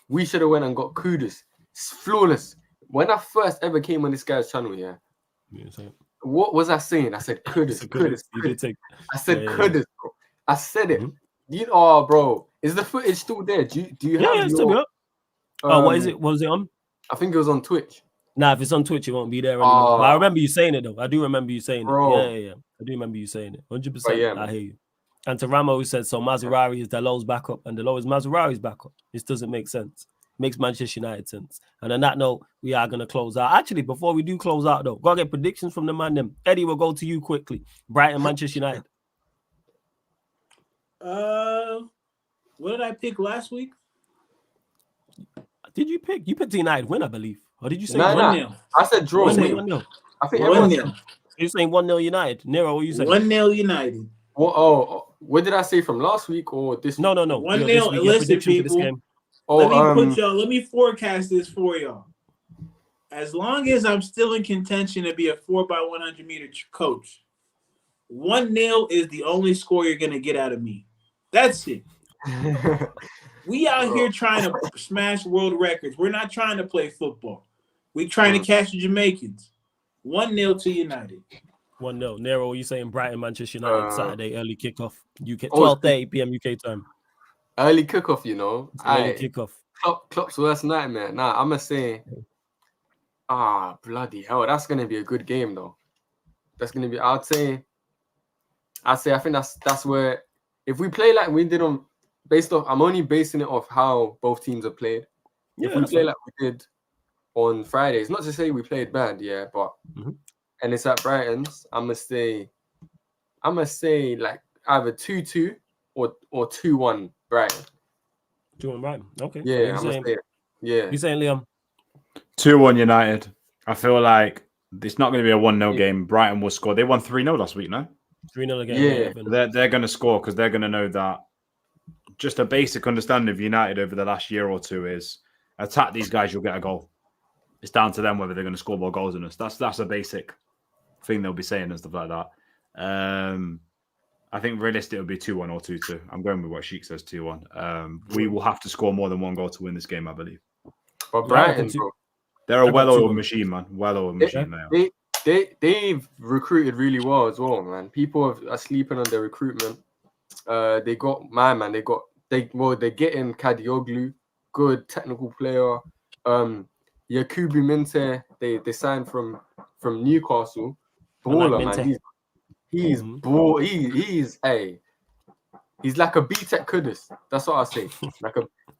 We should have went and got Kudus. It's flawless. When I first ever came on this guy's channel, what was I saying? I said Kudus. I said Kudus, bro. I said it. Bro. Is the footage still there? Do you have your... what is it? What was it on? I think it was on Twitch. Nah, if it's on Twitch, it won't be there anymore. But I remember you saying it, though. I do remember you saying it. Yeah. I do remember you saying it. 100%. I hear you. And to Ramo, who said, so Mazraoui is Dalot's backup and Dalot is Mazraoui's backup. This doesn't make sense. Makes Manchester United sense. And on that note, we are going to close out. Actually, before we do close out, though, go get predictions from the ManDem. Eddie, we'll go to you quickly. Brighton, Manchester United. What did I pick last week? Did you pick? You picked the United win, I believe. Or did you say 1-0? I said draw. 1-0. I think 1-0. You're saying 1-0 United. Nero, what are you saying? 1-0 United. What did I say from last week or this week? No. 1-0. Listen, people. Let me forecast this for y'all. As long as I'm still in contention to be a 4x100 meter coach, 1-0 is the only score you're gonna get out of me. That's it. We out here trying to smash world records. We're not trying to play football. We're trying to catch the Jamaicans. 1-0 to United. 1-0. Nero, what are you saying? Brighton, Manchester United, Saturday, early kickoff. UK 12:30 p.m. UK time. Early kickoff, you know. Early kickoff. Klopp's worst nightmare. Nah, I'm gonna say, bloody hell, that's gonna be a good game though. That's gonna be. I think that's where if we play like we did on based off. I'm only basing it off how both teams have played. If we play like we did on Fridays, not to say we played bad, but and it's at Brighton's, I'm gonna say like either 2-2 or 2-1 Brighton. 2-1 Brighton. Okay. Yeah, I'm gonna say it. Yeah. You saying, Liam? 2-1 United. I feel like it's not going to be a 1-0 game. Brighton will score. They won 3-0 last week, no? 3-0 again. Yeah. They're going to score because they're going to know that. Just a basic understanding of United over the last year or two is attack these guys, you'll get a goal. It's down to them whether they're going to score more goals than us. That's a basic thing they'll be saying and stuff like that. I think realistically it'll be 2-1 or 2-2. I'm going with what Sheik says, 2-1. We will have to score more than one goal to win this game, I believe. But Brighton, bro, they're a well-oiled machine, man. Well-oiled machine. They've recruited really well as well, man. People are sleeping on their recruitment. They got my man. They're getting Kadioglu, good technical player. Yakubu Minte, they signed from Newcastle. Baller, man. He's like a B-Tech Kudus. That's what I say.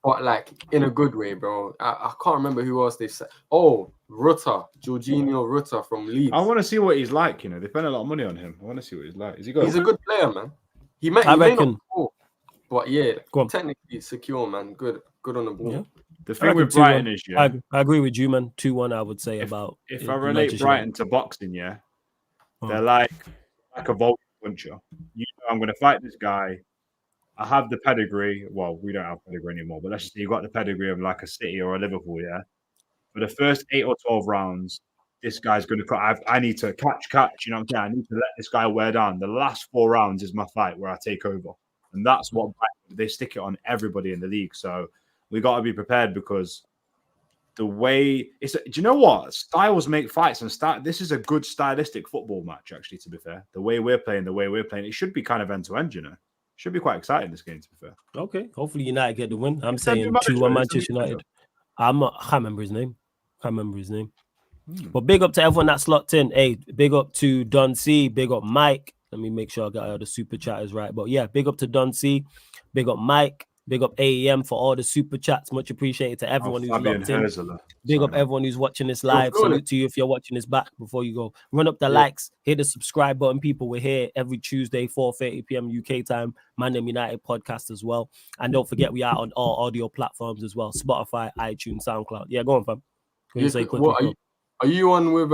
Like in a good way, bro. I can't remember who else they've said. Oh, Jorginho Rutter from Leeds. I want to see what he's like. They spent a lot of money on him. I want to see what he's like. He's a good player, man. He may not score, but yeah, technically secure, man. Good on the ball. Yeah. The thing with Brighton is, I agree with you, man. 2-1, I would say. If I relate Brighton to boxing, they're like a vault puncher. I'm going to fight this guy. I have the pedigree. Well, we don't have pedigree anymore, but let's just say you got the pedigree of like a City or a Liverpool, yeah? For the first 8 or 12 rounds, this guy's going to cut. I need to catch, you know what I'm saying? I need to let this guy wear down. The last 4 rounds is my fight where I take over. And that's what they stick it on everybody in the league. So we got to be prepared because the way do you know what? Styles make fights and this is a good stylistic football match, actually, to be fair. The way we're playing, it should be kind of end-to-end, Should be quite exciting, this game, to be fair. Okay. Hopefully United get the win. I'm saying 2-1 Manchester United. I can't remember his name. But big up to everyone that's locked in. Hey, big up to Don C. Big up Mike. Let me make sure I got all the super chatters right. But yeah, big up to Don C. Big up Mike. Big up AEM for all the super chats. Much appreciated to everyone who's locked in. Big up everyone who's watching this live. Salute to you if you're watching this back before you go. Run up the likes. Hit the subscribe button. People, we're here every Tuesday, 4:30 p.m. UK time. ManDem United podcast as well. And don't forget, we are on all audio platforms as well. Spotify, iTunes, SoundCloud. Yeah, go on, fam. Are you on with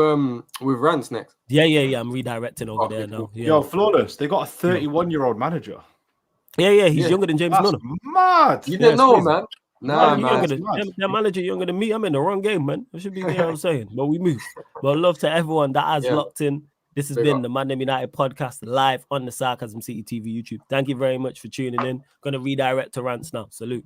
Rance next? Yeah. I'm redirecting over there now. Yeah. Yo, Flawless. They got a 31-year-old manager. Yeah. He's younger than James Milner. Mad. You didn't know, man. Nah, man. That manager younger than me. I'm in the wrong game, man. I should be there. I'm saying, but we move. But love to everyone that has locked in. This has been the ManDem United podcast live on the Sarcasm City TV YouTube. Thank you very much for tuning in. Gonna redirect to Rants now. Salute.